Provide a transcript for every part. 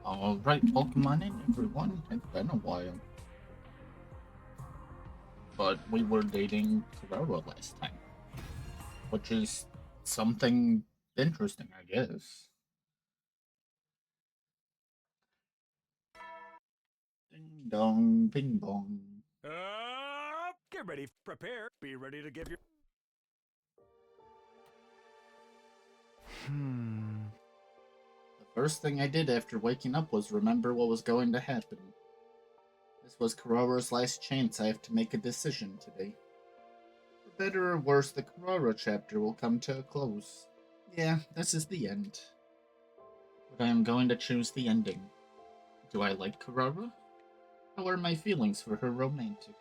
Alright, welcome on in, everyone. It's been a while. But we were dating Carrera last time, which is something interesting, I guess. Ding dong, ping bong. Get ready, prepare, be ready to give your. The first thing I did after waking up was remember what was going to happen. This was Carrera's last chance. I have to make a decision today. For better or worse, the Carrera chapter will come to a close. Yeah, this is the end. But I am going to choose the ending. Do I like Carrera? How are my feelings for her romantic?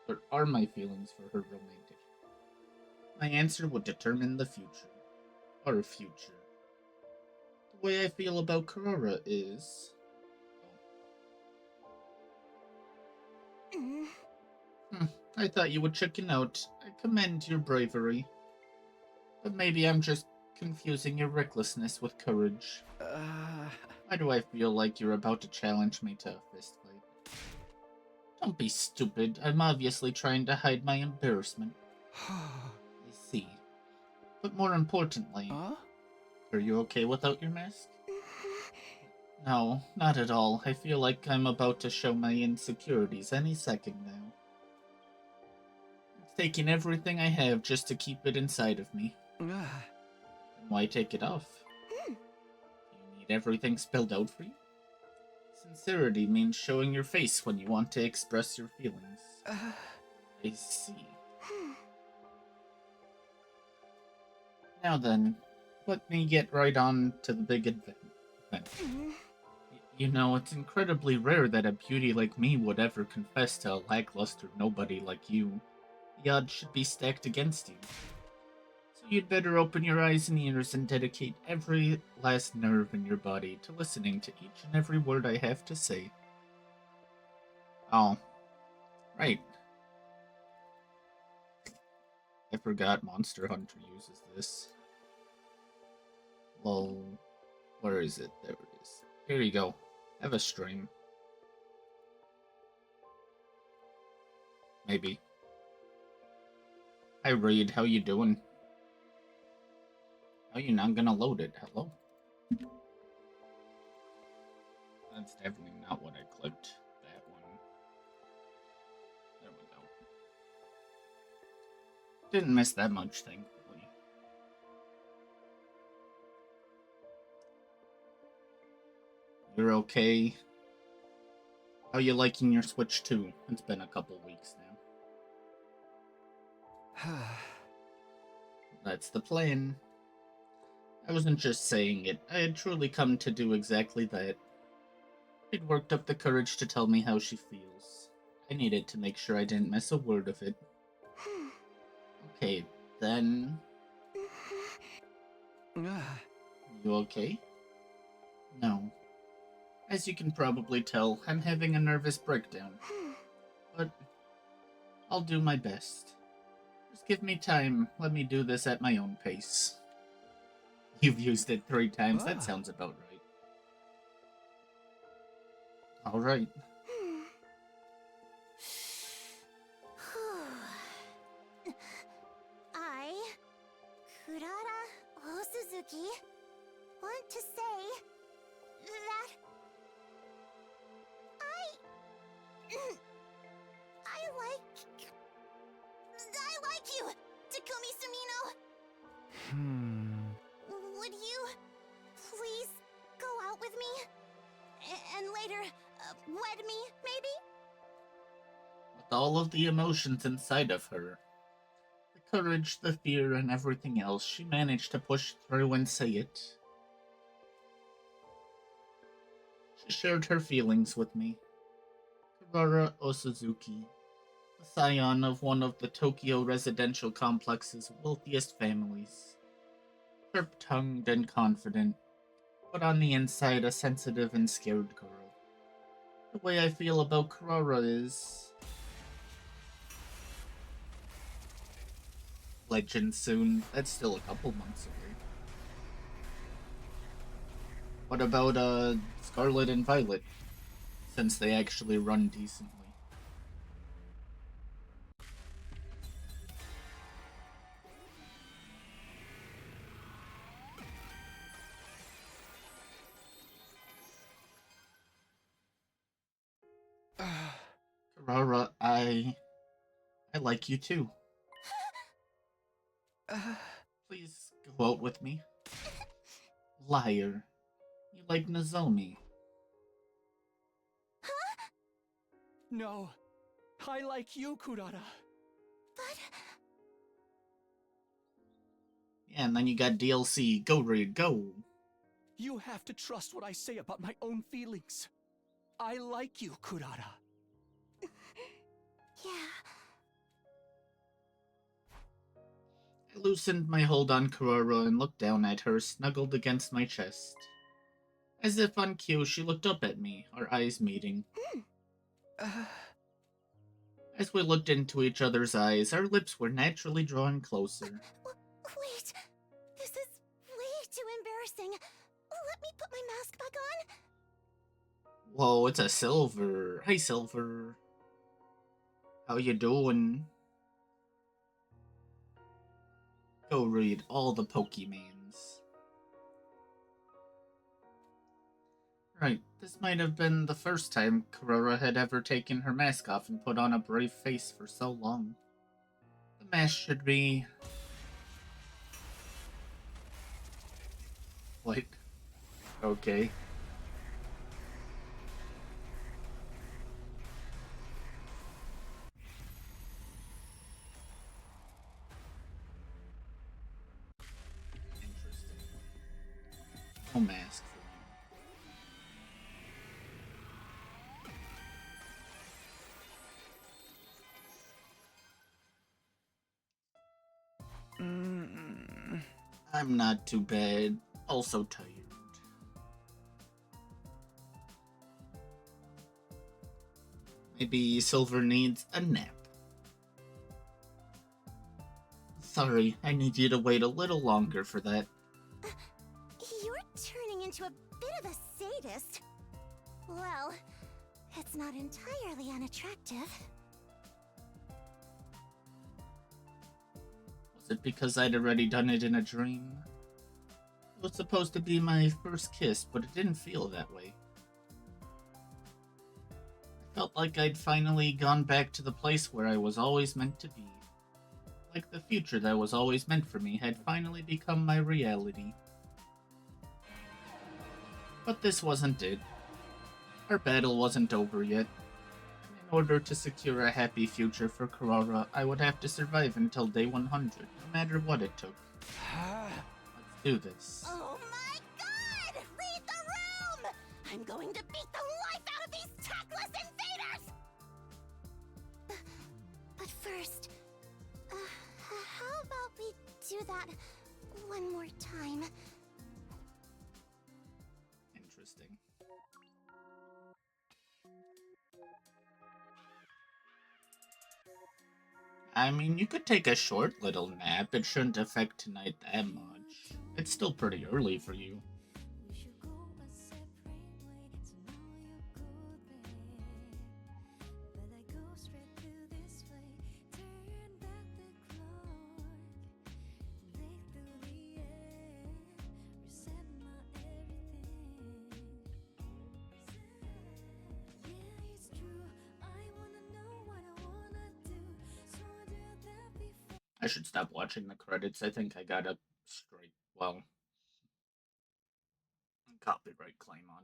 Or are my feelings for her romantic? My answer would determine the future. Our future. The way I feel about Carrera is. I thought you would chicken out. I commend your bravery. But maybe I'm just confusing your recklessness with courage. Why do I feel like you're about to challenge me to a fist fight? Don't be stupid. I'm obviously trying to hide my embarrassment. I see. But more importantly, are you okay without your mask? No, not at all. I feel like I'm about to show my insecurities any second now. It's taking everything I have just to keep it inside of me. Then why take it off? Do you need everything spilled out for you? Sincerity means showing your face when you want to express your feelings. I see. Now then, let me get right on to the big event. You know, it's incredibly rare that a beauty like me would ever confess to a lackluster nobody like you. The odds should be stacked against you. So you'd better open your eyes and ears and dedicate every last nerve in your body to listening to each and every word I have to say. Oh, right. I forgot Monster Hunter uses this. Lol. Where is it? There it is. Here you go. Have a stream. Maybe. Hi Reed, how you doing? How you not gonna load it? Hello? That's definitely not what I clicked. That one. There we go. Didn't miss that much, thankfully. You're okay? How you liking your Switch 2? It's been a couple weeks now. That's the plan. I wasn't just saying it. I had truly come to do exactly that. She'd worked up the courage to tell me how she feels. I needed to make sure I didn't miss a word of it. Okay, then... You okay? No. As you can probably tell, I'm having a nervous breakdown. But I'll do my best. Just give me time. Let me do this at my own pace. You've used it 3 times. That sounds about right. Alright. I, Kurara Osuzuki, want to say that I like you, Takumi Sumino. Would you please go out with me? And later, wed me, maybe? With all of the emotions inside of her, the courage, the fear, and everything else, she managed to push through and say it. She shared her feelings with me. Kurara Osuzuki, the scion of one of the Tokyo residential complex's wealthiest families. Sharp-tongued and confident, but on the inside a sensitive and scared girl. The way I feel about Kurara is... Legend soon. That's still a couple months away. What about Scarlet and Violet? Since they actually run decently. Karara, I like you too. Please go out with me. Liar. You like Nozomi. No, I like you, Kurata. But Yeah, and then you got DLC. Go, Reed, go. You have to trust what I say about my own feelings. I like you, Kurata. yeah, I loosened my hold on Karara and looked down at her, snuggled against my chest. As if on cue, she looked up at me, our eyes meeting. As we looked into each other's eyes, our lips were naturally drawn closer. wait. This is way too embarrassing. Let me put my mask back on. Whoa, it's a Silver. Hi, Silver. How you doing? Go read all the Pokemans. Right, this might have been the first time Karara had ever taken her mask off and put on a brave face for so long. The mask should be... What? Okay. Interesting. No mask for you. I'm not too bad. Also tired. Maybe Silver needs a nap. Sorry, I need you to wait a little longer for that. You're turning into a bit of a sadist. Well, it's not entirely unattractive. Was it because I'd already done it in a dream? It was supposed to be my first kiss, but it didn't feel that way. I felt like I'd finally gone back to the place where I was always meant to be. Like the future that was always meant for me had finally become my reality. But this wasn't it. Our battle wasn't over yet. In order to secure a happy future for Karara, I would have to survive until day 100, no matter what it took. Let's do this. Oh my god! Read the room! I'm going to beat the life out of these tactless invaders! But first, how about we do that one more time? Interesting. I mean, you could take a short little nap. It shouldn't affect tonight that much. It's still pretty early for you. I should stop watching the credits. I think I got a straight, well, copyright claim on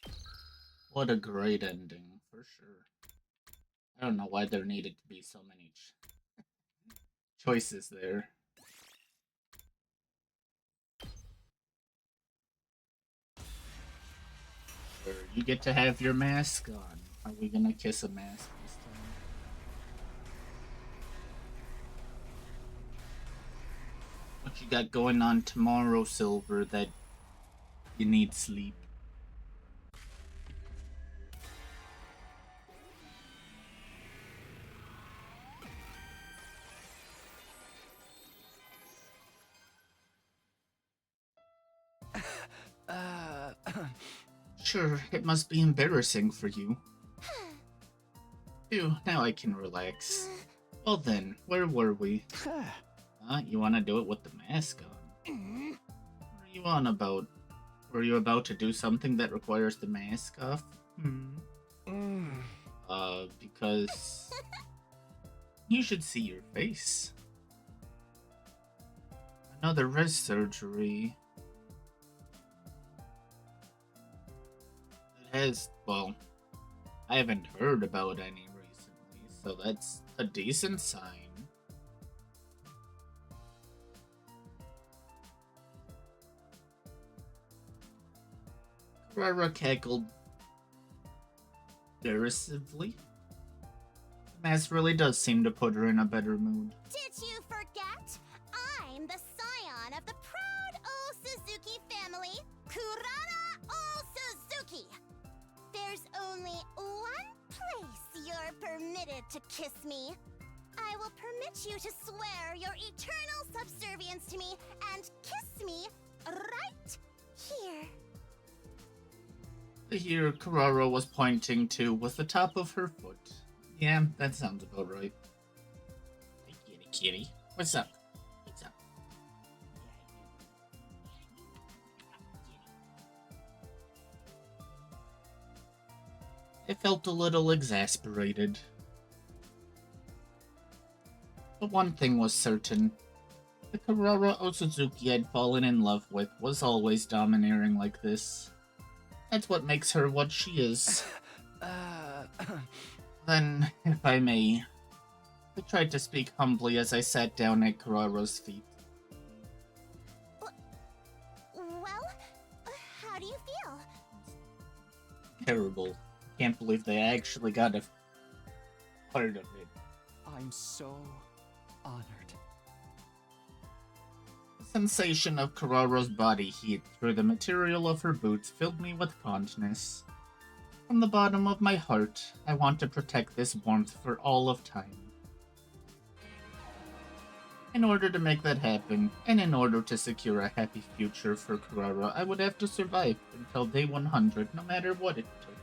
it. What a great ending, for sure. I don't know why there needed to be so many choices there. Sure, you get to have your mask on. Are we gonna kiss a mask this time? What you got going on tomorrow, Silver, that you need sleep? Sure, it must be embarrassing for you. Phew, now I can relax. Well then, where were we? You wanna do it with the mask on? What are you on about? Were you about to do something that requires the mask off? Because you should see your face. Another wrist surgery. It has, well, I haven't heard about any recently, so that's a decent sign. Rara cackled derisively. The mask really does seem to put her in a better mood. Did you forget? I'm the scion of the proud old Suzuki family, Kurara Old Suzuki. There's only one place you're permitted to kiss me. I will permit you to swear your eternal subservience to me and kiss me right here. The here Kurara was pointing to was the top of her foot. Yeah, that sounds about right. Hey, kitty, kitty. What's up? What's up? I felt a little exasperated. But one thing was certain. The Kurara Osuzuki I'd fallen in love with was always domineering like this. That's what makes her what she is. Then, if I may, I tried to speak humbly as I sat down at Kurara's feet. Well, how do you feel? Terrible. Can't believe they actually got a part of it. I'm so honored. The sensation of Kurara's body heat through the material of her boots filled me with fondness. From the bottom of my heart, I want to protect this warmth for all of time. In order to make that happen, and in order to secure a happy future for Kurara, I would have to survive until day 100, no matter what it took.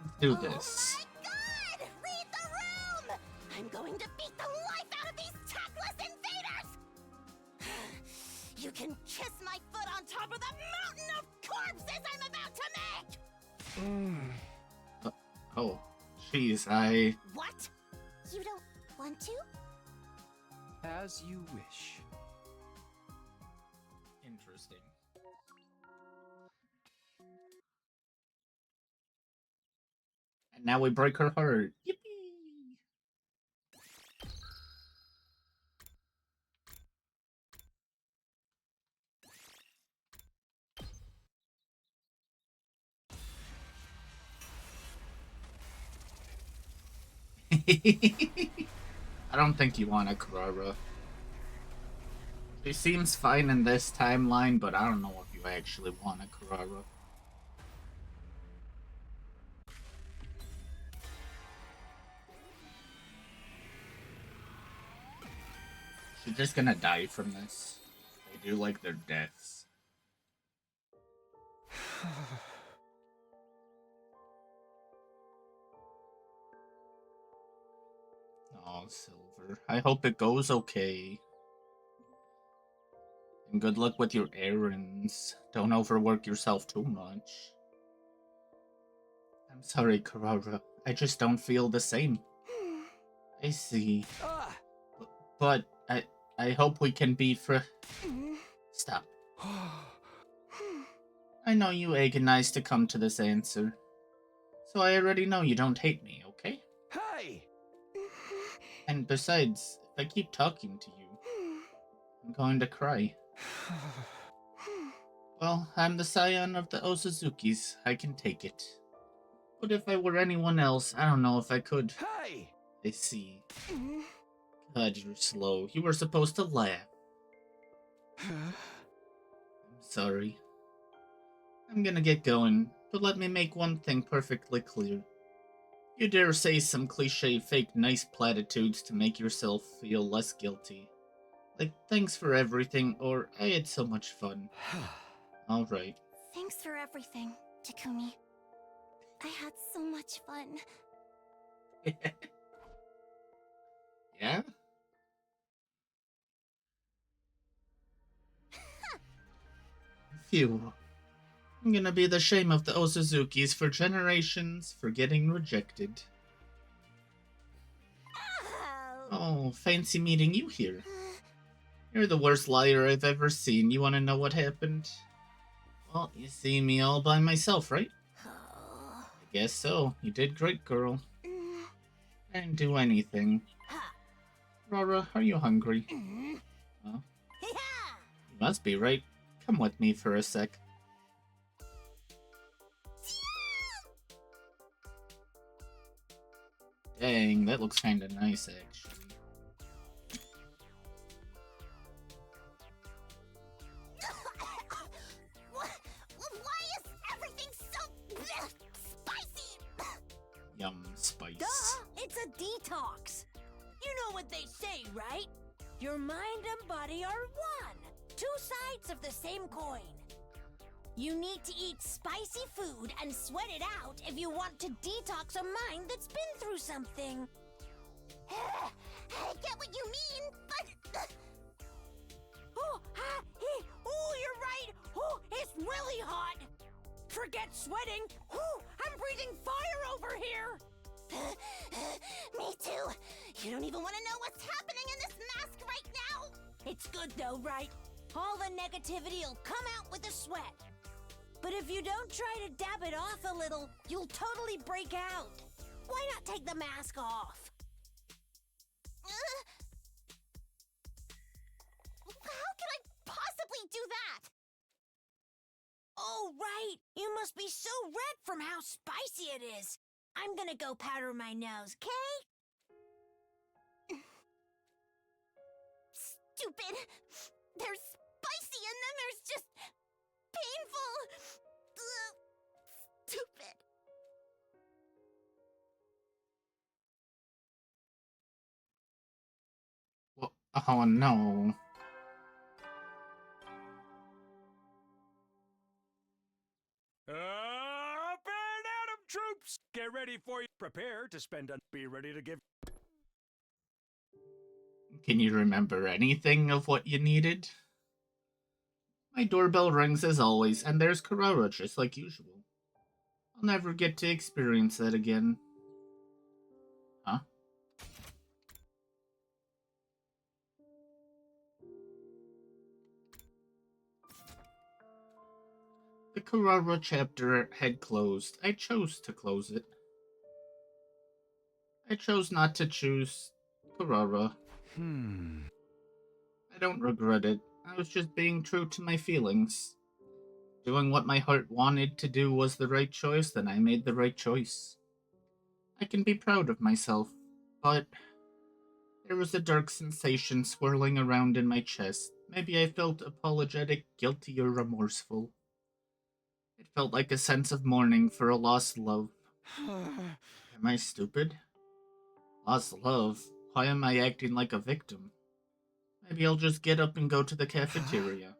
Let's do this. Oh my god! Read the room! I'm going to beat the life out of these tactless invaders! You can kiss my foot on top of the mountain of corpses I'm about to make! Oh, jeez, I... What? You don't want to? As you wish. Interesting. And now we break her heart. Yippee! I don't think you want a Kurara. She seems fine in this timeline, but I don't know if you actually want a Kurara. She's just gonna die from this. They do like their deaths. Oh, Silver. I hope it goes okay. And good luck with your errands. Don't overwork yourself too much. I'm sorry, Kurara. I just don't feel the same. I see. But I hope we can be Stop. I know you agonized to come to this answer. So I already know you don't hate me, okay? Hey! And besides, if I keep talking to you, I'm going to cry. Well, I'm the scion of the Osuzukis. I can take it. But if I were anyone else, I don't know if I could. Hey! I see. God, you're slow. You were supposed to laugh. I'm sorry. I'm gonna get going, but let me make one thing perfectly clear. You dare say some cliche fake nice platitudes to make yourself feel less guilty. Like, thanks for everything, or I had so much fun. Alright. Thanks for everything, Takumi. I had so much fun. Yeah? Phew. I'm gonna be the shame of the Osuzukis for generations for getting rejected. Oh, fancy meeting you here. You're the worst liar I've ever seen. You wanna know what happened? Well, you see me all by myself, right? I guess so. You did great, girl. I didn't do anything. Rara, are you hungry? Huh? You must be, right? Come with me for a sec. Dang, that looks kinda nice, actually. Why is everything so spicy? Yum, spice. Duh! It's a detox! You know what they say, right? Your mind and body are one. Two sides of the same coin. You need to eat spicy food and sweat it out if you want to detox a mind that's been through something. I get what you mean, but... Oh, you're right! Oh, it's really hot! Forget sweating! Oh, I'm breathing fire over here! Me too. You don't even want to know what's happening in this mask right now. It's good though, right? All the negativity will come out with a sweat. But if you don't try to dab it off a little, you'll totally break out. Why not take the mask off? How can I possibly do that? Oh, right! You must be so red from how spicy it is. I'm gonna go powder my nose, okay? Stupid. There's spicy and then there's just painful. Ugh. Stupid. Well, oh no. Up and Adam troops! Get ready for you. Prepare to spend a... Be ready to give... Can you remember anything of what you needed? My doorbell rings as always, and there's Karara just like usual. I'll never get to experience that again. Huh? The Karara chapter had closed. I chose to close it. I chose not to choose Karara. I don't regret it. I was just being true to my feelings. Doing what my heart wanted to do was the right choice, then I made the right choice. I can be proud of myself, but there was a dark sensation swirling around in my chest. Maybe I felt apologetic, guilty, or remorseful. It felt like a sense of mourning for a lost love. Am I stupid? Lost love? Why am I acting like a victim? Maybe I'll just get up and go to the cafeteria.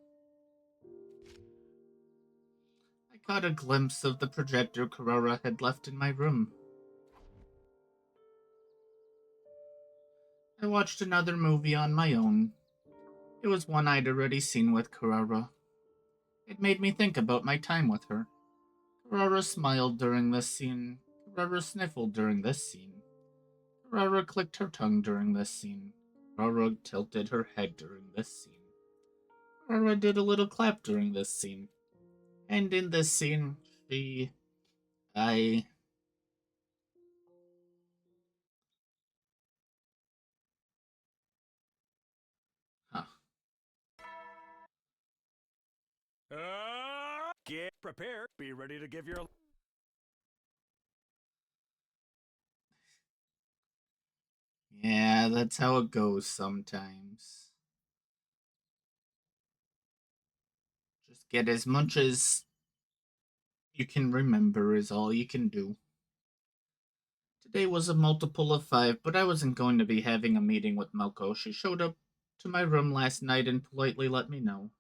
I caught a glimpse of the projector Karara had left in my room. I watched another movie on my own. It was one I'd already seen with Karara. It made me think about my time with her. Karara smiled during this scene. Karara sniffled during this scene. Karara clicked her tongue during this scene. Karara tilted her head during this scene. Karara did a little clap during this scene. And in this scene, I... Huh. Get prepared. Be ready to give your... Yeah, that's how it goes sometimes. Just get as much as you can remember is all you can do. Today was a multiple of 5, but I wasn't going to be having a meeting with Melko. She showed up to my room last night and politely let me know.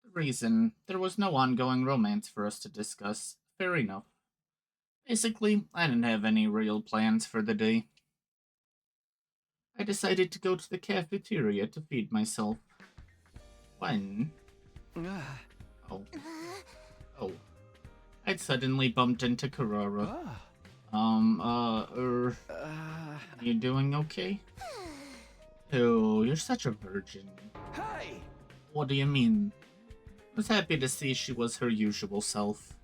The Reason, there was no ongoing romance for us to discuss. Fair enough. Basically, I didn't have any real plans for the day. I decided to go to the cafeteria to feed myself. When? Ah. Oh. Oh. I'd suddenly bumped into Karara. You doing okay? Oh, you're such a virgin. Hey! What do you mean? I was happy to see she was her usual self.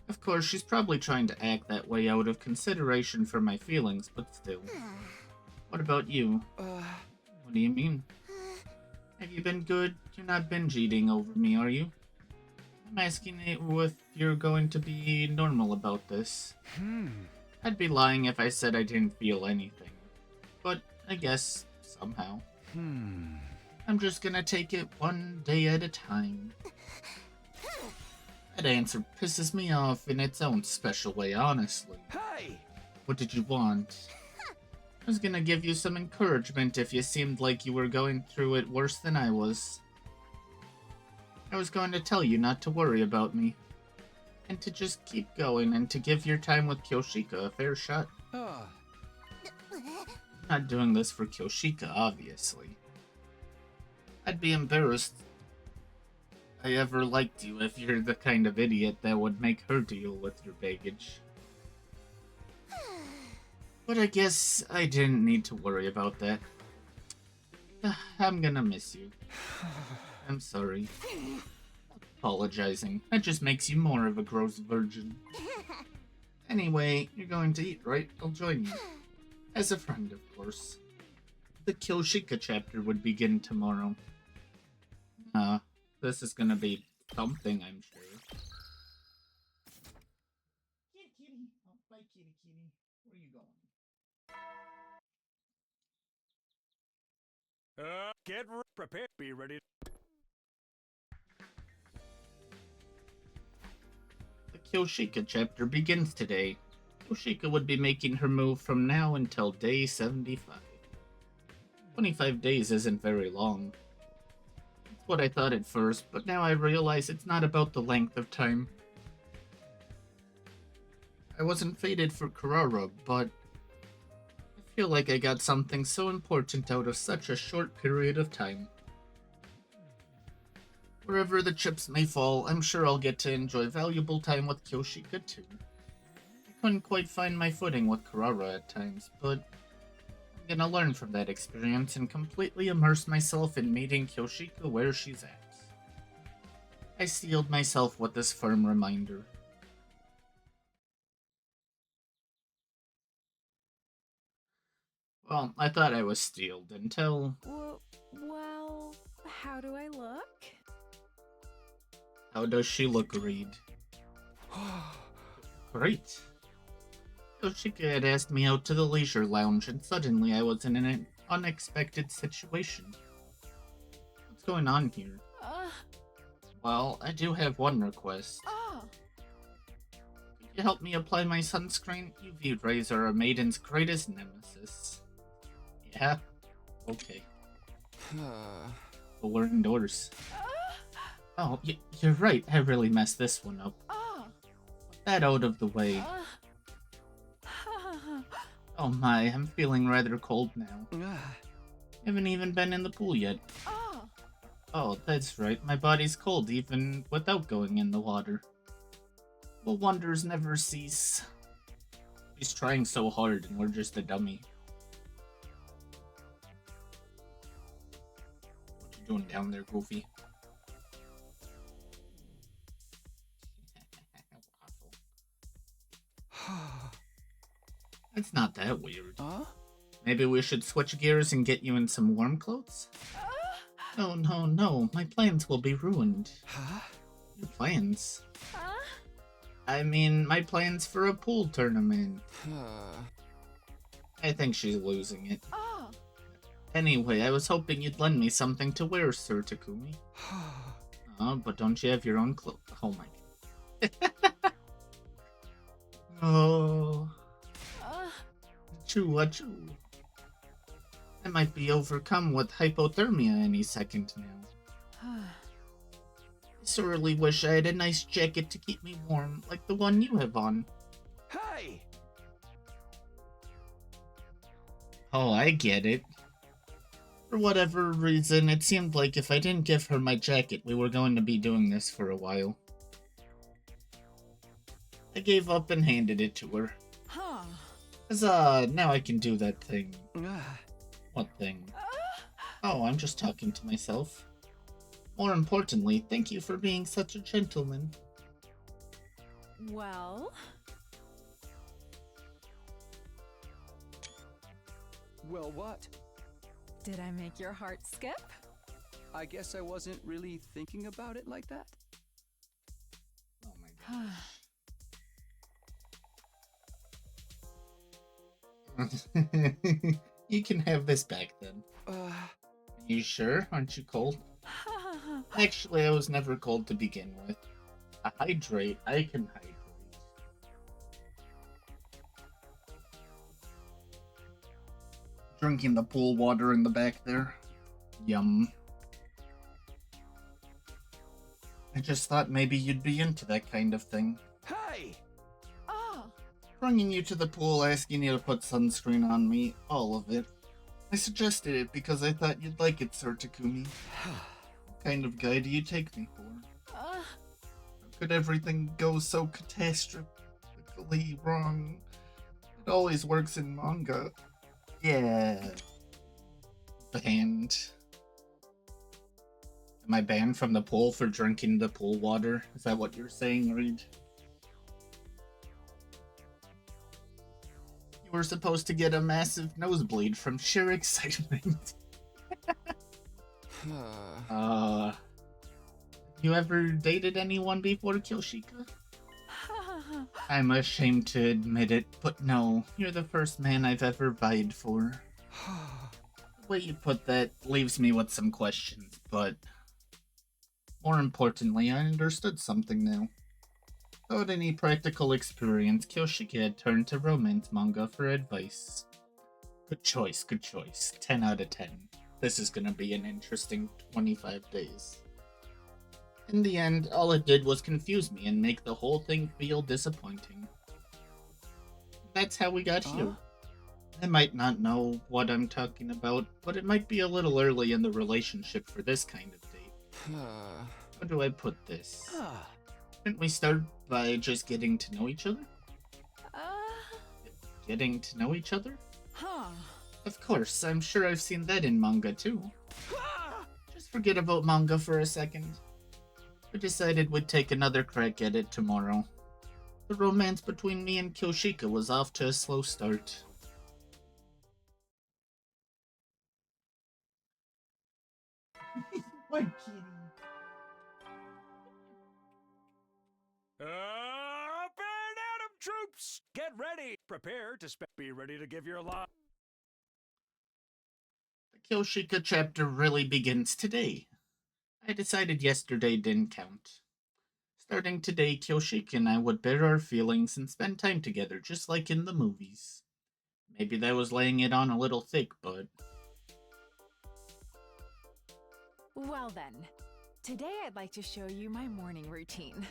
Of course, she's probably trying to act that way out of consideration for my feelings, but still. What about you? What do you mean? Have you been good? You're not binge eating over me, are you? I'm asking you if you're going to be normal about this. I'd be lying if I said I didn't feel anything. But I guess, somehow. I'm just gonna take it one day at a time. That answer pisses me off in its own special way, honestly. Hey! What did you want? I was gonna give you some encouragement if you seemed like you were going through it worse than I was. I was going to tell you not to worry about me. And to just keep going and to give your time with Kyoshika a fair shot. Ah. I'm not doing this for Kyoshika, obviously. I'd be embarrassed I ever liked you if you're the kind of idiot that would make her deal with your baggage. But I guess I didn't need to worry about that. I'm gonna miss you. I'm sorry. Apologizing. That just makes you more of a gross virgin. Anyway, you're going to eat, right? I'll join you. As a friend, of course. The Kyoshika chapter would begin tomorrow. This is gonna be something, I'm sure. Kitty, kitty. Oh, bye, kitty, kitty. Where are you going? Get prepared. Be ready. The Kyoshika chapter begins today. Kyoshika would be making her move from now until day 75. 25 days isn't very long. That's what I thought at first, but now I realize it's not about the length of time. I wasn't fated for Karara, but I feel like I got something so important out of such a short period of time. Wherever the chips may fall, I'm sure I'll get to enjoy valuable time with Kyoshika too. I couldn't quite find my footing with Karara at times, but I'm gonna learn from that experience and completely immerse myself in meeting Kyoshika where she's at. I steeled myself with this firm reminder. Well, I thought I was steeled until... Well, how do I look? How does she look, Reed? Great. Kyoshika had asked me out to the leisure lounge, and suddenly I was in an unexpected situation. What's going on here? Well, I do have one request. Could you help me apply my sunscreen? UV rays are a maiden's greatest nemesis. Yeah? Okay. But we're indoors. Oh, you're right. I really messed this one up. Put that out of the way. Oh my, I'm feeling rather cold now. Haven't even been in the pool yet. Oh, that's right. My body's cold even without going in the water. Well, wonders never cease. She's trying so hard and we're just a dummy. What you doing down there, Goofy? It's not that weird. Maybe we should switch gears and get you in some warm clothes? Oh, no. My plans will be ruined. Your plans? I mean, my plans for a pool tournament. I think she's losing it. Anyway, I was hoping you'd lend me something to wear, Sir Takumi. But don't you have your own clothes? Oh my god. Oh. Achoo. I might be overcome with hypothermia any second now. sorely wish I had a nice jacket to keep me warm, like the one you have on. Hey! Oh, I get it. For whatever reason, it seemed like if I didn't give her my jacket, we were going to be doing this for a while. I gave up and handed it to her. Huh. Huzzah, now I can do that thing. Ah, What thing? Oh, I'm just talking to myself. More importantly, thank you for being such a gentleman. Well, well, what? did I make your heart skip? I guess I wasn't really thinking about it like that. Oh my god. You can have this back then. You sure? Aren't you cold? Actually, I was never cold to begin with. I hydrate. I can hydrate. Drinking the pool water in the back there. Yum. I just thought maybe you'd be into that kind of thing. Hey! Oh, Bringing you to the pool, asking you to put sunscreen on me, all of it. I suggested it because I thought you'd like it, Sir Takumi. What kind of guy do you take me for? How could everything go so catastrophically wrong? It always works in manga. Yeah. Banned. Am I banned from the pool for drinking the pool water? Is that what you're saying, Reed? You were supposed to get a massive nosebleed from sheer excitement. You ever dated anyone before, Kyoshika? I'm ashamed to admit it, but no, you're the first man I've ever vied for. The way you put that leaves me with some questions, but more importantly, I understood something now. Without any practical experience, Kyoshika had turned to romance manga for advice. Good choice, good choice. 10 out of 10. This is gonna be an interesting 25 days. In the end, all it did was confuse me and make the whole thing feel disappointing. That's how we got here. I might not know what I'm talking about, but it might be a little early in the relationship for this kind of date. How do I put this? Shouldn't we start by just getting to know each other? Getting to know each other? Of course, I'm sure I've seen that in manga too. Just forget about manga for a second. We decided we'd take another crack at it tomorrow. The romance between me and Kyoshika was off to a slow start. My kitty. Up and at 'em, troops! Get ready! Prepare to be ready to give your life. The Kyoshika chapter really begins today. I decided yesterday didn't count. Starting today, Kyoshika and I would bare our feelings and spend time together just like in the movies. Maybe that was laying it on a little thick, but... well then. Today I'd like to show you my morning routine.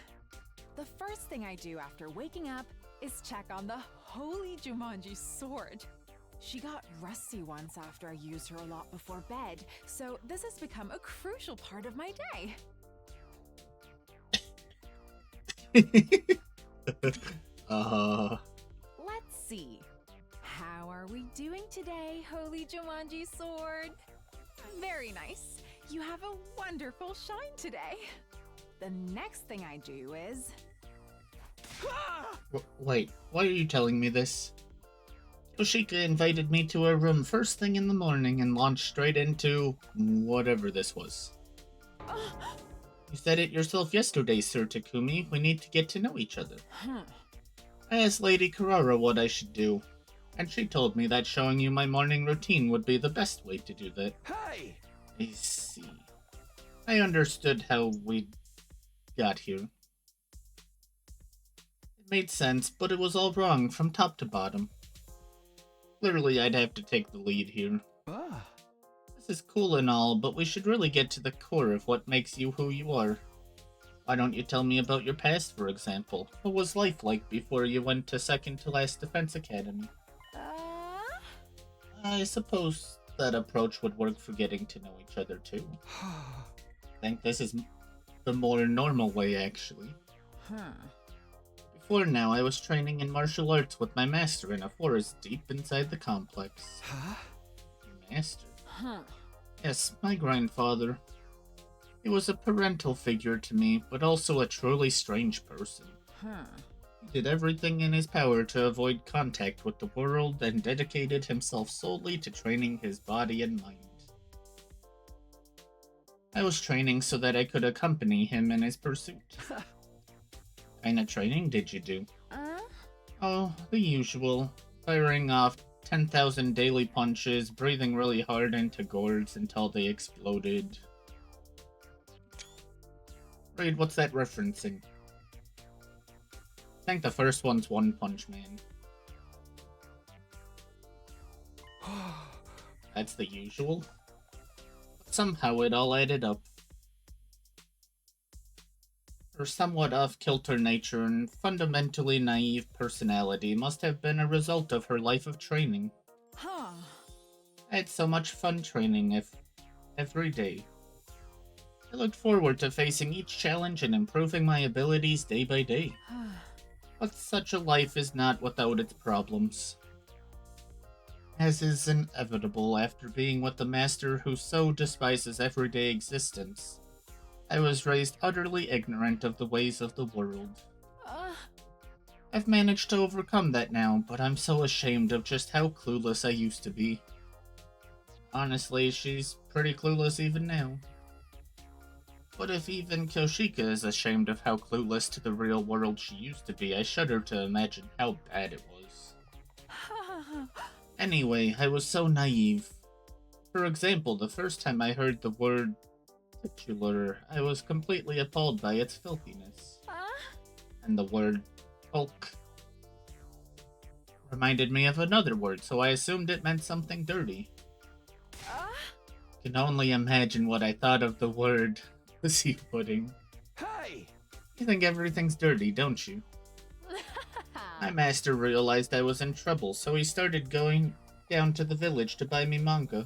The first thing I do after waking up is check on the holy Jumanji sword. She got rusty once after I used her a lot before bed, so this has become a crucial part of my day. Let's see. How are we doing today, holy Jumanji sword? Very nice. You have a wonderful shine today. The next thing I do is... Wait, why are you telling me this? Kyoshika invited me to her room first thing in the morning and launched straight into whatever this was. You said it yourself yesterday, Sir Takumi. We need to get to know each other. I asked Lady Karara what I should do, and she told me that showing you my morning routine would be the best way to do that. Hey! I see. I understood how we got here. It made sense, but it was all wrong from top to bottom. Clearly, I'd have to take the lead here. This is cool and all, but we should really get to the core of what makes you who you are. Why don't you tell me about your past, for example? What was life like before you went to second to last Defense Academy? I suppose that approach would work for getting to know each other too. I think this is the more normal way, actually. Before now, I was training in martial arts with my master in a forest deep inside the complex. Huh? Master? Yes, my grandfather. He was a parental figure to me, but also a truly strange person. He did everything in his power to avoid contact with the world and dedicated himself solely to training his body and mind. I was training so that I could accompany him in his pursuit. What kind of training did you do? Oh, the usual. Firing off 10,000 daily punches, breathing really hard into gourds until they exploded. Raid, what's that referencing? I think the first one's One Punch Man. That's the usual. But somehow it all added up. Her somewhat off-kilter nature and fundamentally naive personality must have been a result of her life of training. I had so much fun training every day. I looked forward to facing each challenge and improving my abilities day by day. But such a life is not without its problems. As is inevitable after being with a master who so despises everyday existence, I was raised utterly ignorant of the ways of the world. I've managed to overcome that now, but I'm so ashamed of just how clueless I used to be. Honestly, she's pretty clueless even now. But if even Kyoshika is ashamed of how clueless to the real world she used to be, I shudder to imagine how bad it was. Anyway, I was so naive. For example, the first time I heard the word titular, I was completely appalled by its filthiness. And the word bulk reminded me of another word, so I assumed it meant something dirty. Can only imagine what I thought of the word pussy pudding. Hey! You think everything's dirty, don't you? My master realized I was in trouble, so he started going down to the village to buy me manga.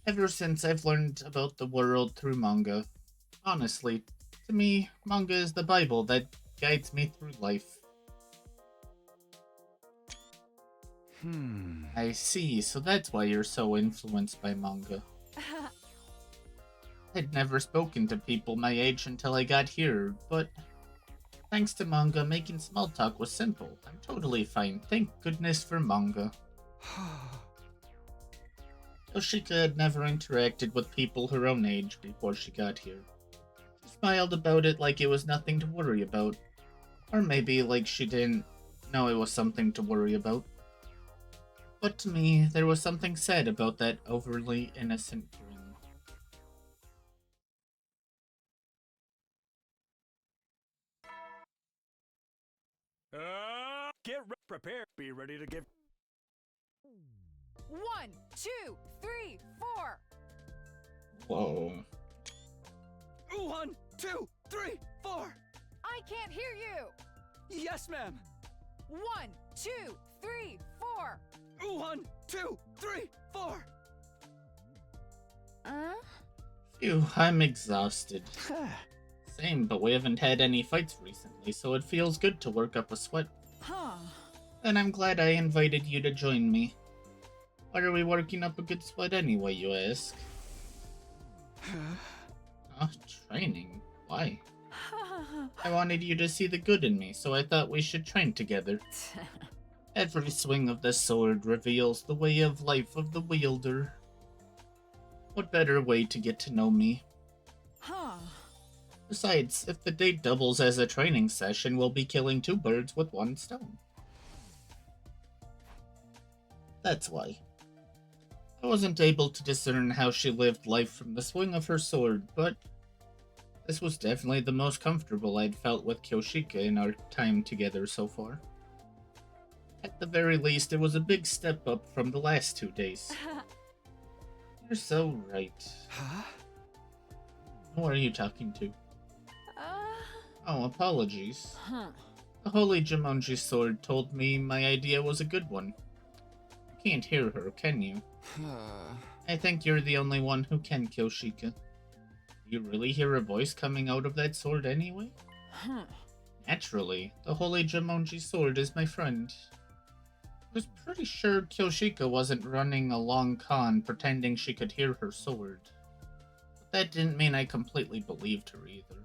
Ever since, I've learned about the world through manga. Honestly, to me, manga is the Bible that guides me through life. I see, so that's why you're so influenced by manga. I'd never spoken to people my age until I got here, but thanks to manga, making small talk was simple. I'm totally fine, thank goodness for manga. Yoshika had never interacted with people her own age before she got here. She smiled about it like it was nothing to worry about. Or maybe like she didn't know it was something to worry about. But to me, there was something sad about that overly innocent grin. Prepare. Be ready to give. 1, 2, 3, 4. Whoa. 1, 2, 3, 4. I can't hear you. Yes, ma'am. 1, 2, 3, 4. 1, 2, 3, 4. Phew, I'm exhausted. Same, but we haven't had any fights recently, so it feels good to work up a sweat. And I'm glad I invited you to join me. Why are we working up a good sweat anyway, you ask? Training? Why? I wanted you to see the good in me, so I thought we should train together. Every swing of the sword reveals the way of life of the wielder. What better way to get to know me? Besides, if the date doubles as a training session, we'll be killing 2 birds with 1 stone. That's why. I wasn't able to discern how she lived life from the swing of her sword, but this was definitely the most comfortable I'd felt with Kyoshika in our time together so far. At the very least, it was a big step up from the last 2 days. You're so right. Who are you talking to? Oh, apologies. Huh. The Holy Jumonji sword told me my idea was a good one. You can't hear her, can you? I think you're the only one who can kill Sheikah. Do you really hear a voice coming out of that sword anyway? Huh. Naturally, the Holy Jumonji sword is my friend. I was pretty sure Kyoshika wasn't running a long con pretending she could hear her sword. But that didn't mean I completely believed her either.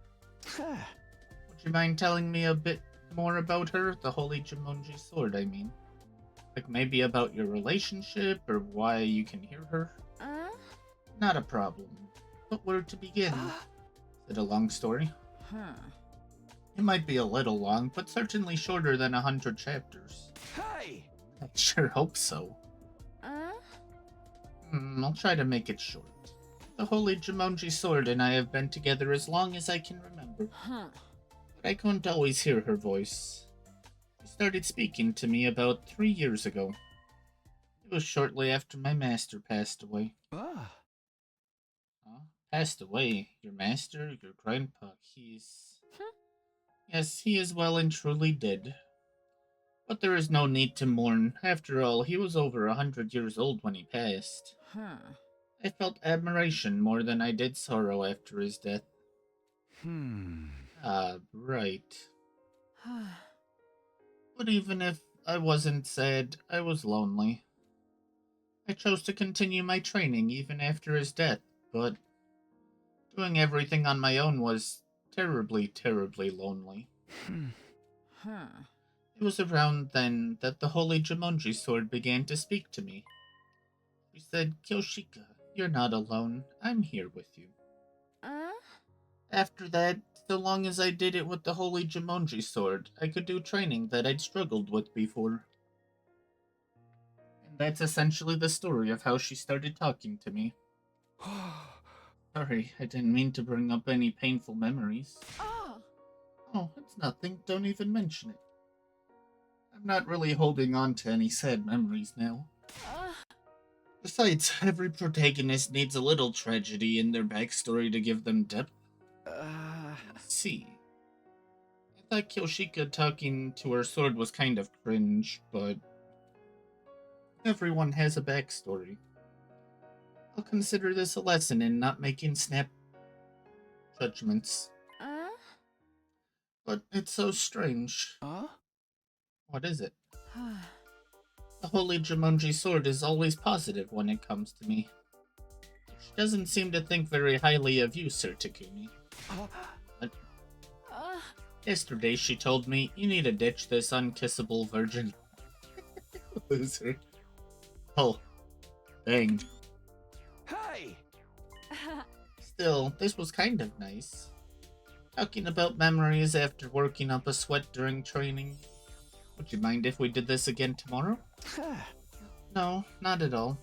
Would you mind telling me a bit more about her, the Holy Jumonji sword, I mean? Like maybe about your relationship or why you can hear her? Not a problem. But where to begin? Is it a long story? Huh. It might be a little long, but certainly shorter than 100 chapters. Hey! I sure hope so. I'll try to make it short. The Holy Jumonji sword and I have been together as long as I can remember. Huh. But I couldn't always hear her voice. She started speaking to me about 3 years ago. It was shortly after my master passed away. Ah. Huh? Passed away? Your master? Your grandpa? He's... Yes, he is well and truly dead. But there is no need to mourn. After all, he was over 100 years old when he passed. Huh. I felt admiration more than I did sorrow after his death. Ah, right. But even if I wasn't sad, I was lonely. I chose to continue my training even after his death, but doing everything on my own was terribly, terribly lonely. Huh. It was around then that the Holy Jumonji sword began to speak to me. She said, Kyoshika, you're not alone. I'm here with you. After that, so long as I did it with the Holy Jumonji sword, I could do training that I'd struggled with before. And that's essentially the story of how she started talking to me. Sorry, I didn't mean to bring up any painful memories. Oh, it's nothing. Don't even mention it. I'm not really holding on to any sad memories now. Besides, every protagonist needs a little tragedy in their backstory to give them depth. Let's see. I thought Kyoshika talking to her sword was kind of cringe, but everyone has a backstory. I'll consider this a lesson in not making snap judgments. But it's so strange. What is it? The Holy Jumonji sword is always positive when it comes to me. She doesn't seem to think very highly of you, Sir Takumi. But yesterday she told me, you need to ditch this unkissable virgin. Loser. Oh, dang. Hey! Still, this was kind of nice. Talking about memories after working up a sweat during training. Would you mind if we did this again tomorrow? No, not at all.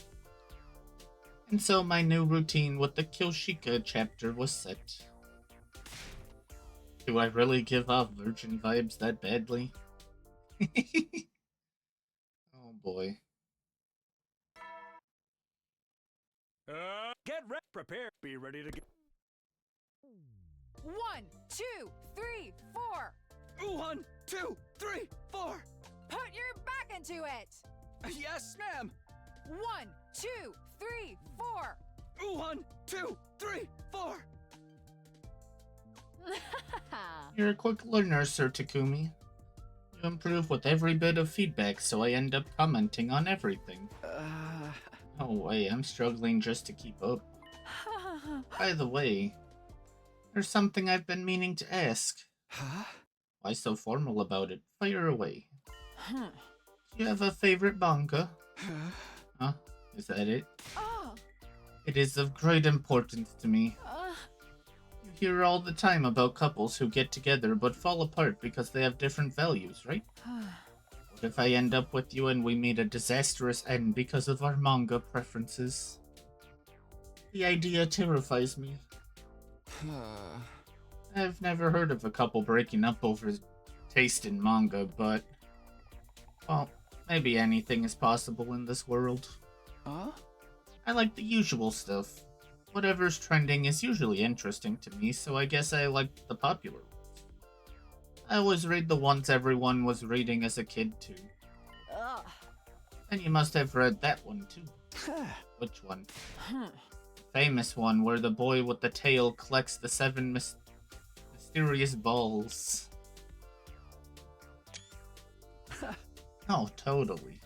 And so my new routine with the Kyoshika chapter was set. Do I really give off virgin vibes that badly? Oh boy. Get ready, prepare, be ready to get. 1, 2, 3, 4. 1, 2, 3, 4. Put your back into it. Yes, ma'am. 1, 2, 3, 4. 1, 2, 3, 4. You're a quick learner, Sir Takumi. You improve with every bit of feedback, so I end up commenting on everything. No way, I'm struggling just to keep up. By the way, there's something I've been meaning to ask. Huh? Why so formal about it? Fire away. Huh. Do you have a favorite manga? Huh? Is that it? It is of great importance to me. You hear all the time about couples who get together but fall apart because they have different values, right? What if I end up with you and we meet a disastrous end because of our manga preferences? The idea terrifies me. I've never heard of a couple breaking up over taste in manga, but... well, maybe anything is possible in this world. I like the usual stuff. Whatever's trending is usually interesting to me, so I guess I like the popular ones. I always read the ones everyone was reading as a kid, too. Ugh. And you must have read that one, too. Which one? Famous one, where the boy with the tail collects the 7 mysterious balls. Oh, totally.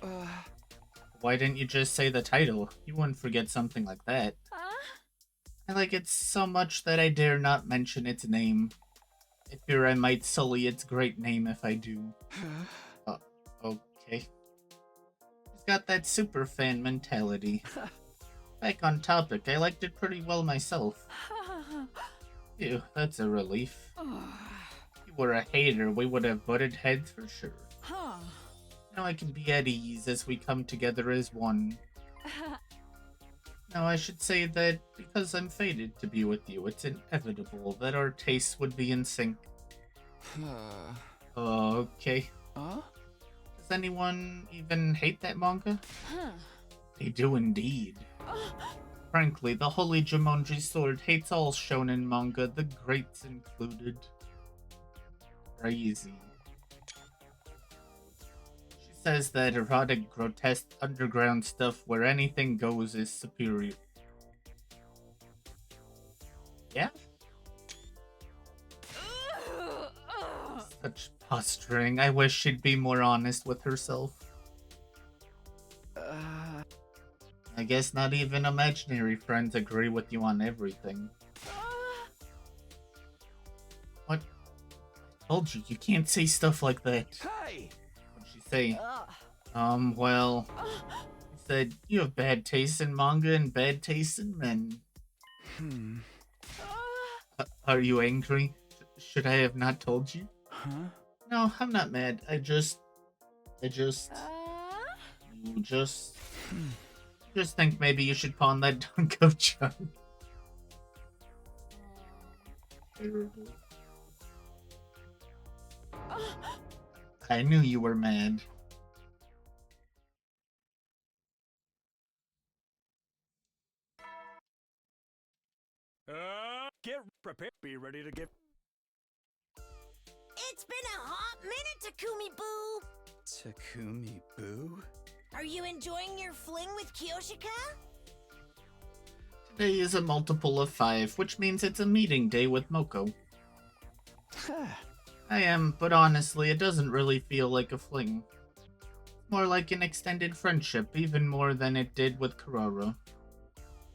Why didn't you just say the title? You wouldn't forget something like that. I like it so much that I dare not mention its name. I fear I might sully its great name if I do. Okay. He's got that super fan mentality. Back on topic, I liked it pretty well myself. Phew, that's a relief. If you were a hater, we would have butted heads for sure. Now I can be at ease as we come together as one. Now I should say that because I'm fated to be with you, it's inevitable that our tastes would be in sync. Okay. Does anyone even hate that manga? They do indeed. Frankly, the Holy Jumonji Sword hates all shonen manga, the greats included. Crazy. She says that erotic, grotesque, underground stuff where anything goes is superior. Yeah? Such posturing. I wish she'd be more honest with herself. I guess not even imaginary friends agree with you on everything. What? I told you, you can't say stuff like that. Hey! What'd she say? Well... She said, you have bad taste in manga and bad taste in men. Are you angry? Should I have not told you? No, I'm not mad. You just think maybe you should pawn that dunk of junk. Terrible. I knew you were mad. Get prepared. Be ready to get... It's been a hot minute, Takumi Boo! Takumi Boo? Are you enjoying your fling with Kyoshika? Today is a multiple of 5, which means it's a meeting day with Moko. I am, but honestly, it doesn't really feel like a fling. It's more like an extended friendship, even more than it did with Kurara.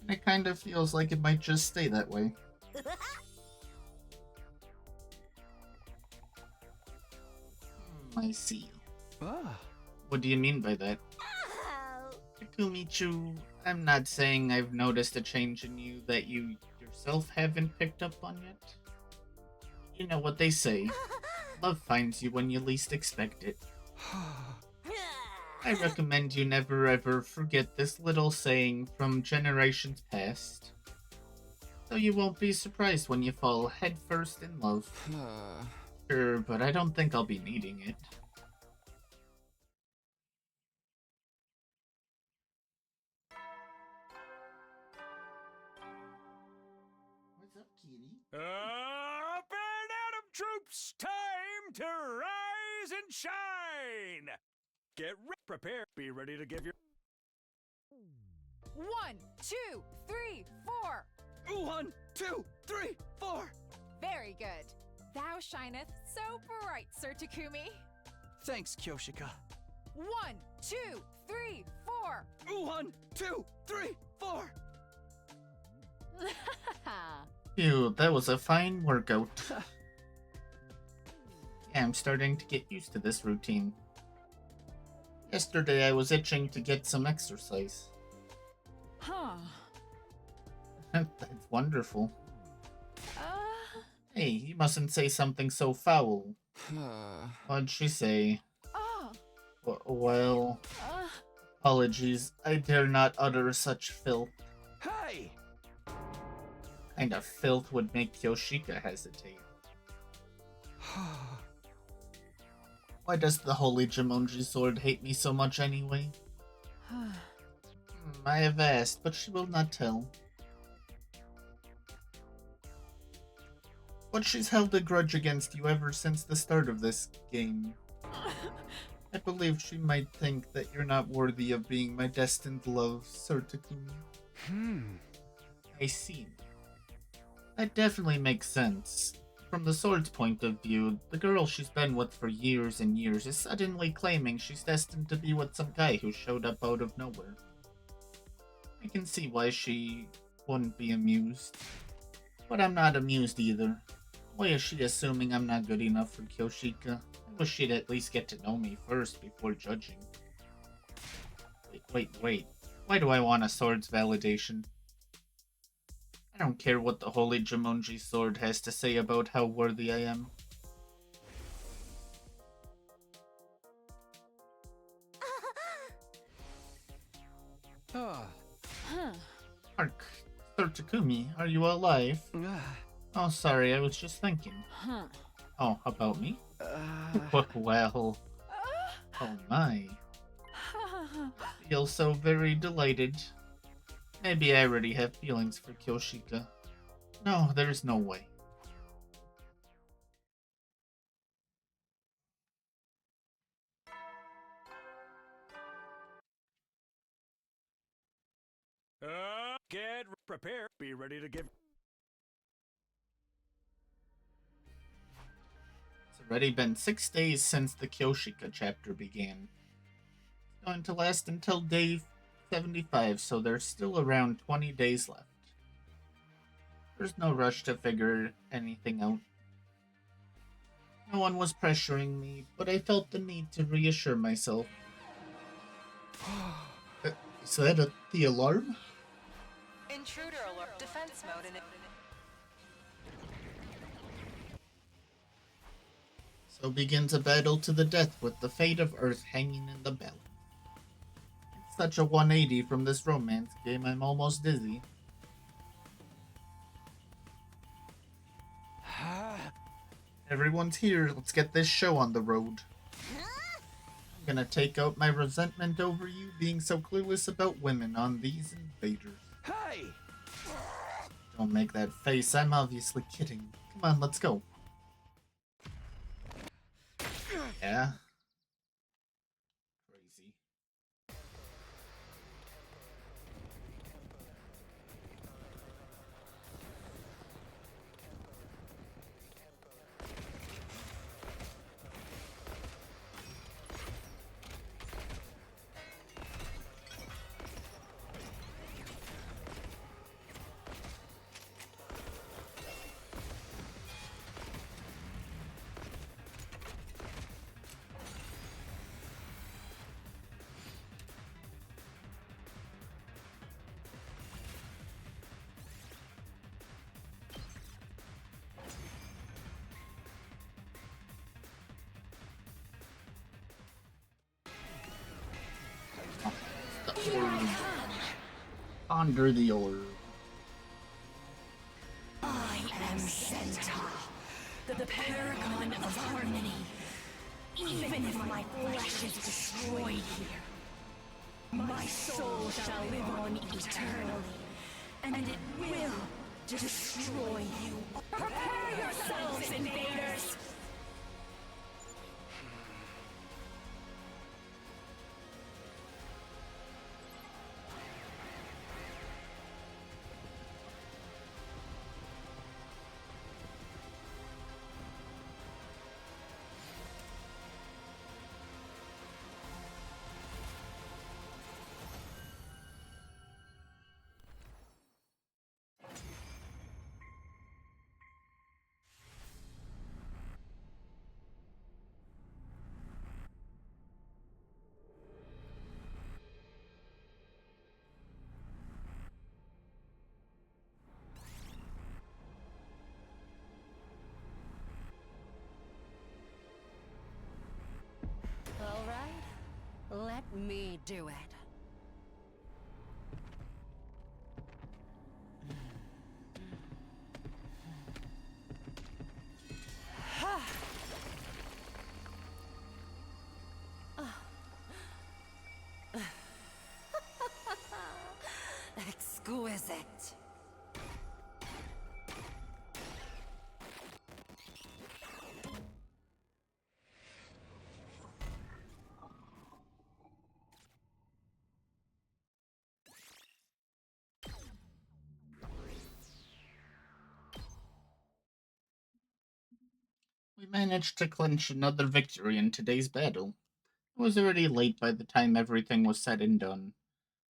And it kind of feels like it might just stay that way. I see. What do you mean by that? Takumichu, I'm not saying I've noticed a change in you that you yourself haven't picked up on yet. You know what they say. Love finds you when you least expect it. I recommend you never ever forget this little saying from generations past. So you won't be surprised when you fall headfirst in love. Sure, but I don't think I'll be needing it. What's up, kitty? Up and Atom troops! Time to rise and shine! Get prepared. Be ready to give your... 1, 2, 3, 4. 1, 2, 3, 4! Very good. Thou shineth so bright, Sir Takumi. Thanks, Kyoshika. 1, 2, 3, 4. 1, 2, 3, 4! Phew, that was a fine workout. Yeah, I'm starting to get used to this routine. Yesterday I was itching to get some exercise. That's wonderful. Hey, you mustn't say something so foul. What'd she say? Well, apologies. I dare not utter such filth. Hey! Kind of filth would make Kyoshika hesitate. Why does the Holy Jumonji Sword hate me so much anyway? I have asked, but she will not tell. but she's held a grudge against you ever since the start of this game. I believe she might think that you're not worthy of being my destined love, Sir Takumi. I see. That definitely makes sense. From the sword's point of view, the girl she's been with for years and years is suddenly claiming she's destined to be with some guy who showed up out of nowhere. I can see why she wouldn't be amused. But I'm not amused either. Why is she assuming I'm not good enough for Kyoshika? I wish she'd at least get to know me first before judging. Wait. Why do I want a sword's validation? I don't care what the Holy Jumonji sword has to say about how worthy I am. Hark, Sir Takumi, are you alive? Oh, sorry, I was just thinking. Oh, about me? Well, oh my. Feel so very delighted. Maybe I already have feelings for Kyoshika. No, there's no way. Get prepared. Be ready to give. It's already been 6 days since the Kyoshika chapter began. It's going to last until day 75, so there's still around 20 days left. There's no rush to figure anything out. No one was pressuring me, but I felt the need to reassure myself. Is that the alarm? Intruder alert. Defense mode in it. So begins a battle to the death with the fate of Earth hanging in the balance. It's such a 180 from this romance game, I'm almost dizzy. Everyone's here, let's get this show on the road. I'm gonna take out my resentment over you being so clueless about women on these invaders. Hey! Don't make that face, I'm obviously kidding. Come on, let's go. Yeah? Crazy. The orb. Ponder the orb. I am Centaur, the paragon of harmony. Even if my flesh is destroyed here, my soul shall live on eternally, and it will destroy you. Prepare yourselves, invaders! All right, let me do it. Exquisite. managed to clinch another victory in today's battle. It was already late by the time everything was said and done.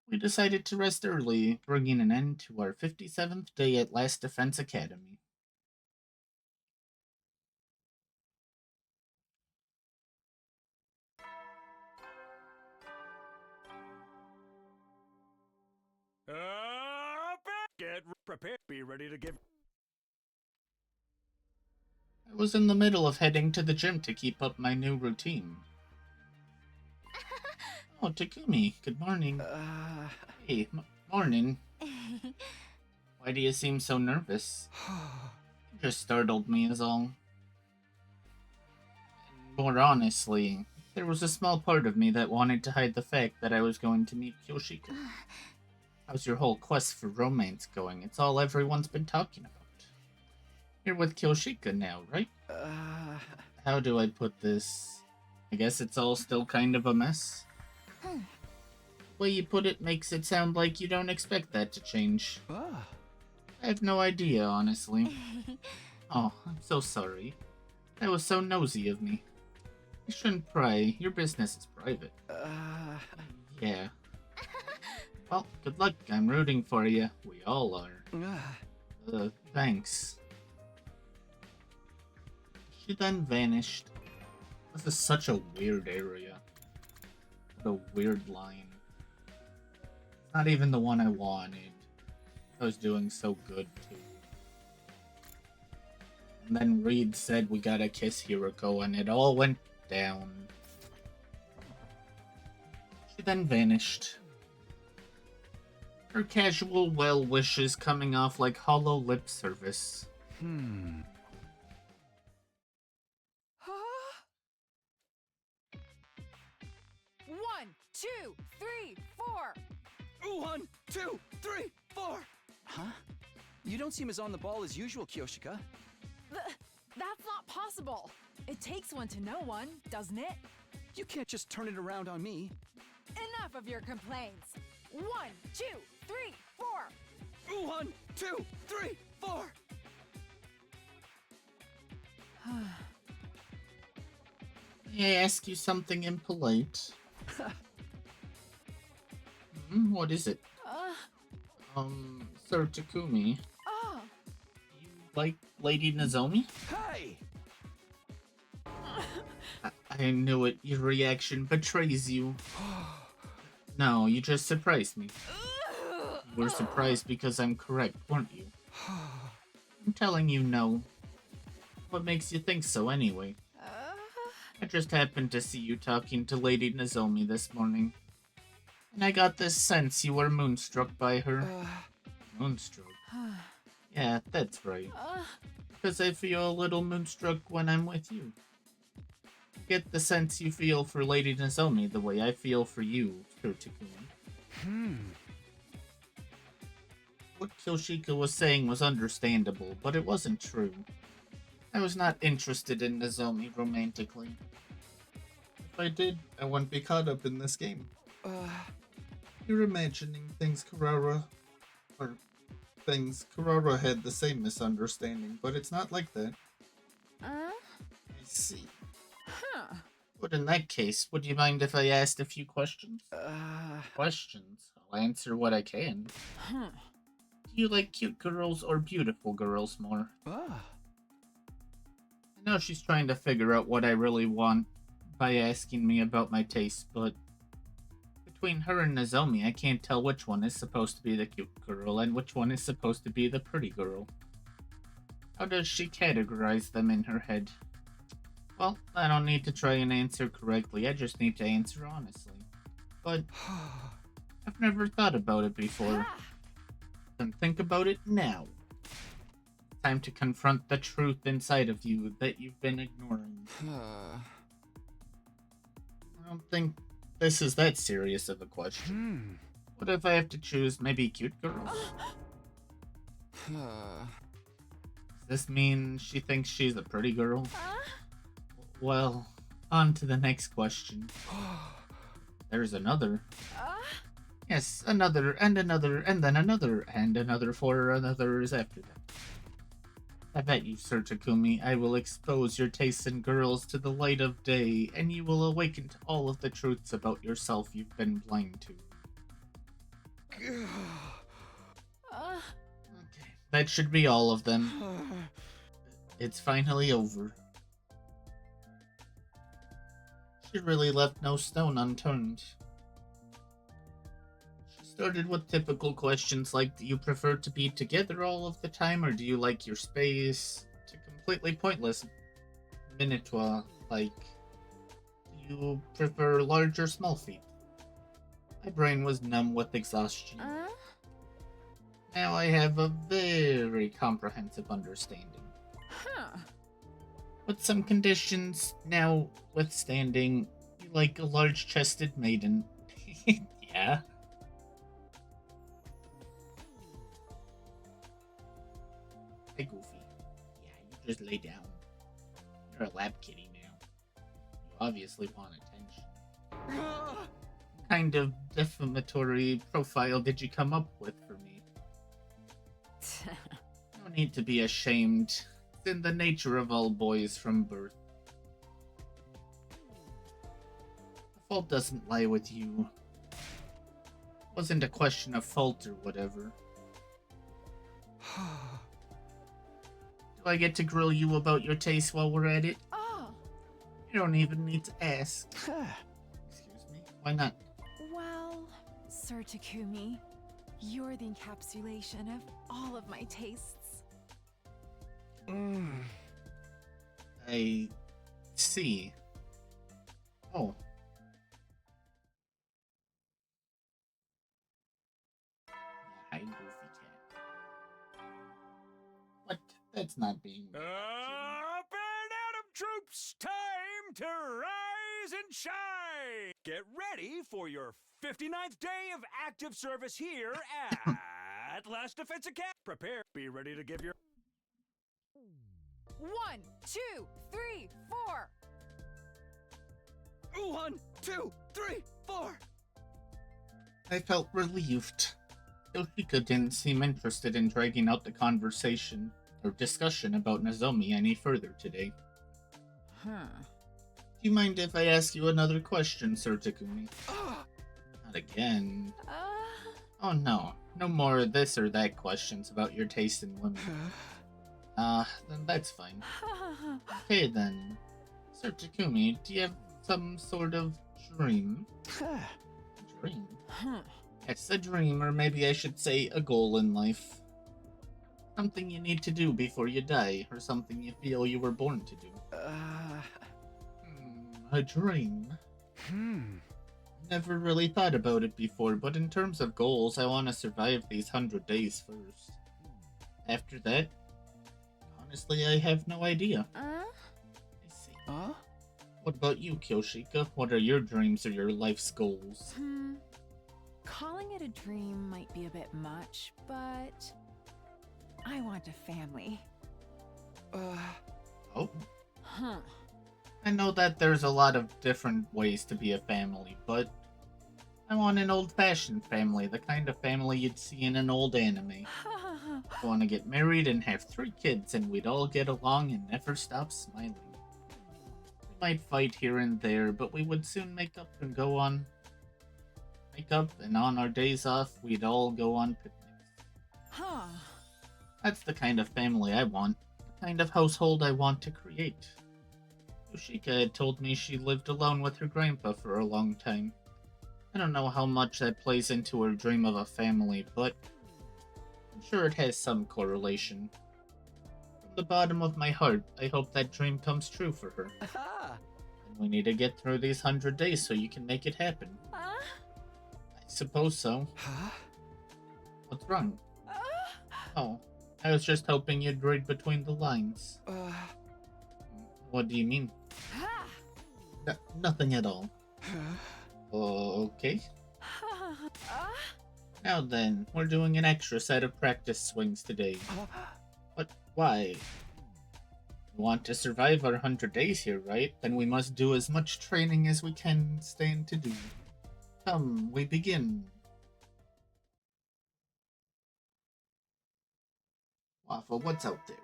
We decided to rest early, bringing an end to our 57th day at Last Defense Academy. Get prepared. Be ready to give. I was in the middle of heading to the gym to keep up my new routine. Oh, Takumi, good morning. Hey, morning. Why do you seem so nervous? You just startled me is all. And more honestly, there was a small part of me that wanted to hide the fact that I was going to meet Kyoshika. How's your whole quest for romance going? It's all everyone's been talking about. You're with Kyoshika now, right? How do I put this? I guess it's all still kind of a mess. The way you put it makes it sound like you don't expect that to change. I have no idea, honestly. Oh, I'm so sorry. That was so nosy of me. You shouldn't pry. Your business is private. Yeah. Well, good luck. I'm rooting for you. We all are. Thanks. She then vanished. This is such a weird area. What a weird line. It's not even the one I wanted. I was doing so good, too. And then Reed said we gotta kiss Hiroko, and it all went down. She then vanished. Her casual well wishes coming off like hollow lip service. One, two, three, four. 1, 2, 3, 4. Huh? You don't seem as on the ball as usual, Kyoshika. That's not possible. It takes one to know one, doesn't it? You can't just turn it around on me. Enough of your complaints. 1, 2, 3, 4. 1, 2, 3, 4. May I ask you something impolite? What is it? Sir Takumi, you like Lady Nozomi? Hey! I knew it. Your reaction betrays you. No, you just surprised me. You were surprised because I'm correct, weren't you? I'm telling you no. What makes you think so, anyway? I just happened to see you talking to Lady Nozomi this morning. And I got this sense you were moonstruck by her. Moonstruck? Yeah, that's right. Because I feel a little moonstruck when I'm with you. I get the sense you feel for Lady Nozomi the way I feel for you, Sir Takumi. What Kyoshika was saying was understandable, but it wasn't true. I was not interested in Nozomi romantically. If I did, I wouldn't be caught up in this game. You're imagining things, Kurara. Or things. Kurara had the same misunderstanding, but it's not like that. I see. But in that case, would you mind if I asked a few questions? Questions? I'll answer what I can. Do you like cute girls or beautiful girls more? I know she's trying to figure out what I really want by asking me about my taste, but between her and Nozomi, I can't tell which one is supposed to be the cute girl and which one is supposed to be the pretty girl. How does she categorize them in her head? Well, I don't need to try and answer correctly, I just need to answer honestly. But I've never thought about it before. Then think about it now. Time to confront the truth inside of you that you've been ignoring. I don't think this is that serious of a question. What if I have to choose maybe cute girls? Does this mean she thinks she's a pretty girl? Well, on to the next question. There's another. Yes, another, and another, and then another, and another 4 others after that. I bet you, Sir Takumi, I will expose your tastes in girls to the light of day, and you will awaken to all of the truths about yourself you've been blind to. Okay, that should be all of them. It's finally over. She really left no stone unturned. She started with typical questions like, do you prefer to be together all of the time, or do you like your space? To completely pointless Minotaur, like, do you prefer large or small feet? My brain was numb with exhaustion. Now I have a very comprehensive understanding. Huh. With some conditions notwithstanding, you like a large-chested maiden. Yeah. Hey, Goofy. Yeah, you just lay down. You're a lab kitty now. You obviously want attention. What kind of defamatory profile did you come up with for me? No need to be ashamed. It's in the nature of all boys from birth. The fault doesn't lie with you. It wasn't a question of fault or whatever. Do I get to grill you about your taste while we're at it? Oh, You don't even need to ask. Excuse me? Why not? well, Sir Takumi, you're the encapsulation of all of my tastes. I see. Oh. Hi, Goofy Cat. What? That's not being... Up and Atom troops, time to rise and shine! Get ready for your 59th day of active service here at Last Defense Academy. Prepare, be ready to give your... 1, 2, 3, 4. 1, 2, 3, 4. I felt relieved. Yoshika didn't seem interested in dragging out the conversation or discussion about Nozomi any further today. Huh. Do you mind if I ask you another question, Sir Takumi? Not again. Oh no, no more this or that questions about your taste in women. Then that's fine. Okay then. Sir Takumi, do you have some sort of dream? Dream? It's a dream, or maybe I should say a goal in life. Something you need to do before you die, or something you feel you were born to do. A dream? Never really thought about it before, but in terms of goals, I want to survive these 100 days first. After that, honestly, I have no idea. I see. What about you, Kyoshika? What are your dreams or your life's goals? Calling it a dream might be a bit much, but I want a family. Oh? Huh. I know that there's a lot of different ways to be a family, but I want an old-fashioned family, the kind of family you'd see in an old anime. I want to get married and have 3 kids, and we'd all get along and never stop smiling. We might fight here and there, but we would soon make up and on our days off, we'd all go on picnics. That's the kind of family I want, the kind of household I want to create. Yoshika had told me she lived alone with her grandpa for a long time. I don't know how much that plays into her dream of a family, but I'm sure it has some correlation. From the bottom of my heart, I hope that dream comes true for her. And we need to get through these 100 days so you can make it happen. I suppose so. What's wrong? Oh, I was just hoping you'd read between the lines. What do you mean? Nothing at all. Okay. Now then, we're doing an extra set of practice swings today. But why? We want to survive our 100 days here, right? Then we must do as much training as we can stand to do. Come, we begin. Waffle, what's out there?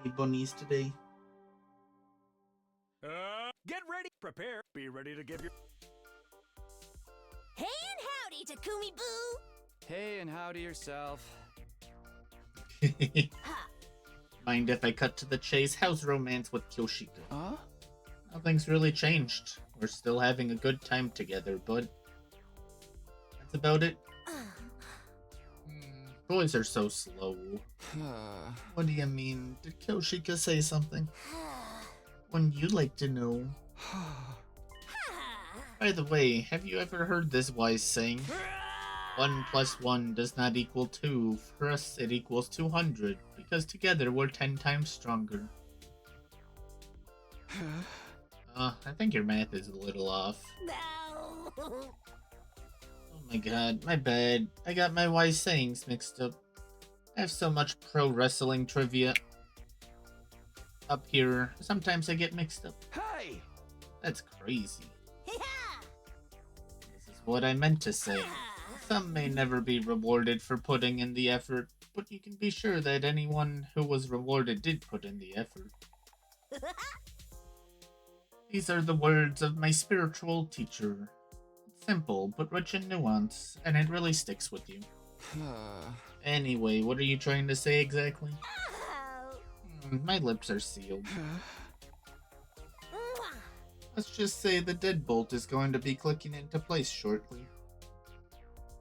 Any bunnies today? Get ready, prepare, be ready to give your. Hey and howdy, Takumi Boo! Hey, and howdy yourself. Ha! Mind if I cut to the chase? How's romance with Kyoshika? Huh? Nothing's really changed. We're still having a good time together, but that's about it. Boys are so slow. What do you mean? Did Kyoshika say something? Wouldn't you like to know? By the way, have you ever heard this wise saying? 1 plus 1 does not equal 2. For us, it equals 200, because together we're 10 times stronger. I think your math is a little off. No! Oh my god, my bad. I got my wise sayings mixed up. I have so much pro wrestling trivia up here. Sometimes I get mixed up. Hey! That's crazy. Ha! This is what I meant to say. Some may never be rewarded for putting in the effort, but you can be sure that anyone who was rewarded did put in the effort. These are the words of my spiritual teacher. It's simple, but rich in nuance, and it really sticks with you. Anyway, what are you trying to say exactly? Oh. My lips are sealed. Mwah. Let's just say the deadbolt is going to be clicking into place shortly.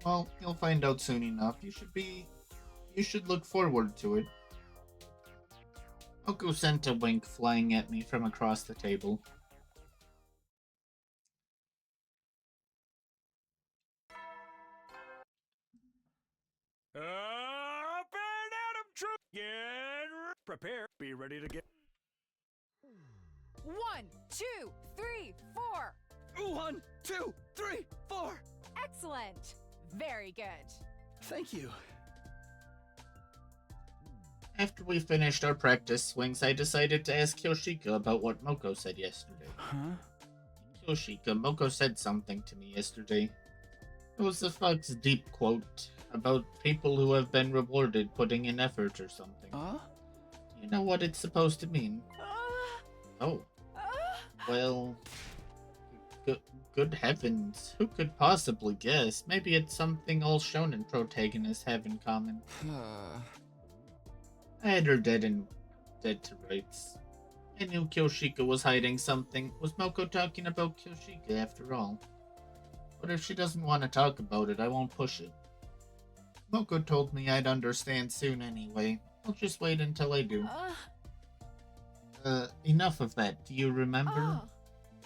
Well, you'll find out soon enough. You should look forward to it. Oko sent a wink flying at me from across the table. Up and Adam troop, prepare, be ready to get. 1, 2, 3, 4. 1, 2, 3, 4. Excellent. Very good. Thank you. After we finished our practice swings, I decided to ask Kyoshika about what Moko said yesterday. Huh? Kyoshika, Moko said something to me yesterday. It was the Fox Deep quote about people who have been rewarded putting in effort or something. You know what it's supposed to mean? Oh. Well, good heavens. Who could possibly guess? Maybe it's something all shonen protagonists have in common. I had her dead to rights. I knew Kyoshika was hiding something. Was Moko talking about Kyoshika after all? But if she doesn't want to talk about it, I won't push it. Moko told me I'd understand soon anyway. I'll just wait until I do. Enough of that. Do you remember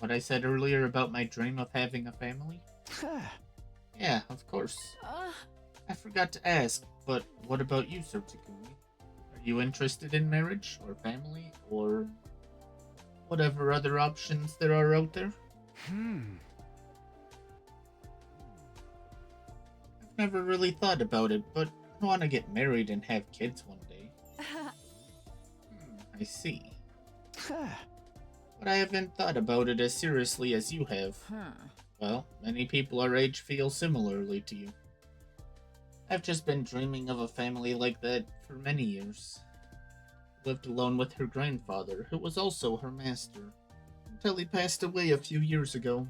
what I said earlier about my dream of having a family? Yeah, of course. I forgot to ask, but what about you, Sir Takumi? Are you interested in marriage, or family, or whatever other options there are out there? I've never really thought about it, but I want to get married and have kids one day. I see. But I haven't thought about it as seriously as you have. Well, many people our age feel similarly to you. I've just been dreaming of a family like that for many years. Lived alone with her grandfather, who was also her master, until he passed away a few years ago.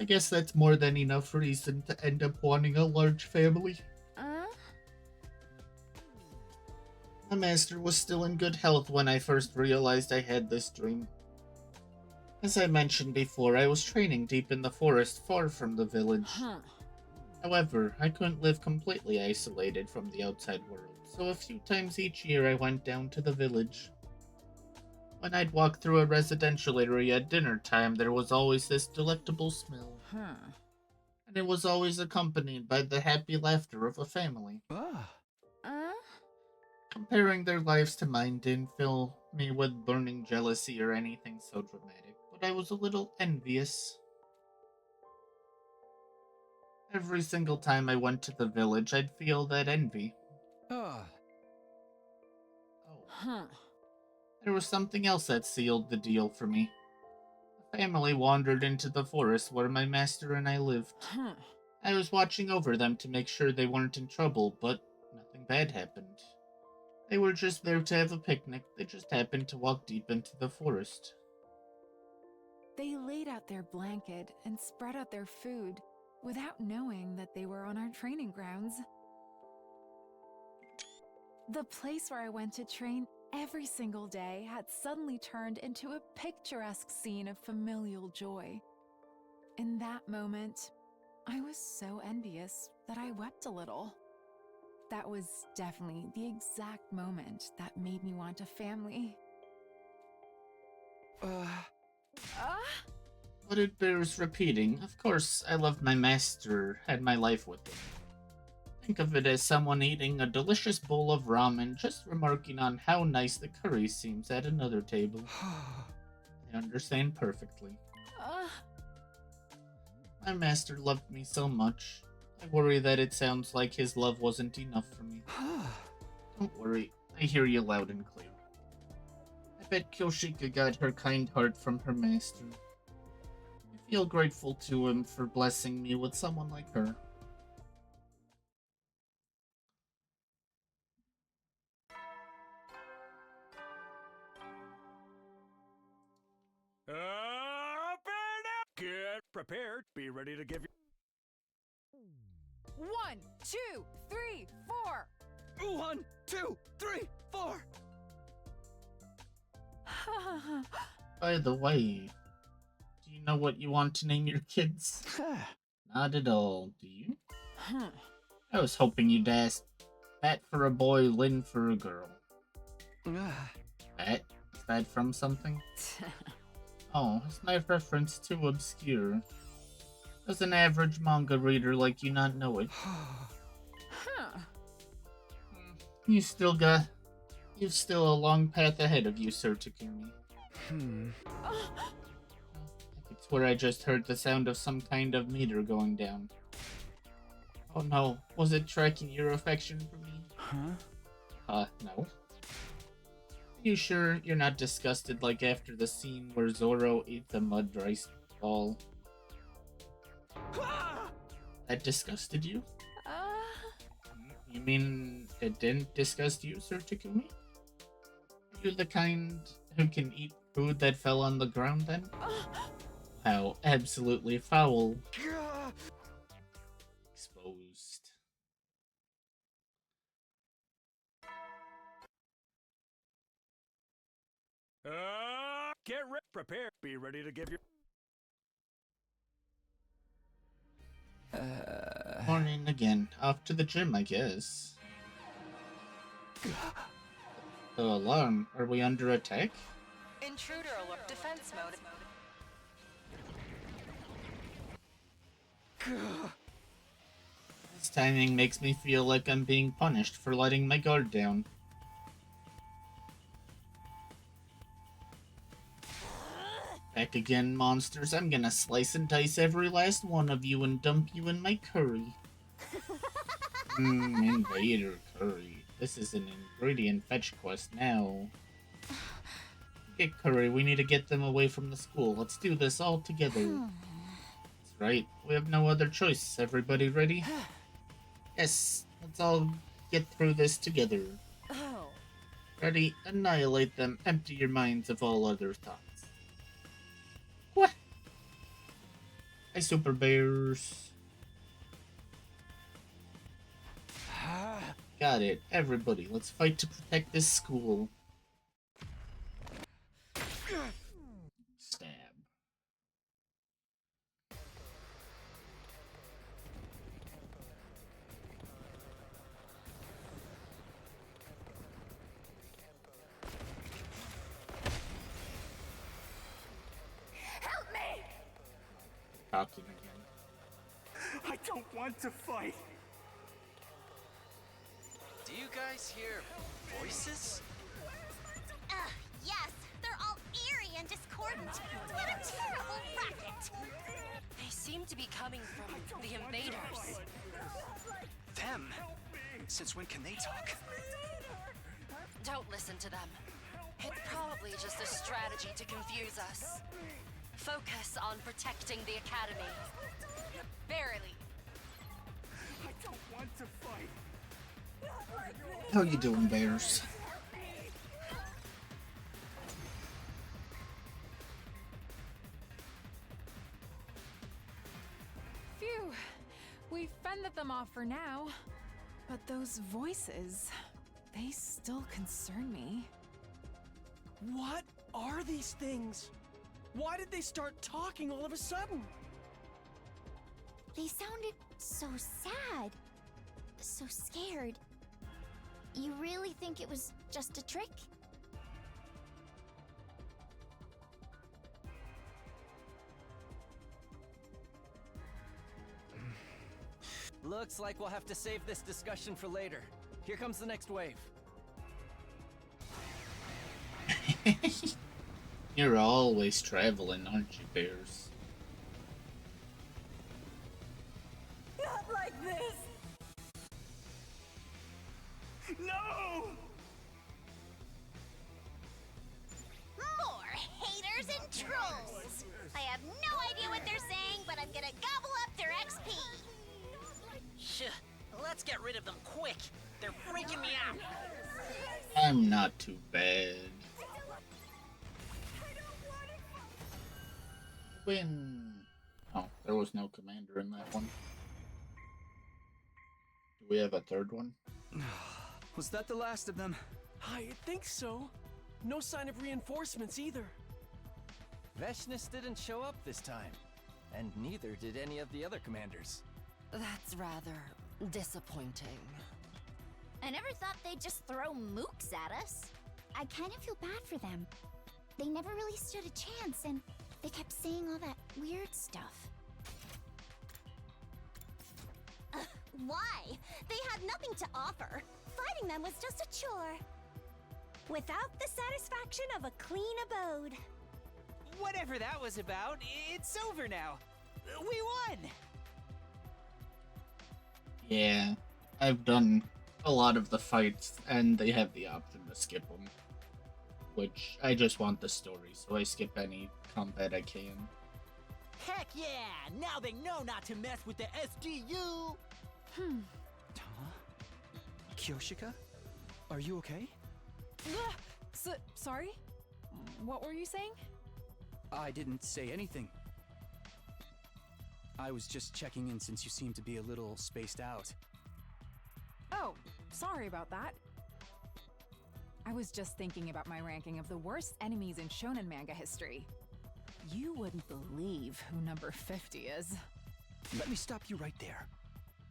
I guess that's more than enough reason to end up wanting a large family. My master was still in good health when I first realized I had this dream. As I mentioned before, I was training deep in the forest far from the village. However, I couldn't live completely isolated from the outside world, so a few times each year I went down to the village. When I'd walk through a residential area at dinner time, there was always this delectable smell. And it was always accompanied by the happy laughter of a family. Comparing their lives to mine didn't fill me with burning jealousy or anything so dramatic, but I was a little envious. Every single time I went to the village, I'd feel that envy. There was something else that sealed the deal for me. A family wandered into the forest where my master and I lived. I was watching over them to make sure they weren't in trouble, but nothing bad happened. They were just there to have a picnic. They just happened to walk deep into the forest. They laid out their blanket and spread out their food without knowing that they were on our training grounds. The place where I went to train every single day had suddenly turned into a picturesque scene of familial joy. In that moment, I was so envious that I wept a little. That was definitely the exact moment that made me want a family. But it bears repeating. Of course, I loved my master, had my life with him. Think of it as someone eating a delicious bowl of ramen, just remarking on how nice the curry seems at another table. I understand perfectly. My master loved me so much. I worry that it sounds like his love wasn't enough for me. Don't worry, I hear you loud and clear. I bet Kyoshika got her kind heart from her master. I feel grateful to him for blessing me with someone like her. Up and out! Get prepared. Be ready to give you. 1, 2, 3, 4. 1, 2, 3, 4. By the way, do you know what you want to name your kids? Not at all, do you? I was hoping you'd ask Pat for a boy, Lynn for a girl. Pat? Is that from something? Oh, is my reference too obscure? Does an average manga reader like you not know it? You've still a long path ahead of you, Sir Takumi. I swear I just heard the sound of some kind of meter going down. Oh no, was it tracking your affection for me? No. You sure you're not disgusted like after the scene where Zoro ate the mud rice ball? That disgusted you? You mean it didn't disgust you, Sir Takumi? Are you the kind who can eat food that fell on the ground then? How absolutely foul. Exposed. Get ready. Prepare. Be ready to give your. Morning again. Off to the gym, I guess. The alarm. Are we under attack? Intruder alert. Defense mode. This timing makes me feel like I'm being punished for letting my guard down. Back again, monsters. I'm gonna slice and dice every last one of you and dump you in my curry. Invader curry. This is an ingredient fetch quest now. Okay, curry, we need to get them away from the school. Let's do this all together. That's right, we have no other choice. Everybody ready? Yes, let's all get through this together. Ready? Annihilate them. Empty your minds of all other thoughts. What? Hi, Super Bears. Got it. Everybody, let's fight to protect this school. Stab. Help me! Talking again. I don't want to fight. Do you guys hear voices? Yes, they're all eerie and discordant. What a terrible racket! They seem to be coming from the invaders. Them? Since when can they talk? Don't listen to them. It's probably just a strategy to confuse us. Focus on protecting the academy. Verily. I don't want to fight. How you doing, Bears? fended them off for now. But those voices, they still concern me. What are these things? Why did they start talking all of a sudden? They sounded so sad. So scared. You really think it was just a trick? Looks like we'll have to save this discussion for later. Here comes the next wave. You're always traveling, aren't you, Bears? Not like this! No! More haters and trolls! I have no idea what they're saying, but I'm gonna gobble up their XP! Shh. Let's get rid of them quick. They're freaking me out. I'm not too bad. Win. Oh, there was no commander in that one. Do we have a third one? Was that the last of them? I think so. No sign of reinforcements either. Veshnus didn't show up this time. And neither did any of the other commanders. That's rather disappointing. I never thought they'd just throw mooks at us. I kind of feel bad for them. They never really stood a chance, and they kept saying all that weird stuff. Why? They had nothing to offer. Fighting them was just a chore. Without the satisfaction of a clean abode. Whatever that was about, it's over now. We won! Yeah, I've done a lot of the fights, and they have the option to skip them. Which, I just want the story, so I skip any combat I can. Heck yeah! Now they know not to mess with the SGU! Huh? Kyoshika? Are you okay? Sorry? What were you saying? I didn't say anything. I was just checking in since you seem to be a little spaced out. Oh, sorry about that. I was just thinking about my ranking of the worst enemies in shonen manga history. You wouldn't believe who number 50 is. Let me stop you right there.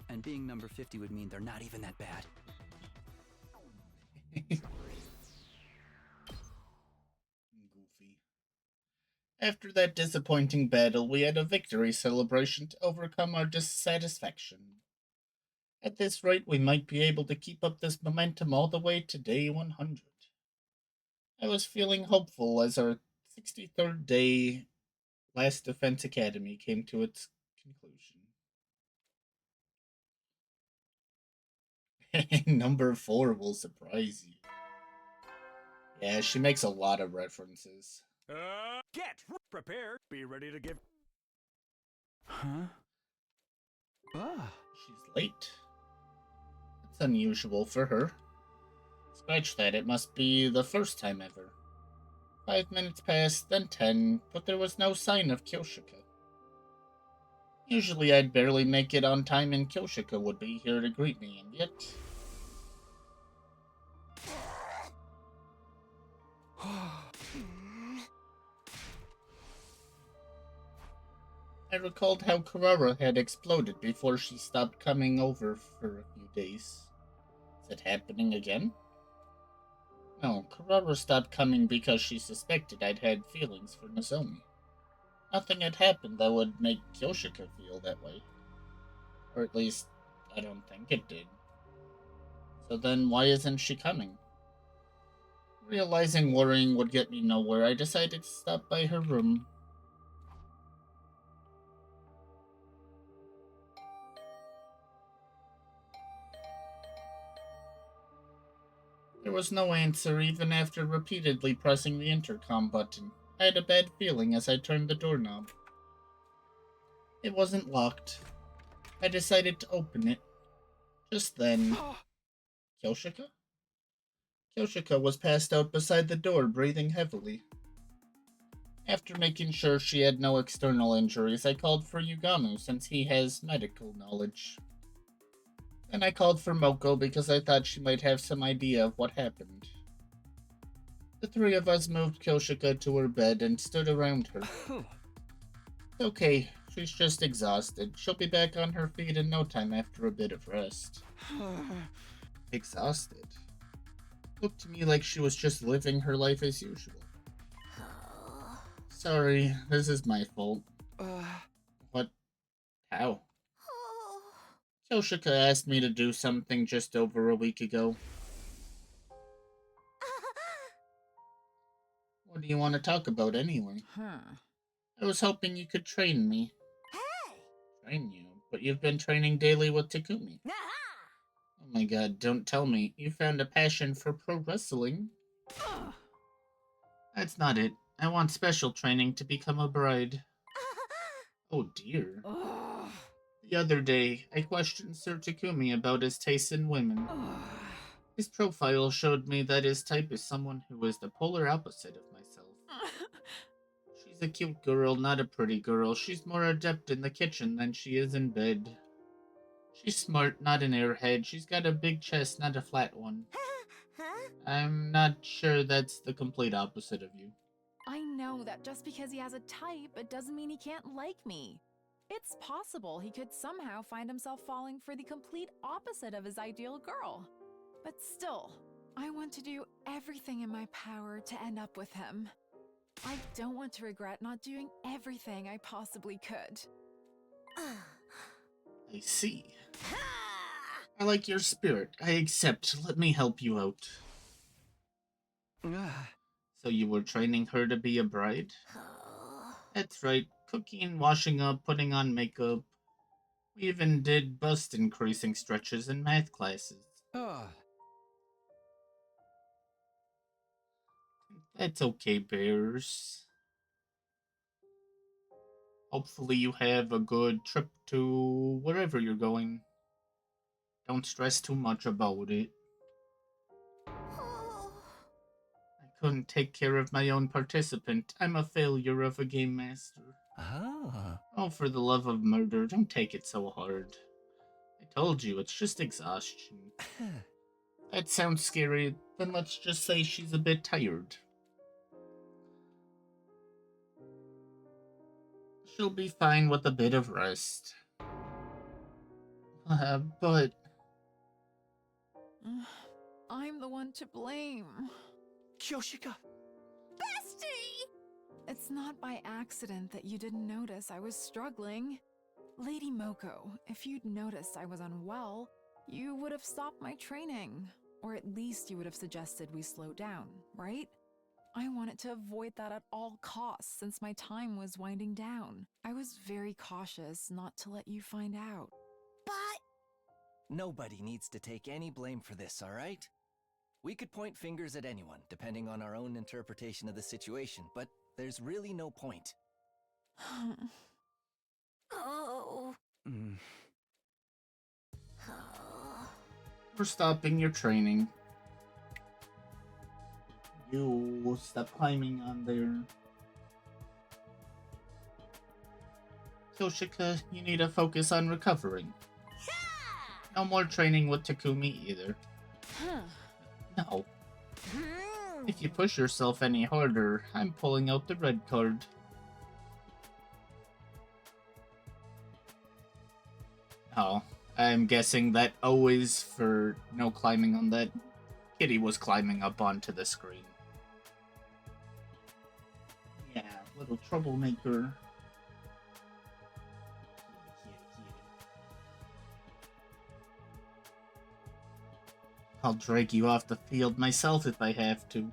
And being number 50 would mean they're not even that bad. Goofy. After that disappointing battle, we had a victory celebration to overcome our dissatisfaction. At this rate, we might be able to keep up this momentum all the way to day 100. I was feeling hopeful as our 63rd day Last Defense Academy came to its conclusion. Number 4 will surprise you. Yeah, she makes a lot of references. Get prepared. Be ready to give. Huh? Ah. She's late. That's unusual for her. Scratch that, it must be the first time ever. 5 minutes passed, then 10, but there was no sign of Kyoshika. Usually I'd barely make it on time and Kyoshika would be here to greet me, and yet... I recalled how Karara had exploded before she stopped coming over for a few days. Is it happening again? No, Karara stopped coming because she suspected I'd had feelings for Nozomi. Nothing had happened that would make Kyoshika feel that way. Or at least, I don't think it did. So then why isn't she coming? Realizing worrying would get me nowhere, I decided to stop by her room. There was no answer even after repeatedly pressing the intercom button. I had a bad feeling as I turned the doorknob. It wasn't locked. I decided to open it. Just then... Kyoshika? Kyoshika was passed out beside the door, breathing heavily. After making sure she had no external injuries, I called for Yuganu since he has medical knowledge. And I called for Moko because I thought she might have some idea of what happened. The three of us moved Kyoshika to her bed and stood around her. Okay, she's just exhausted. She'll be back on her feet in no time after a bit of rest. Exhausted? Looked to me like she was just living her life as usual. Sorry, this is my fault. What? How? Kyoshika asked me to do something just over a week ago. What do you want to talk about anyway? I was hoping you could train me. Hey! Train you? But you've been training daily with Takumi. Oh my god, don't tell me. You found a passion for pro wrestling? That's not it. I want special training to become a bride. Oh dear. The other day, I questioned Sir Takumi about his taste in women. His profile showed me that his type is someone who is the polar opposite of myself. She's a cute girl, not a pretty girl. She's more adept in the kitchen than she is in bed. She's smart, not an airhead. She's got a big chest, not a flat one. I'm not sure that's the complete opposite of you. I know that just because he has a type, it doesn't mean he can't like me. It's possible he could somehow find himself falling for the complete opposite of his ideal girl. But still, I want to do everything in my power to end up with him. I don't want to regret not doing everything I possibly could. I see. I like your spirit. I accept. Let me help you out. So you were training her to be a bride? That's right. Cooking, washing up, putting on makeup. We even did bust increasing stretches in math classes. That's okay, Bears. Hopefully you have a good trip to wherever you're going. Don't stress too much about it. I couldn't take care of my own participant. I'm a failure of a game master. Oh, for the love of murder, don't take it so hard. I told you, it's just exhaustion. That sounds scary, then let's just say she's a bit tired. She'll be fine with a bit of rest. But... I'm the one to blame. Kyoshika! Bestie! It's not by accident that you didn't notice I was struggling. Lady Moko, if you'd noticed I was unwell, you would have stopped my training. Or at least you would have suggested we slow down, right? I wanted to avoid that at all costs since my time was winding down. I was very cautious not to let you find out. But... Nobody needs to take any blame for this, all right? We could point fingers at anyone, depending on our own interpretation of the situation, but there's really no point. Oh. We're stopping your training. You stop climbing on there. Kyoshika, you need to focus on recovering. No more training with Takumi either. No. If you push yourself any harder, I'm pulling out the red card. Oh, I'm guessing that O is for no climbing on that. Kitty was climbing up onto the screen. Yeah, little troublemaker. I'll drag you off the field myself if I have to.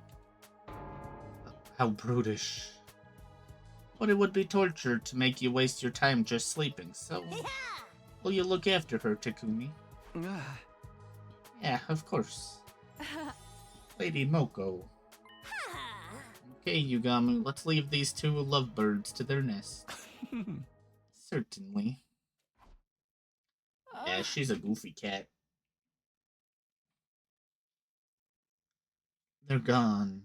How brutish. But it would be torture to make you waste your time just sleeping, so... Will you look after her, Takumi? Yeah, of course. Lady Moko. Okay, Yugamu, let's leave these two lovebirds to their nest. Certainly. Yeah, she's a goofy cat. They're gone.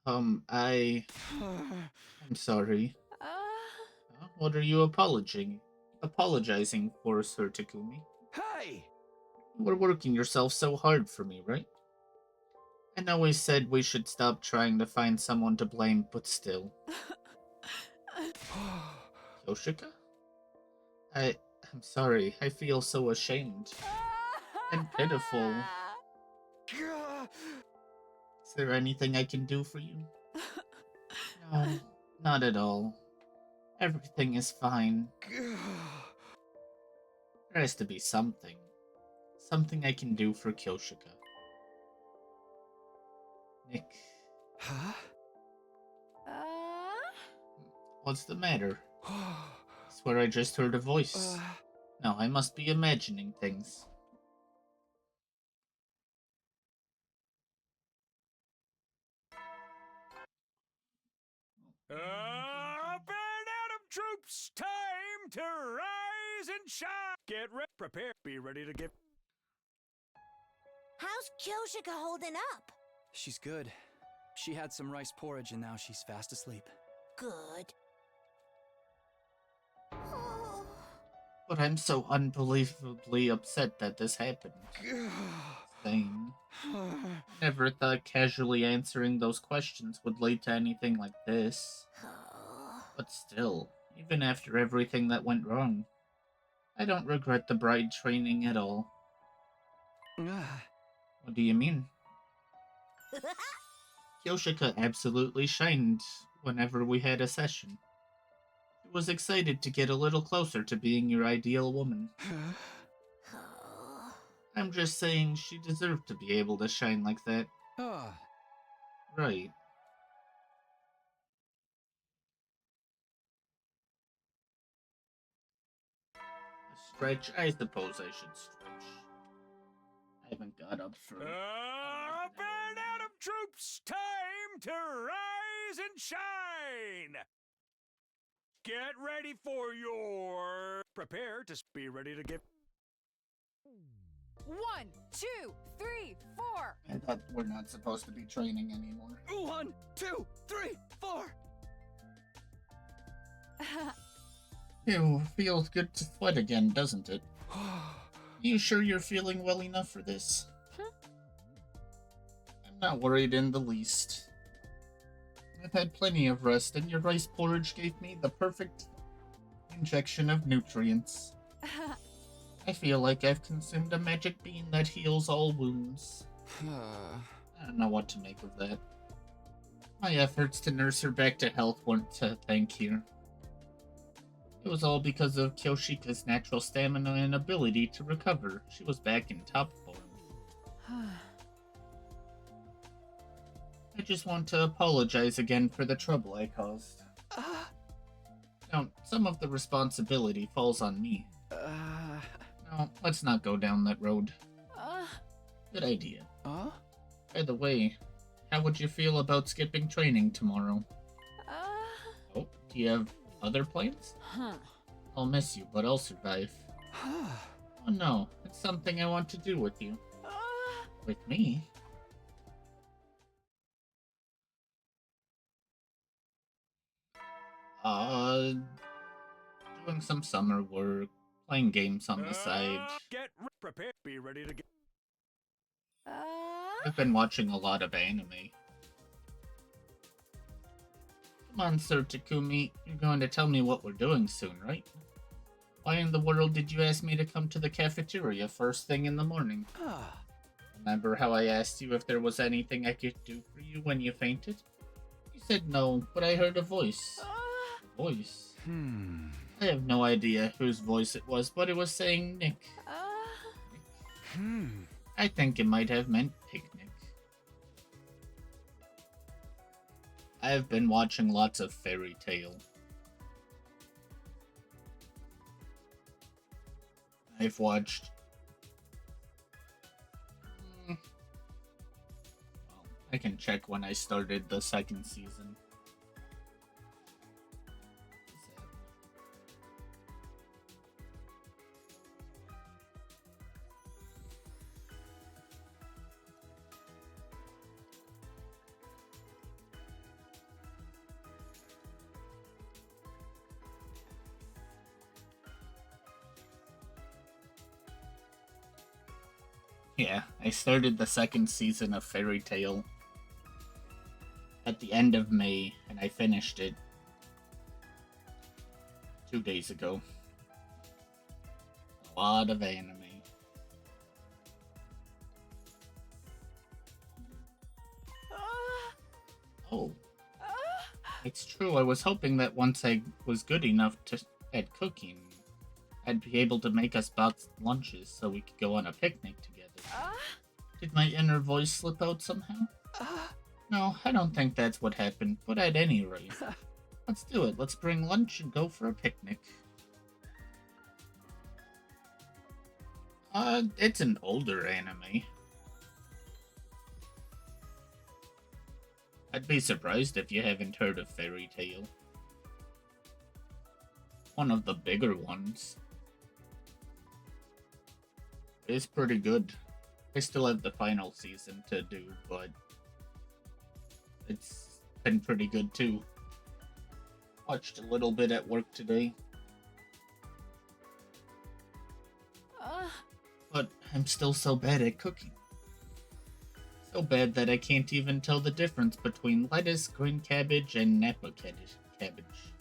I'm sorry. What are you apologizing for, Sir Takumi? Hey! You were working yourself so hard for me, right? I know we said we should stop trying to find someone to blame, but still. Yoshika? I'm sorry. I feel so ashamed. And pitiful. Is there anything I can do for you? No, not at all. Everything is fine. There has to be something. Something I can do for Kyoshika. Nick, Huh? what's the matter? I swear I just heard a voice. No, I must be imagining things. Up and Atom troops, time to rise and shine. Get ready, prepare, be ready to get. How's Kyoshika holding up? She's good. She had some rice porridge and now she's fast asleep. Good. But I'm so unbelievably upset that this happened. Same. Never thought casually answering those questions would lead to anything like this. But still, even after everything that went wrong, I don't regret the bride training at all. What do you mean? Kyoshika absolutely shined whenever we had a session. She was excited to get a little closer to being your ideal woman. I'm just saying she deserved to be able to shine like that. Right. A stretch? I suppose I should stretch. I haven't got up for... Up and Atom troops, time to rise and shine. Get ready for your... Prepare to be ready to get... 1, 2, 3, 4. I thought we're not supposed to be training anymore. 1, 2, 3, 4. Ew, feels good to sweat again, doesn't it? You sure you're feeling well enough for this? I'm not worried in the least. I've had plenty of rest, and your rice porridge gave me the perfect injection of nutrients. I feel like I've consumed a magic bean that heals all wounds. I don't know what to make of that. My efforts to nurse her back to health weren't to thank here. It was all because of Kyoshika's natural stamina and ability to recover. She was back in top form. I just want to apologize again for the trouble I caused. Now, some of the responsibility falls on me. No, let's not go down that road. Good idea. By the way, how would you feel about skipping training tomorrow? Oh, do you have other plans? I'll miss you, but I'll survive. Oh no, it's something I want to do with you. With me? Doing some summer work, playing games on the side. Get prepared, be ready to get... I've been watching a lot of anime. Come on, Sir Takumi, you're going to tell me what we're doing soon, right? Why in the world did you ask me to come to the cafeteria first thing in the morning? Remember how I asked you if there was anything I could do for you when you fainted? You said no, but I heard a voice. A voice? I have no idea whose voice it was, but it was saying Nick. I think it might have meant picnic. I've been watching lots of fairy tale. I've watched... Well, I can check when I started the second season. Yeah, I started the second season of Fairy Tail at the end of May, and I finished it 2 days ago. A lot of anime. Oh, it's true. I was hoping that once I was good enough at cooking, I'd be able to make us boxed lunches so we could go on a picnic together. Did my inner voice slip out somehow? No, I don't think that's what happened, but at any rate, let's do it. Let's bring lunch and go for a picnic. It's an older anime. I'd be surprised if you haven't heard of Fairy Tail. One of the bigger ones. It's pretty good. I still have the final season to do, but it's been pretty good too. Watched a little bit at work today. But I'm still so bad at cooking. So bad that I can't even tell the difference between lettuce, green cabbage, and Napa cabbage.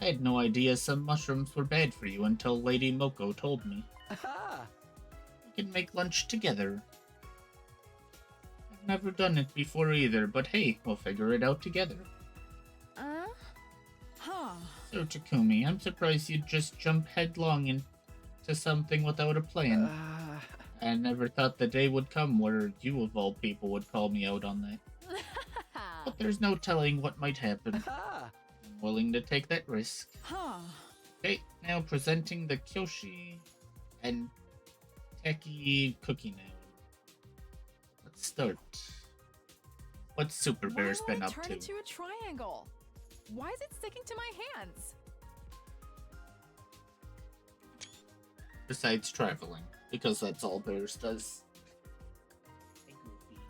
I had no idea some mushrooms were bad for you until Lady Moko told me. We can make lunch together. I've never done it before either, but hey, we'll figure it out together. So Takumi, I'm surprised you'd just jump headlong into something without a plan. I never thought the day would come where you of all people would call me out on that. But there's no telling what might happen. I'm willing to take that risk. Okay, now presenting the Kyoshi and Taki cookie now. Let's start. What's Super Bear's been up to? Turn it to a triangle. Why is it sticking to my hands? Besides traveling, because that's all Bears does. Hey Goofy.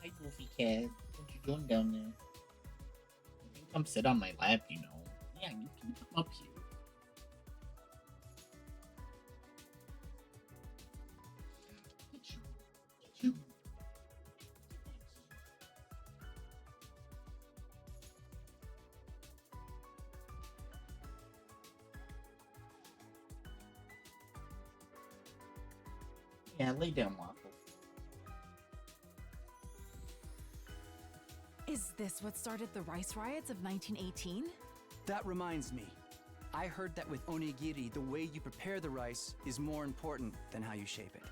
Hi Goofy Cat. What you doing down there? You can come sit on my lap, you know. Yeah, you can come up here. Get you. Yeah, lay down, Waffle. Is this what started the rice riots of 1918? That reminds me. I heard that with onigiri, the way you prepare the rice is more important than how you shape it.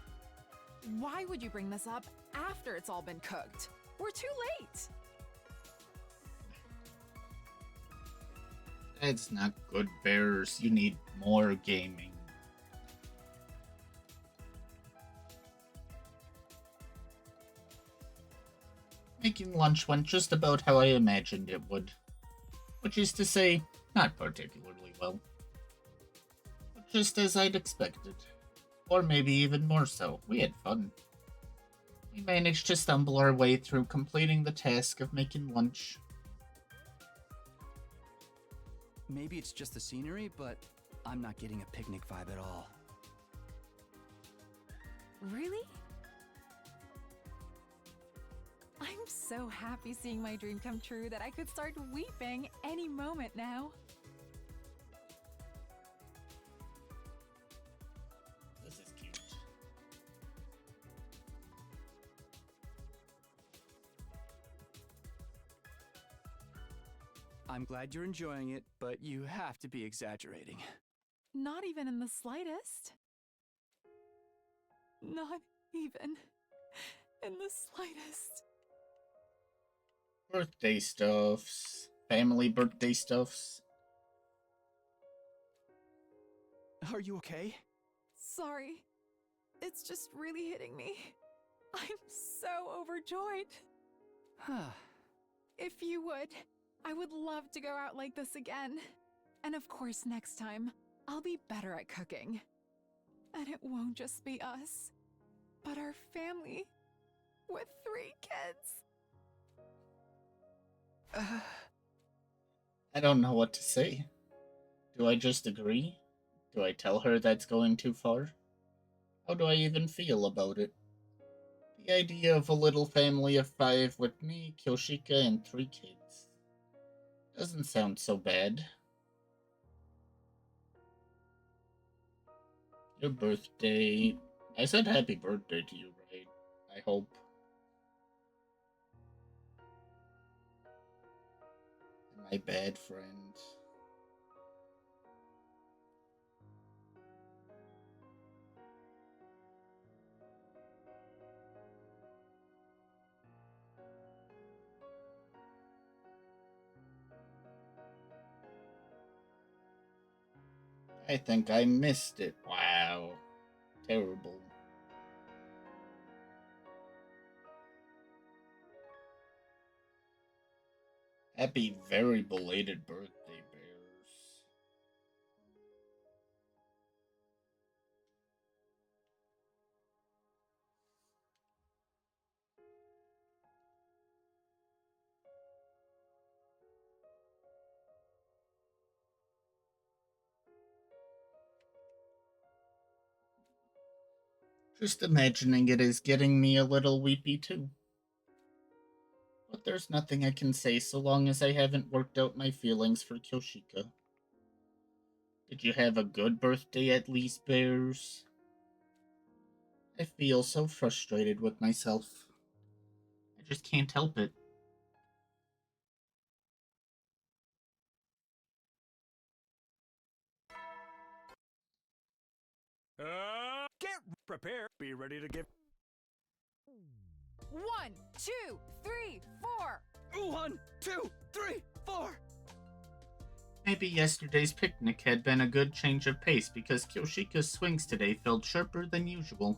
Why would you bring this up after it's all been cooked? We're too late. That's not good, Bears. You need more gaming. Making lunch went just about how I imagined it would. Which is to say, not particularly well. But just as I'd expected. Or maybe even more so. We had fun. We managed to stumble our way through completing the task of making lunch. Maybe it's just the scenery, but I'm not getting a picnic vibe at all. Really? I'm so happy seeing my dream come true that I could start weeping any moment now. This is cute. I'm glad you're enjoying it, but you have to be exaggerating. Not even in the slightest. Not even in the slightest. Birthday stuffs. Family birthday stuffs. Are you okay? Sorry. It's just really hitting me. I'm so overjoyed. If you would, I would love to go out like this again. And of course, next time, I'll be better at cooking. And it won't just be us, but our family with 3 kids. I don't know what to say. Do I just agree? Do I tell her that's going too far? How do I even feel about it? The idea of a little family of 5 with me, Kyoshika, and 3 kids doesn't sound so bad. Your birthday. I said happy birthday to you, right? I hope. My bad, friend. I think I missed it. Wow. Terrible. Happy very belated birthday, Bears. Just imagining it is getting me a little weepy too. But there's nothing I can say so long as I haven't worked out my feelings for Kyoshika. Did you have a good birthday at least, Bears? I feel so frustrated with myself. I just can't help it. Get prepared. Be ready to give. 1, 2, 3, 4. 1, 2, 3, 4. Maybe yesterday's picnic had been a good change of pace because Kyoshika's swings today felt sharper than usual.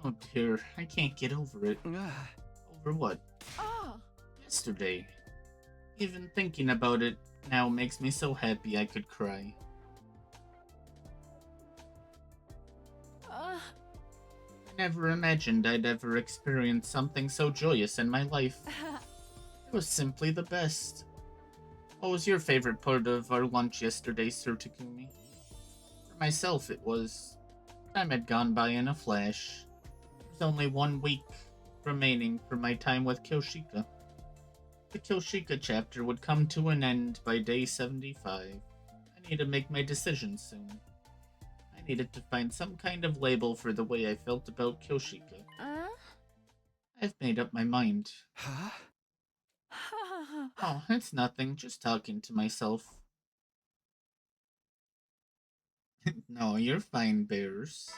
Oh dear, I can't get over it. Over what? Yesterday. Even thinking about it now makes me so happy I could cry. I never imagined I'd ever experience something so joyous in my life. It was simply the best. What was your favorite part of our lunch yesterday, Sir Takumi? For myself, it was... time had gone by in a flash. There was only 1 week remaining for my time with Kyoshika. The Kyoshika chapter would come to an end by day 75. I need to make my decision soon. I needed to find some kind of label for the way I felt about Kyoshika. I've made up my mind. Huh? Oh, it's nothing. Just talking to myself. No, you're fine, Bears.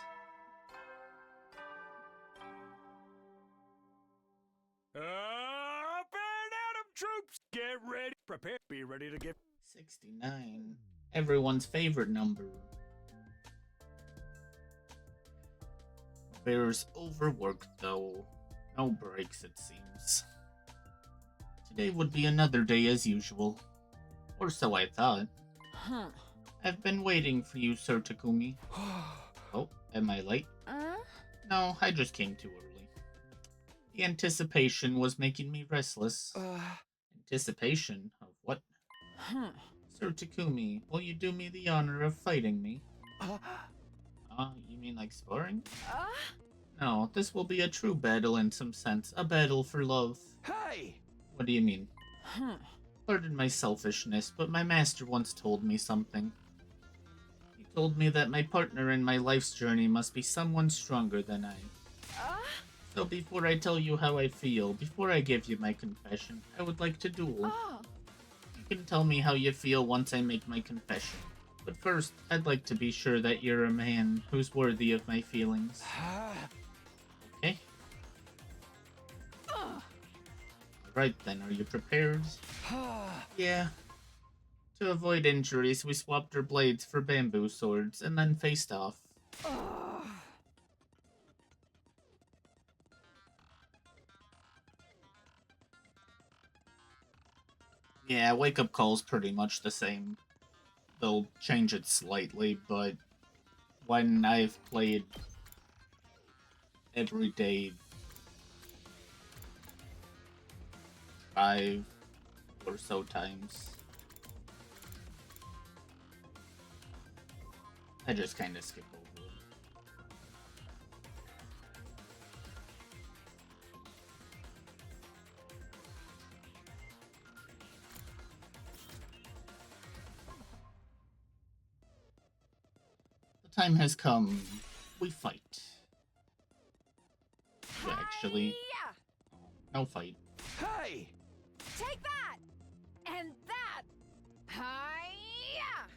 Up and Adam troops! Get ready. Prepare. Be ready to give. 69. Everyone's favorite number. Bears overworked, though. No breaks, it seems. Today would be another day as usual. Or so I thought. I've been waiting for you, Sir Takumi. Oh, am I late? No, I just came too early. The anticipation was making me restless. Anticipation of what? Sir Takumi, will you do me the honor of fighting me? You mean like sparring? No, this will be a true battle in some sense. A battle for love. Hey! What do you mean? Pardon my selfishness, but my master once told me something. He told me that my partner in my life's journey must be someone stronger than I. So before I tell you how I feel, before I give you my confession, I would like to duel. You can tell me how you feel once I make my confession. But first, I'd like to be sure that you're a man who's worthy of my feelings. Okay? Alright then, are you prepared? Yeah. To avoid injuries, we swapped our blades for bamboo swords, and then faced off. Yeah, wake-up call's pretty much the same. They'll change it slightly, but when I've played every day 5 or so times, I just kind of skip over it. time has come. We fight. Yeah, actually, Hi-ya! no fight. Hey! Take that! And that! Hi-ya!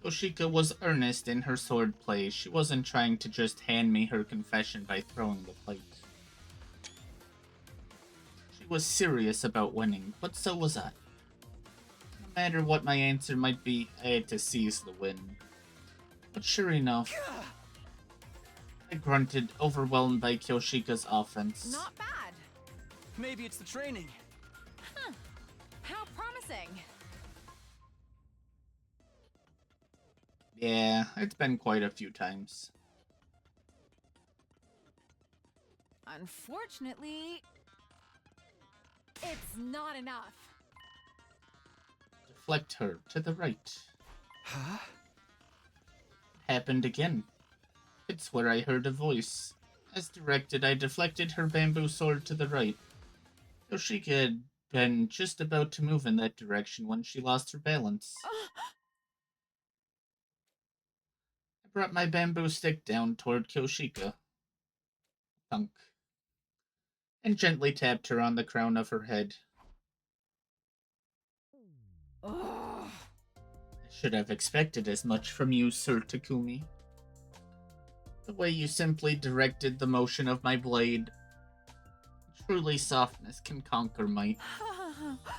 Yoshika was earnest in her sword play. She wasn't trying to just hand me her confession by throwing the plate. She was serious about winning, but so was I. No matter what my answer might be, I had to seize the win. But sure enough, I grunted, overwhelmed by Kyoshika's offense. Not bad. Maybe it's the training. How promising. Yeah, it's been quite a few times. Unfortunately, it's not enough. Deflect her to the right. Huh? Happened again. It's where I heard a voice. As directed, I deflected her bamboo sword to the right. Yoshika had been just about to move in that direction when she lost her balance. I brought my bamboo stick down toward Kyoshika. Thunk. And gently tapped her on the crown of her head. Ugh. I should have expected as much from you, Sir Takumi. The way you simply directed the motion of my blade. Truly softness can conquer might.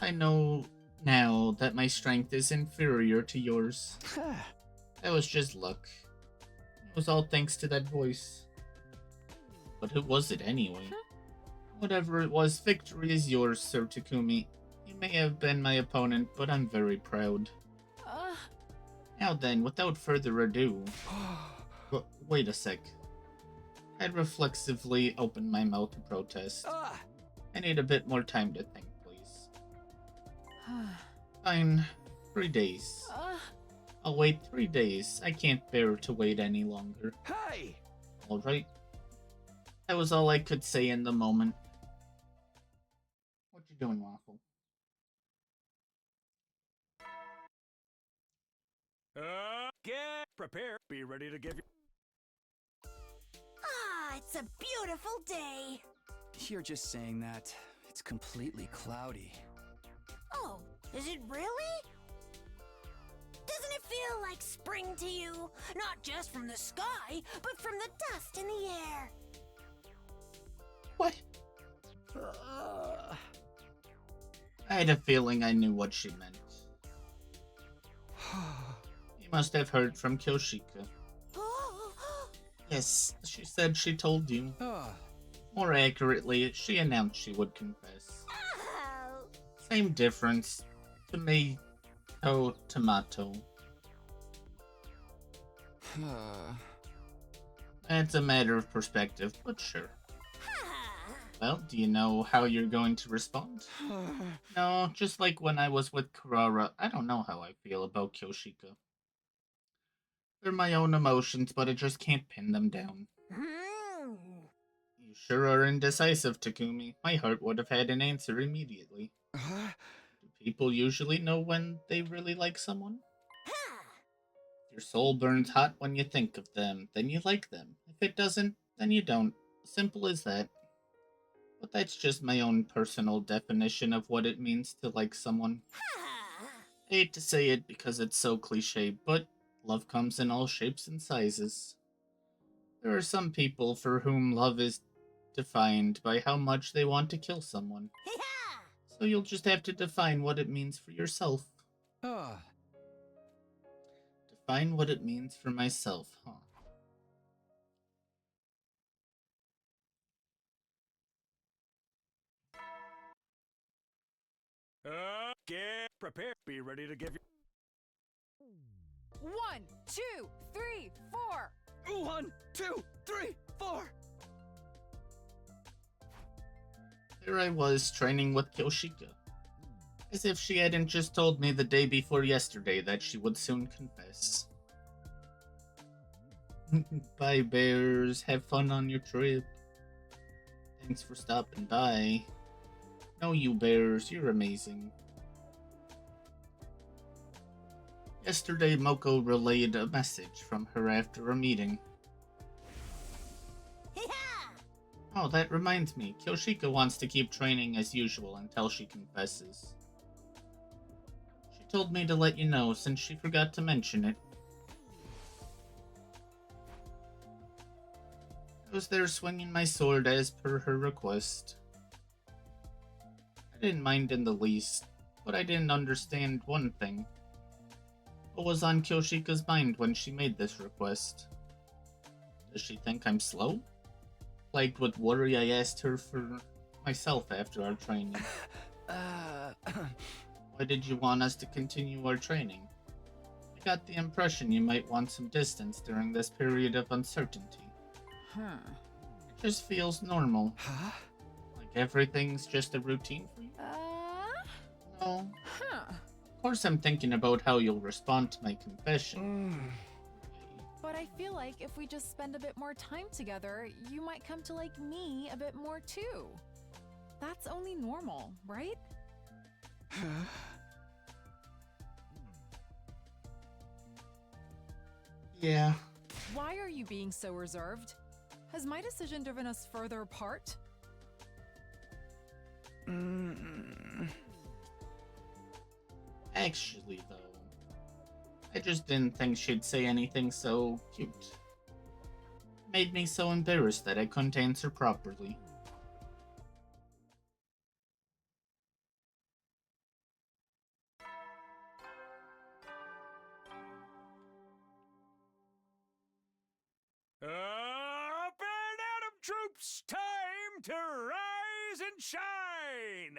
I know now that my strength is inferior to yours. That was just luck. It was all thanks to that voice. But who was it anyway? Whatever it was, victory is yours, Sir Takumi. You may have been my opponent, but I'm very proud. Now then, without further ado... Wait a sec. I'd reflexively opened my mouth to protest. I need a bit more time to think, please. Fine. 3 days. I'll wait 3 days. I can't bear to wait any longer. Hey! Alright. That was all I could say in the moment. What you doing, Waffle? Get prepared. Be ready to give you. Ah, it's a beautiful day. You're just saying that. It's completely cloudy. Oh, is it really? Doesn't it feel like spring to you? Not just from the sky, but from the dust in the air. What? I had a feeling I knew what she meant. You must have heard from Kyoshika. Yes, she said she told you. More accurately, she announced she would confess. Oh. Same difference. Tomato, tomato. That's a matter of perspective, but sure. Well, do you know how you're going to respond? No, just like when I was with Kurara, I don't know how I feel about Kyoshika. They're my own emotions, but I just can't pin them down. You sure are indecisive, Takumi. My heart would have had an answer immediately. Do people usually know when they really like someone? If your soul burns hot when you think of them, then you like them. If it doesn't, then you don't. Simple as that. But that's just my own personal definition of what it means to like someone. I hate to say it because it's so cliche, but love comes in all shapes and sizes. There are some people for whom love is defined by how much they want to kill someone. So you'll just have to define what it means for yourself. Define what it means for myself, huh? Get prepared. Be ready to give you. 1, 2, 3, 4. 1, 2, 3, 4. There I was, training with Kyoshika. As if she hadn't just told me the day before yesterday that she would soon confess. Bye, bears. Have fun on your trip. Thanks for stopping by. No, you bears, you're amazing. Yesterday, Moko relayed a message from her after a meeting. Oh, that reminds me. Kyoshika wants to keep training as usual until she confesses. She told me to let you know since she forgot to mention it. I was there swinging my sword as per her request. I didn't mind in the least, but I didn't understand one thing. What was on Kyoshika's mind when she made this request? Does she think I'm slow? Plagued with worry, I asked her for myself after our training. Why did you want us to continue our training? I got the impression you might want some distance during this period of uncertainty. It just feels normal. Huh? Like everything's just a routine for you? No. Of course I'm thinking about how you'll respond to my confession. But I feel like if we just spend a bit more time together, you might come to like me a bit more too. That's only normal, right? Yeah. Why are you being so reserved? Has my decision driven us further apart? Actually, though, I just didn't think she'd say anything so cute. It made me so embarrassed that I couldn't answer properly. Up and at 'em, troops! Time to rise and shine!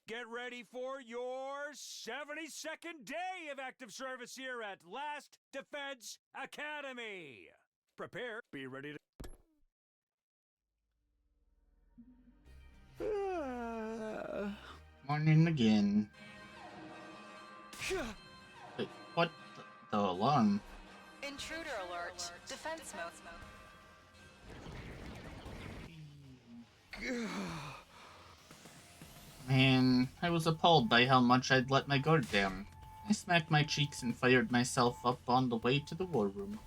Get ready for your 72nd day of active service here at Last Defense Academy. Prepare, be ready to... Morning again. Wait, what? The alarm? Intruder alert. Defense mode. Man, I was appalled by how much I'd let my guard down. I smacked my cheeks and fired myself up on the way to the war room.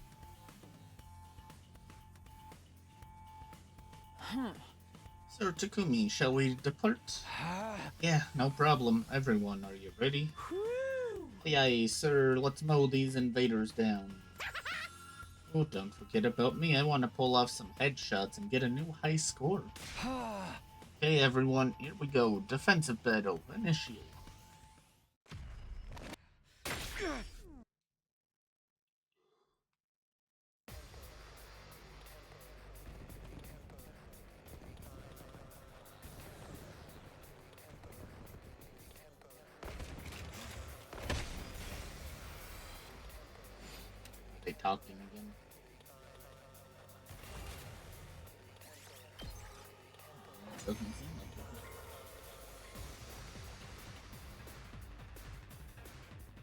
Sir Takumi, shall we depart? Yeah, no problem. Everyone, are you ready? Aye, aye, sir, let's mow these invaders down. Oh, don't forget about me. I want to pull off some headshots and get a new high score. Okay, everyone, here we go. Defensive battle, initiate. They talking again. Doesn't seem like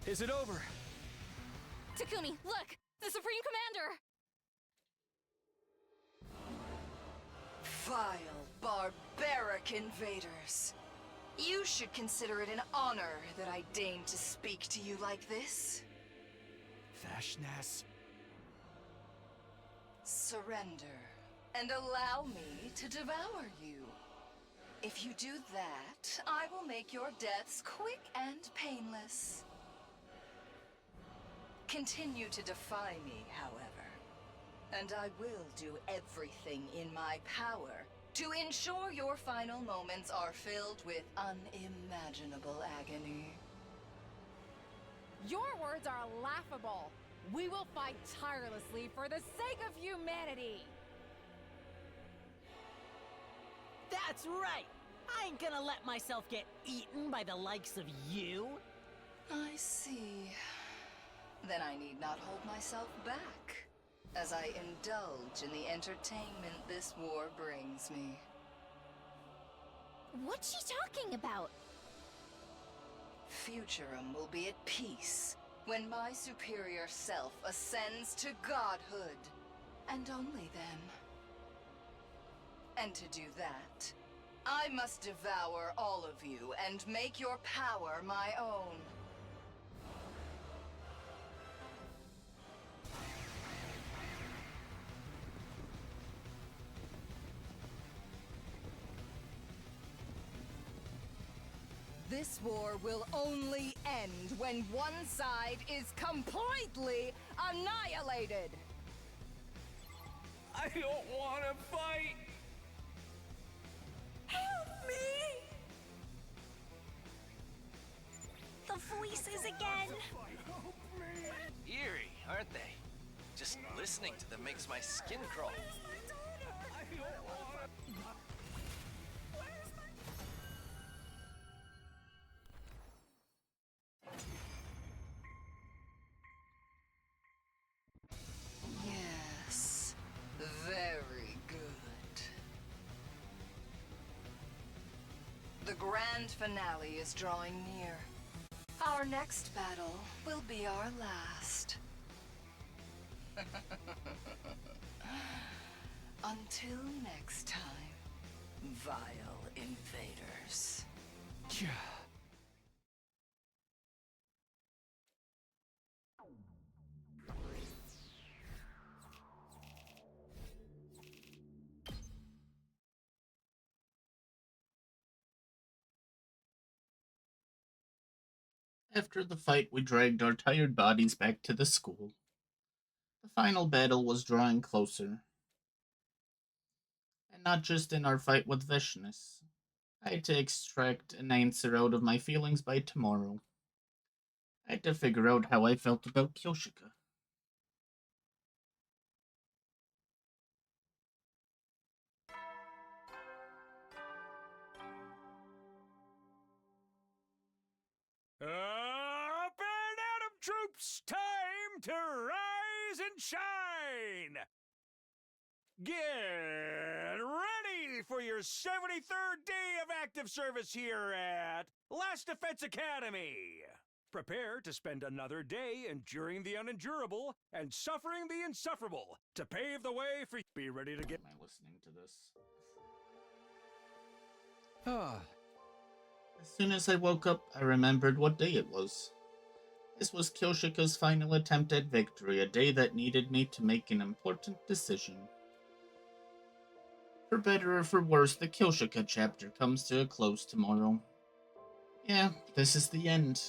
it. Is it over? Takumi, look! The Supreme Commander! Vile, barbaric invaders. You should consider it an honor that I deign to speak to you like this. Vashnas. Surrender, and allow me to devour you. If you do that, I will make your deaths quick and painless. Continue to defy me, however, and I will do everything in my power to ensure your final moments are filled with unimaginable agony. Your words are laughable. We will fight tirelessly for the sake of humanity. That's right! I ain't gonna let myself get eaten by the likes of you. I see. Then I need not hold myself back, as I indulge in the entertainment this war brings me. What's she talking about? Futurum will be at peace when my superior self ascends to godhood, and only then. And to do that, I must devour all of you and make your power my own. This war will only end when one side is completely annihilated. I don't want to fight. Help me! The voices again. Eerie, aren't they? Just listening to them makes my skin crawl. Yes, very good. The grand finale is drawing near. Our next battle will be our last. Until next time, vile invaders. After the fight, we dragged our tired bodies back to the school. The final battle was drawing closer. And not just in our fight with Vishnus. I had to extract an answer out of my feelings by tomorrow. I had to figure out how I felt about Kyoshika. Up and Atom troops, time to rise and shine! Get ready for your 73rd day of active service here at Last Defense Academy! Prepare to spend another day enduring the unendurable and suffering the insufferable to pave the way for... Be ready to get... Am I listening to this? As soon as I woke up, I remembered what day it was. This was Kyoshika's final attempt at victory, a day that needed me to make an important decision. For better or for worse, the Kyoshika chapter comes to a close tomorrow. Yeah, this is the end.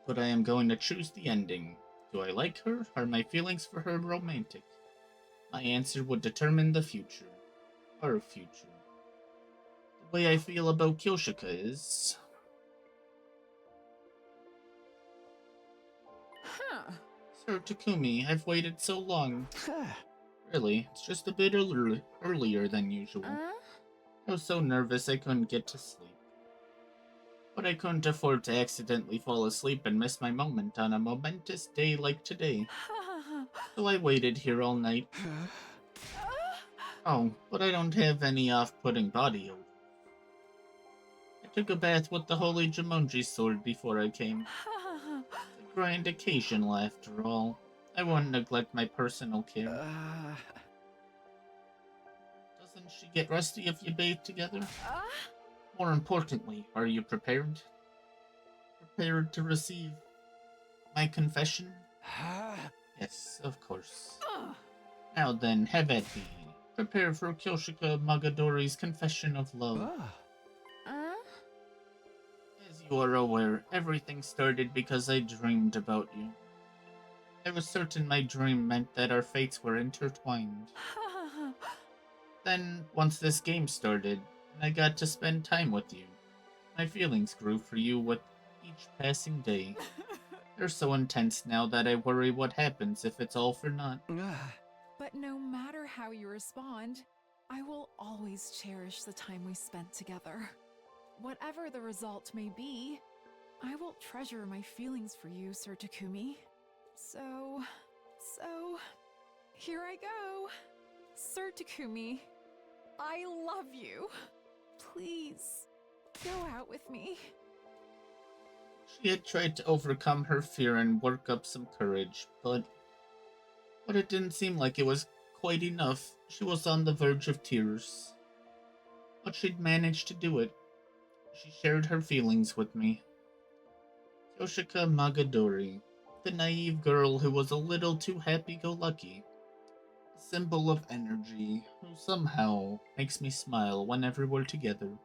But I am going to choose the ending. Do I like her? Are my feelings for her romantic? My answer would determine the future. Our future. The way I feel about Kyoshika is... Huh. Sir Takumi, I've waited so long. Really, it's just a bit earlier than usual. I was so nervous I couldn't get to sleep. But I couldn't afford to accidentally fall asleep and miss my moment on a momentous day like today. So I waited here all night. Oh, but I don't have any off-putting body odor. I took a bath with the holy Jumonji sword before I came. It's a grand occasion, after all. I won't neglect my personal care. Doesn't she get rusty if you bathe together? More importantly, are you prepared? Prepared to receive my confession? Yes, of course. Now then, have at thee. Prepare for Kyoshika Magadori's confession of love. As you are aware, everything started because I dreamed about you. I was certain my dream meant that our fates were intertwined. Then, once this game started, and I got to spend time with you, my feelings grew for you with each passing day. They're so intense now that I worry what happens if it's all for naught. But no matter how you respond, I will always cherish the time we spent together. Whatever the result may be, I will treasure my feelings for you, Sir Takumi. So, here I go. Sir Takumi, I love you. Please, go out with me. She had tried to overcome her fear and work up some courage, but it didn't seem like it was quite enough. She was on the verge of tears. But she'd managed to do it. She shared her feelings with me. Kyoshika Magadori, the naive girl who was a little too happy-go-lucky. A symbol of energy, who somehow makes me smile whenever we're together.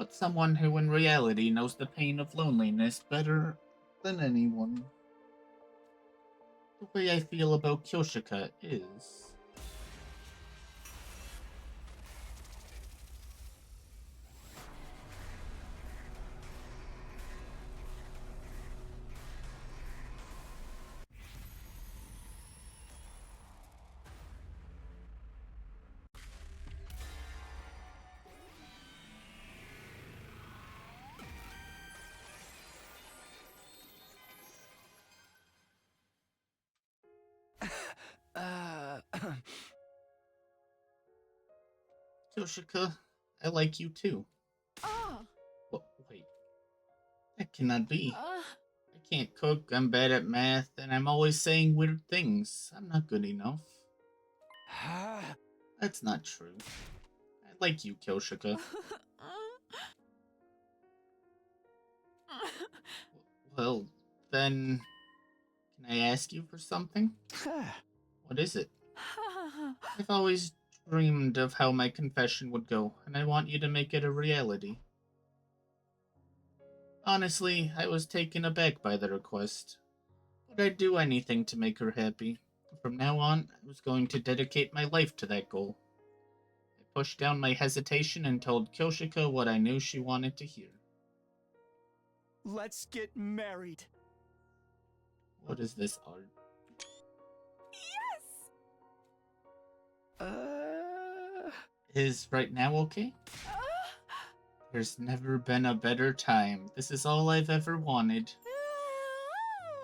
but someone who in reality knows the pain of loneliness better than anyone. The way I feel about Kyoshika is... Kyoshika, I like you too. Oh, Wait, that cannot be. uh, I can't cook, I'm bad at math, and I'm always saying weird things. I'm not good enough. That's not true. I like you, Kyoshika. Well, then... Can I ask you for something? What is it? I've always dreamed of how my confession would go, and I want you to make it a reality. Honestly, I was taken aback by the request, but I'd do anything to make her happy. From now on, I was going to dedicate my life to that goal. I pushed down my hesitation and told Kyoshika what I knew she wanted to hear. Let's get married. What is this art? Is right now okay? There's never been a better time. This is all I've ever wanted.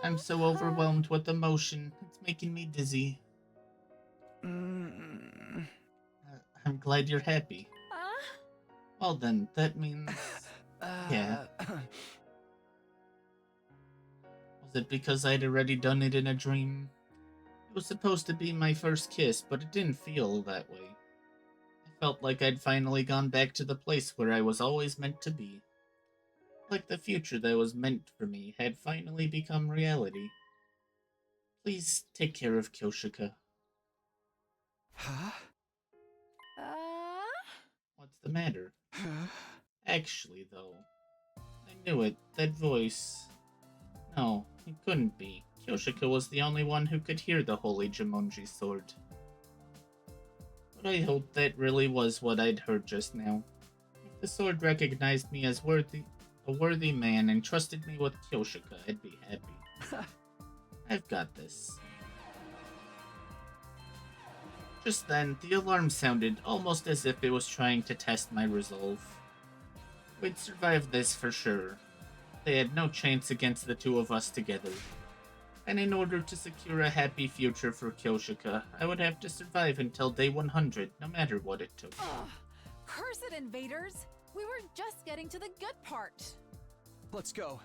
I'm so overwhelmed with emotion. It's making me dizzy. I'm glad you're happy. Well then, that means... Yeah. Was it because I'd already done it in a dream? It was supposed to be my first kiss, but it didn't feel that way. I felt like I'd finally gone back to the place where I was always meant to be. Like the future that was meant for me had finally become reality. Please take care of Kyoshika. Huh? What's the matter? Actually, though, I knew it. That voice... No, it couldn't be. Kyoshika was the only one who could hear the holy Jumonji sword. But I hoped that really was what I'd heard just now. If the sword recognized me as a worthy man and trusted me with Kyoshika, I'd be happy. I've got this. Just then, the alarm sounded almost as if it was trying to test my resolve. We'd survive this for sure. They had no chance against the two of us together. And in order to secure a happy future for Kyoshika, I would have to survive until day 100, no matter what it took. ugh. Curse it, invaders! We were just getting to the good part. Let's go.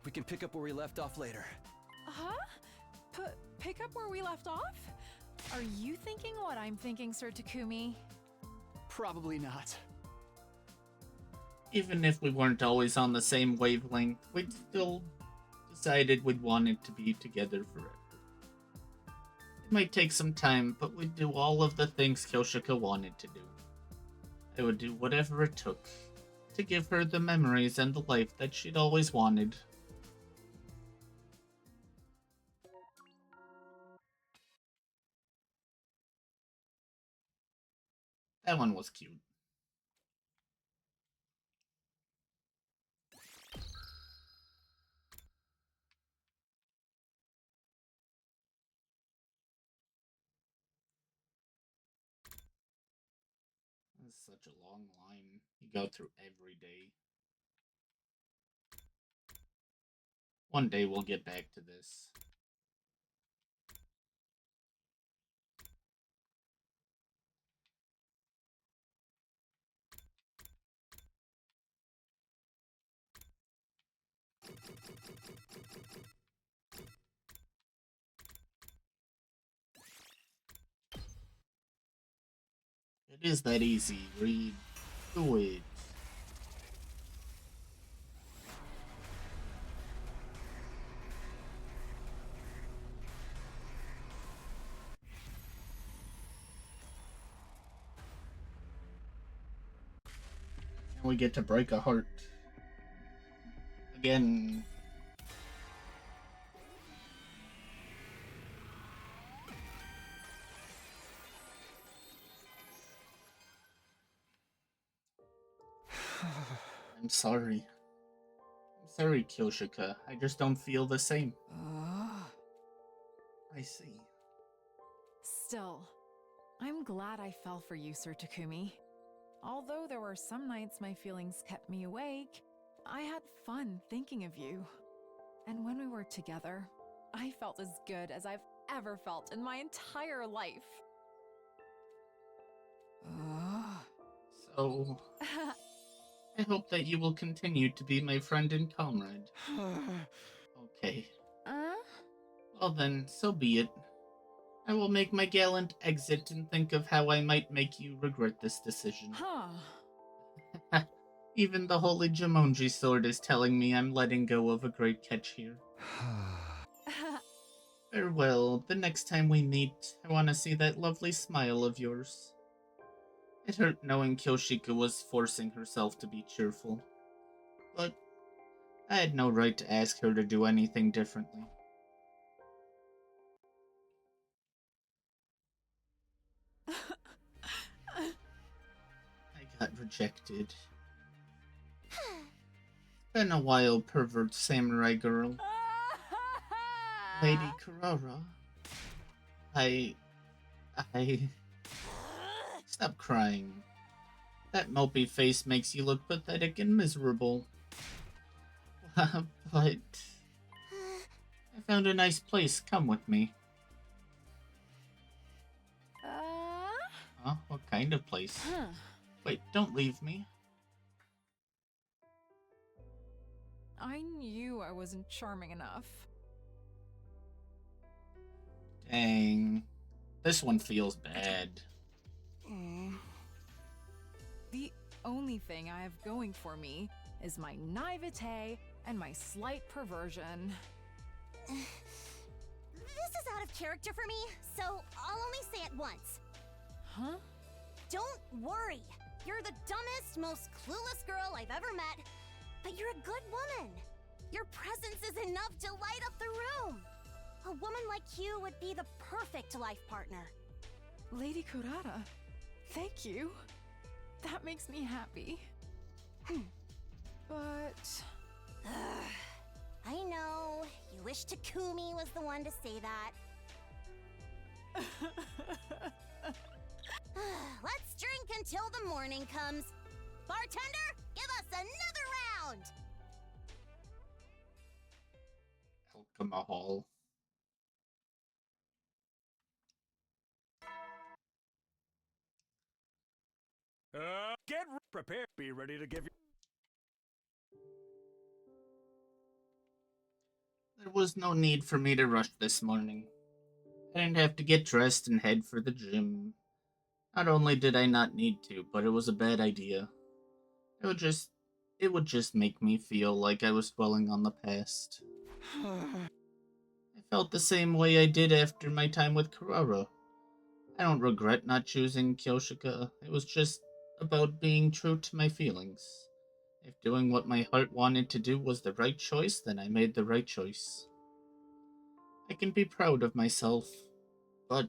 We can pick up where we left off later. Huh? Pick up where we left off? Are you thinking what I'm thinking, Sir Takumi? Probably not. Even if we weren't always on the same wavelength, we'd still decided we'd wanted to be together forever. It might take some time, but we'd do all of the things Kyoshika wanted to do. I would do whatever it took to give her the memories and the life that she'd always wanted. That one was cute. This is such a long line you go through every day. One day we'll get back to this. It is that easy. Read. Do it. We get to break a heart. Again. I'm sorry. I'm sorry, Kyoshika. I just don't feel the same. I see. Still, I'm glad I fell for you, Sir Takumi. Although there were some nights my feelings kept me awake, I had fun thinking of you. And when we were together, I felt as good as I've ever felt in my entire life. So, I hope that you will continue to be my friend and comrade. Okay. Well then, so be it. I will make my gallant exit and think of how I might make you regret this decision. Even the holy Jumonji sword is telling me I'm letting go of a great catch here. Farewell. The next time we meet, I want to see that lovely smile of yours. It hurt knowing Kyoshika was forcing herself to be cheerful. But I had no right to ask her to do anything differently. I got rejected. Been a while, pervert samurai girl. Lady Kurara. I... Stop crying. That mopey face makes you look pathetic and miserable. But... I found a nice place. Come with me. Huh? What kind of place? Wait, don't leave me. I knew I wasn't charming enough. Dang. This one feels bad. The only thing I have going for me is my naivete and my slight perversion. This is out of character for me, so I'll only say it once. Huh? Don't worry. You're the dumbest, most clueless girl I've ever met, but you're a good woman. Your presence is enough to light up the room. A woman like you would be the perfect life partner. Lady Kurata, thank you. That makes me happy. But... I know. You wish Takumi was the one to say that. Let's drink until the morning comes. Bartender, give us another round! Alcohol. Get prepared. Be ready to give you. There was no need for me to rush this morning. I didn't have to get dressed and head for the gym. Not only did I not need to, but it was a bad idea. It would just make me feel like I was dwelling on the past. I felt the same way I did after my time with Kurara. I don't regret not choosing Kyoshika. It was just about being true to my feelings. If doing what my heart wanted to do was the right choice, then I made the right choice. I can be proud of myself, but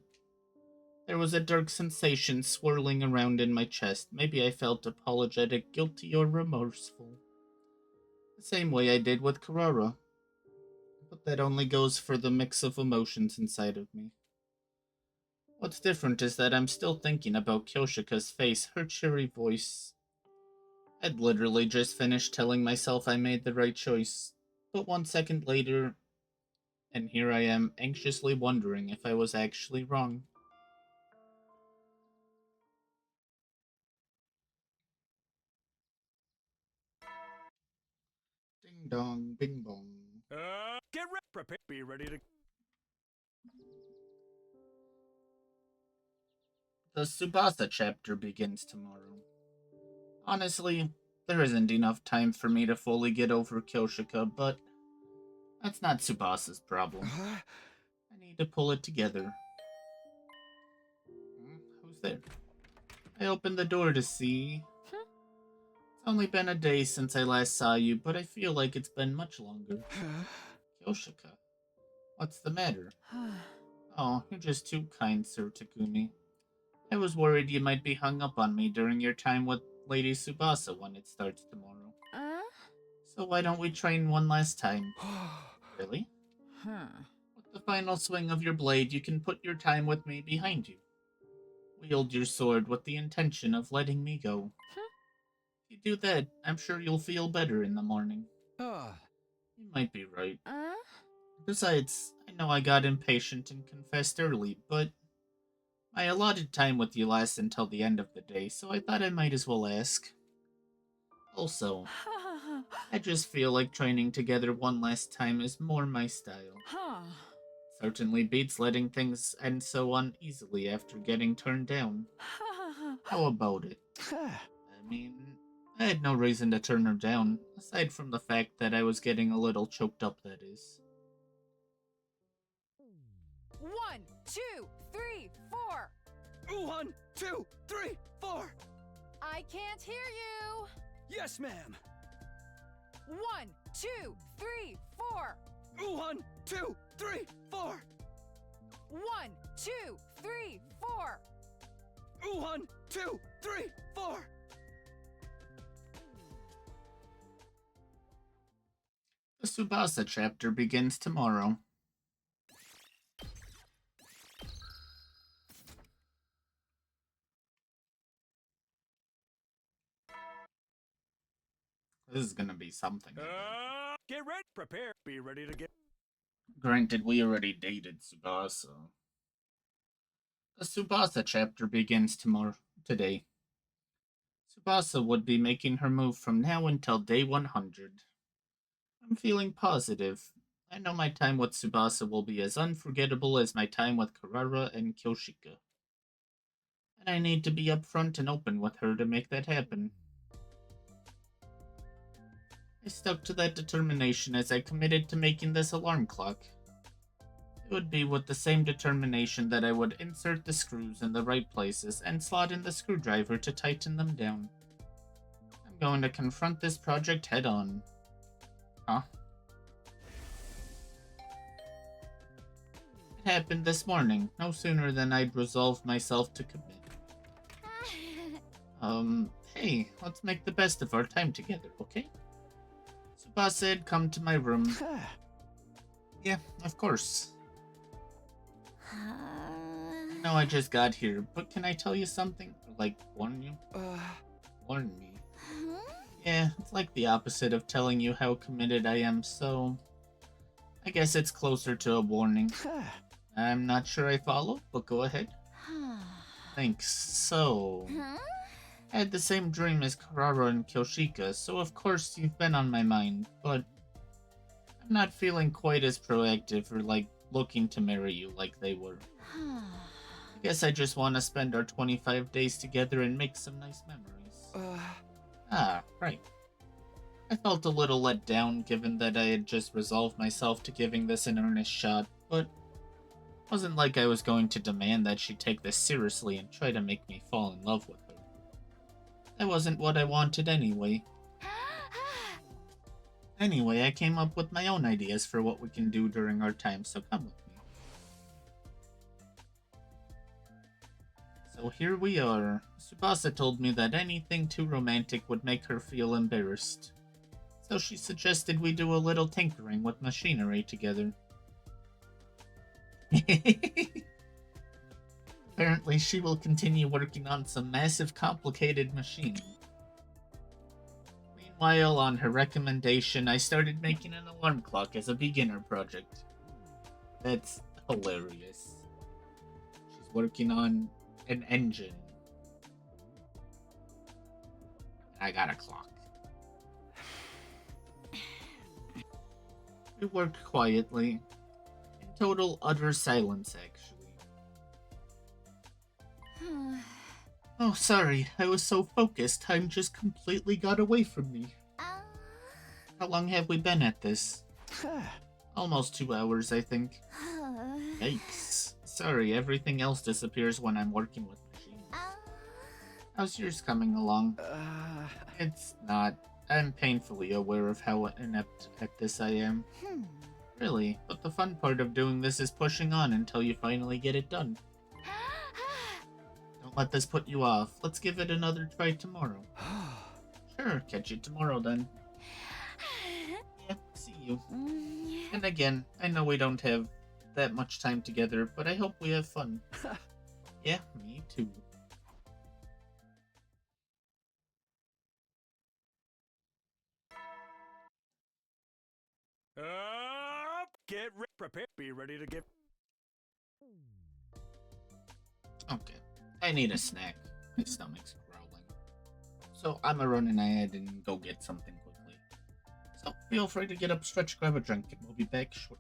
there was a dark sensation swirling around in my chest. Maybe I felt apologetic, guilty, or remorseful. The same way I did with Kurara. But that only goes for the mix of emotions inside of me. What's different is that I'm still thinking about Kyoshika's face, her cheery voice. I'd literally just finished telling myself I made the right choice. But 1 second later, and here I am, anxiously wondering if I was actually wrong. Ding dong, bing bong. Get ready. Prepare. Be ready to. The Tsubasa chapter begins tomorrow. Honestly, there isn't enough time for me to fully get over Kyoshika, but that's not Tsubasa's problem. I need to pull it together. Who's there? I opened the door to see It's only been a day since I last saw you, but I feel like it's been much longer. Kyoshika, what's the matter? Oh, you're just too kind, Sir Takumi. I was worried you might be hung up on me during your time with Lady Tsubasa when it starts tomorrow. So why don't we train one last time? Really? With the final swing of your blade, you can put your time with me behind you. Wield your sword with the intention of letting me go. If you do that, I'm sure you'll feel better in the morning. You might be right. Besides, I know I got impatient and confessed early, but my allotted time with you lasts until the end of the day, so I thought I might as well ask. Also, I just feel like training together one last time is more my style. Certainly beats letting things end so uneasily after getting turned down. How about it? I mean, I had no reason to turn her down, aside from the fact that I was getting a little choked up, that is. 1, 2, 3, 4. 1, 2, 3, 4. I can't hear you. Yes, ma'am. 1, 2, 3, 4. 1, 2, 3, 4. 1, 2, 3, 4. 1, 2, 3, 4. The Tsubasa chapter begins tomorrow. This is gonna be something. Get ready, prepare, be ready to get. Granted, we already dated Tsubasa. The Tsubasa chapter begins today. Tsubasa would be making her move from now until day 100. I'm feeling positive. I know my time with Tsubasa will be as unforgettable as my time with Karara and Kyoshika. And I need to be upfront and open with her to make that happen. I stuck to that determination as I committed to making this alarm clock. It would be with the same determination that I would insert the screws in the right places and slot in the screwdriver to tighten them down. I'm going to confront this project head on. Huh? It happened this morning, no sooner than I'd resolved myself to commit. Hey, let's make the best of our time together, okay? Tsubasa had come to my room. Yeah, of course. I know I just got here, but can I tell you something? Like, warn you? Warn me. Yeah, it's like the opposite of telling you how committed I am, so I guess it's closer to a warning. I'm not sure I follow, but go ahead. Thanks. So, I had the same dream as Karara and Kyoshika, so of course you've been on my mind, but I'm not feeling quite as proactive or like looking to marry you like they were. I guess I just want to spend our 25 days together and make some nice memories. Right. I felt a little let down given that I had just resolved myself to giving this an earnest shot, but it wasn't like I was going to demand that she take this seriously and try to make me fall in love with her. That wasn't what I wanted anyway. Anyway, I came up with my own ideas for what we can do during our time, so come with me. So here we are. Tsubasa told me that anything too romantic would make her feel embarrassed. So she suggested we do a little tinkering with machinery together. Apparently she will continue working on some massive complicated machine. Meanwhile, on her recommendation, I started making an alarm clock as a beginner project. That's hilarious. She's working on an engine. I got a clock. We worked quietly. In total, utter silence, actually. Oh, sorry. I was so focused, time just completely got away from me. How long have we been at this? Almost 2 hours, I think. Yikes. Sorry, everything else disappears when I'm working with machines. How's yours coming along? It's not. I'm painfully aware of how inept at this I am. Really, but the fun part of doing this is pushing on until you finally get it done. Don't let this put you off. Let's give it another try tomorrow. Sure, catch you tomorrow then. Yeah, see you. And again, I know we don't have that much time together, but I hope we have fun. Yeah, me too. Up, get prepared, be ready to get. Okay, I need a snack. My stomach's growling. So I'm running ahead and go get something quickly. So feel free to get up, stretch, grab a drink, and we'll be back shortly.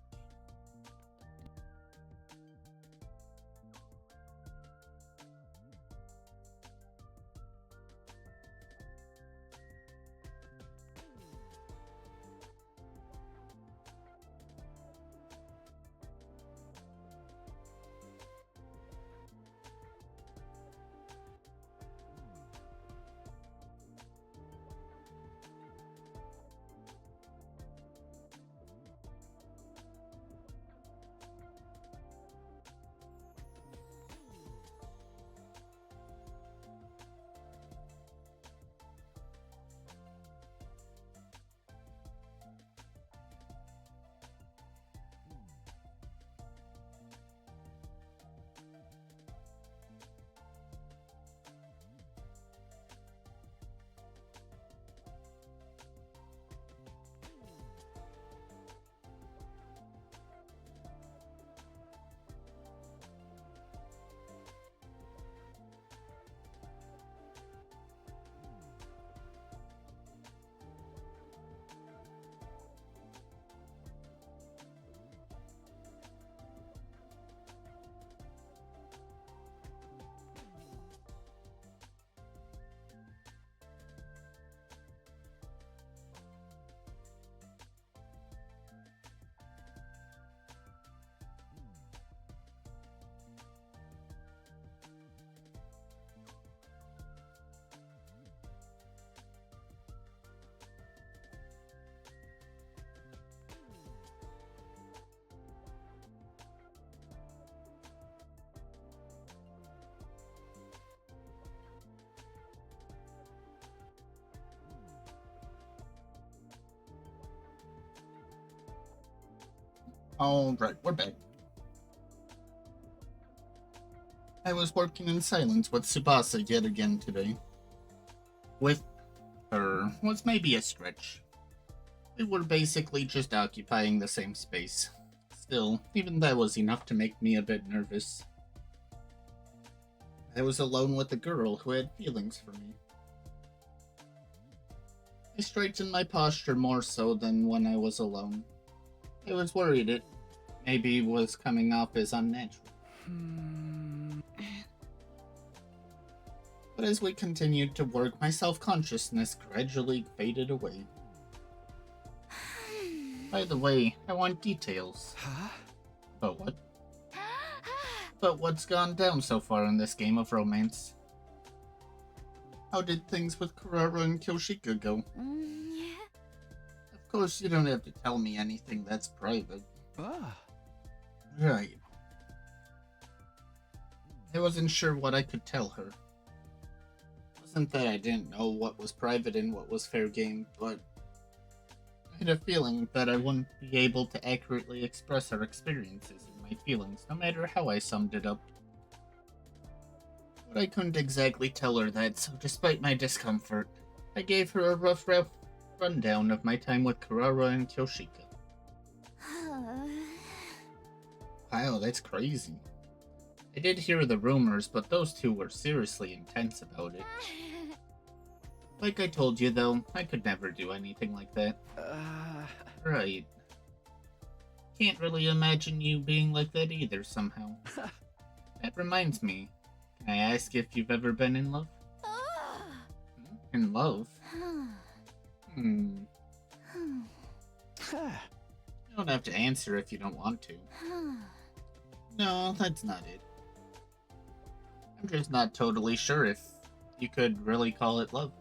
Alright, we're back. I was working in silence with Tsubasa yet again today. With her was maybe a stretch. We were basically just occupying the same space. Still, even that was enough to make me a bit nervous. I was alone with a girl who had feelings for me. I straightened my posture more so than when I was alone. I was worried it maybe was coming off as unnatural. But as we continued to work, my self-consciousness gradually faded away. By the way, I want details. Huh? But what? But what's gone down so far in this game of romance? How did things with Kurara and Kyoshika go? Of course, you don't have to tell me anything that's private. Right. I wasn't sure what I could tell her. It wasn't that I didn't know what was private and what was fair game, but I had a feeling that I wouldn't be able to accurately express her experiences and my feelings, no matter how I summed it up. But I couldn't exactly tell her that, so despite my discomfort, I gave her a rough rundown of my time with Kurara and Kyoshika. Wow, that's crazy. I did hear the rumors, but those two were seriously intense about it. Like I told you, though, I could never do anything like that. Right. Can't really imagine you being like that either, somehow. That reminds me, can I ask if you've ever been in love? In love? You don't have to answer if you don't want to. No, that's not it. I'm just not totally sure if you could really call it love.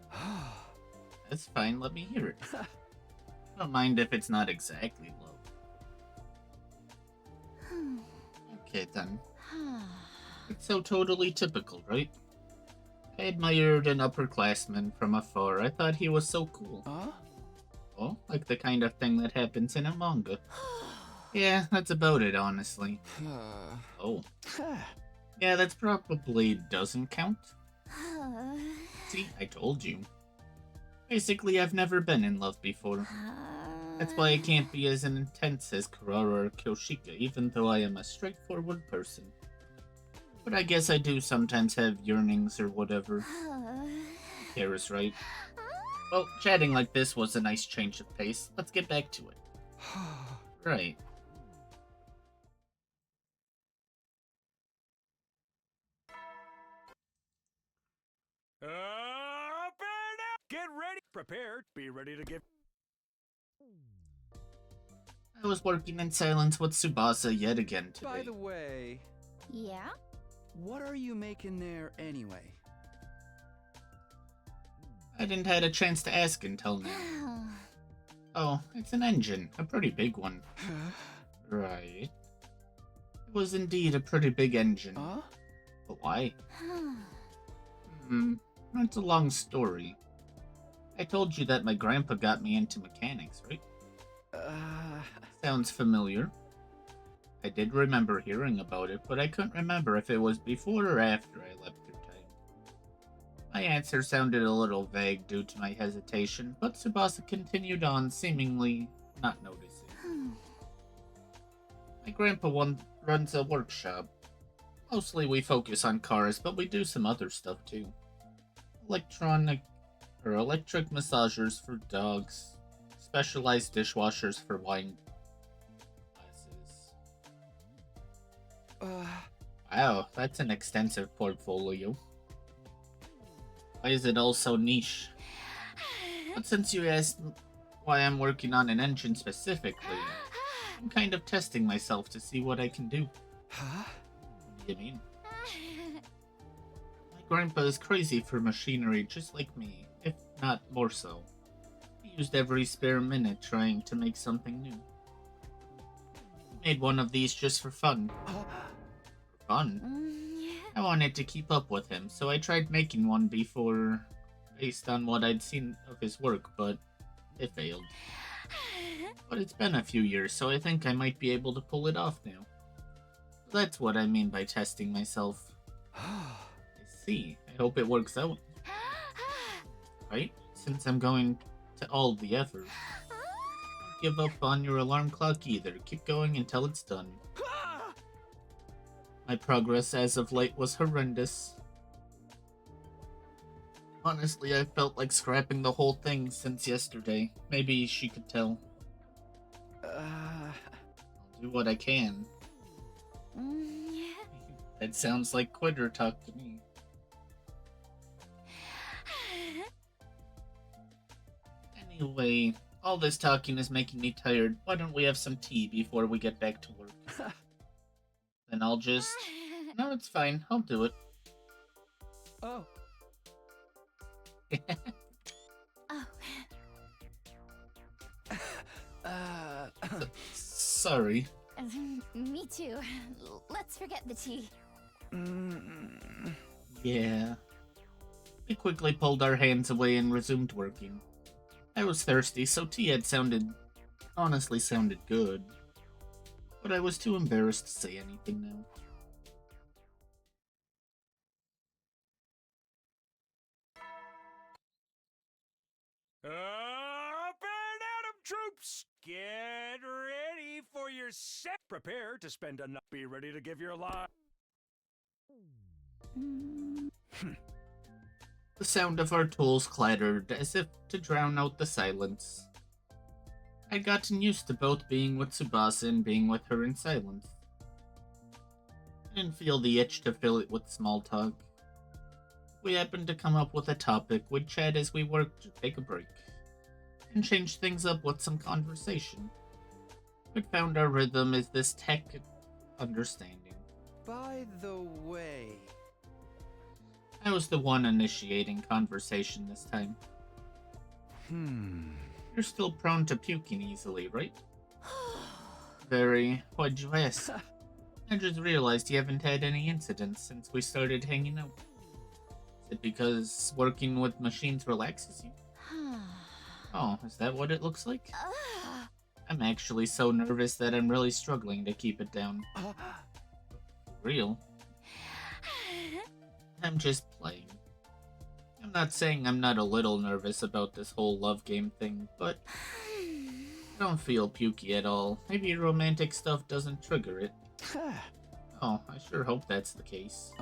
That's fine, let me hear it. Don't mind if it's not exactly love. Okay then. It's so totally typical, right? I admired an upperclassman from afar. I thought he was so cool. Huh? Oh, like the kind of thing that happens in a manga. Yeah, that's about it, honestly. Oh. Yeah, that's probably doesn't count. See, I told you. Basically, I've never been in love before. That's why I can't be as intense as Kurara or Kyoshika, even though I am a straightforward person. But I guess I do sometimes have yearnings or whatever. Kara's right. Well, chatting like this was a nice change of pace. Let's get back to it. Right. Up and out! Get ready! Prepare. Be ready to give... I was working in silence with Tsubasa yet again today. By the way, Yeah? what are you making there anyway? I didn't had a chance to ask until now. Oh, it's an engine. A pretty big one. Right. It was indeed a pretty big engine. Huh? But why? It's a long story. I told you that my grandpa got me into mechanics, right? Sounds familiar. I did remember hearing about it, but I couldn't remember if it was before or after I left through time. My answer sounded a little vague due to my hesitation, but Tsubasa continued on, seemingly not noticing. My grandpa runs a workshop. Mostly we focus on cars, but we do some other stuff too. Electric massagers for dogs, specialized dishwashers for wine glasses. Wow, that's an extensive portfolio. Why is it all so niche? But since you asked why I'm working on an engine specifically, I'm kind of testing myself to see what I can do. Huh? What do you mean? My grandpa is crazy for machinery just like me, if not more so. He used every spare minute trying to make something new. He made one of these just for fun. For fun? I wanted to keep up with him, so I tried making one before, based on what I'd seen of his work, but it failed. But it's been a few years, so I think I might be able to pull it off now. That's what I mean by testing myself. I see. I hope it works out. Right? Since I'm going to all the effort. Don't give up on your alarm clock either. Keep going until it's done. My progress as of late was horrendous. Honestly, I felt like scrapping the whole thing since yesterday. Maybe she could tell. I'll do what I can. That sounds like quitter talk to me. Anyway, all this talking is making me tired. Why don't we have some tea before we get back to work? Then I'll just... No, it's fine. I'll do it. Oh. Sorry. Me too. Let's forget the tea. Yeah. We quickly pulled our hands away and resumed working. I was thirsty, so tea had honestly sounded good. But I was too embarrassed to say anything now. Up and at 'em, troops! Get ready for your set. Prepare to spend enough. Be ready to give your life. The sound of our tools clattered as if to drown out the silence. I'd gotten used to both being with Tsubasa and being with her in silence. I didn't feel the itch to fill it with small talk. If we happened to come up with a topic, we'd chat as we worked or take a break, and change things up with some conversation. We'd found our rhythm is this tech understanding. By the way... I was the one initiating conversation this time. You're still prone to puking easily, right? Very. Why'd you ask? I just realized you haven't had any incidents since we started hanging out. Is it because working with machines relaxes you? Oh, is that what it looks like? I'm actually so nervous that I'm really struggling to keep it down. Real? I'm just playing. I'm not saying I'm not a little nervous about this whole love game thing, but I don't feel pukey at all. Maybe romantic stuff doesn't trigger it. Oh, I sure hope that's the case.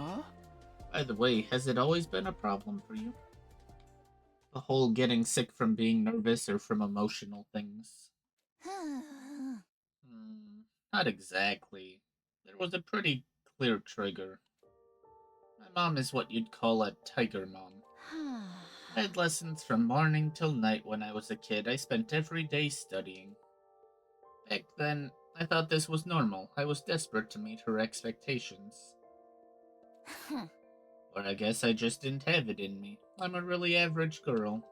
By the way, has it always been a problem for you? The whole getting sick from being nervous or from emotional things? Not exactly. There was a pretty clear trigger. My mom is what you'd call a tiger mom. I had lessons from morning till night when I was a kid. I spent every day studying. Back then, I thought this was normal. I was desperate to meet her expectations. Or I guess I just didn't have it in me. I'm a really average girl.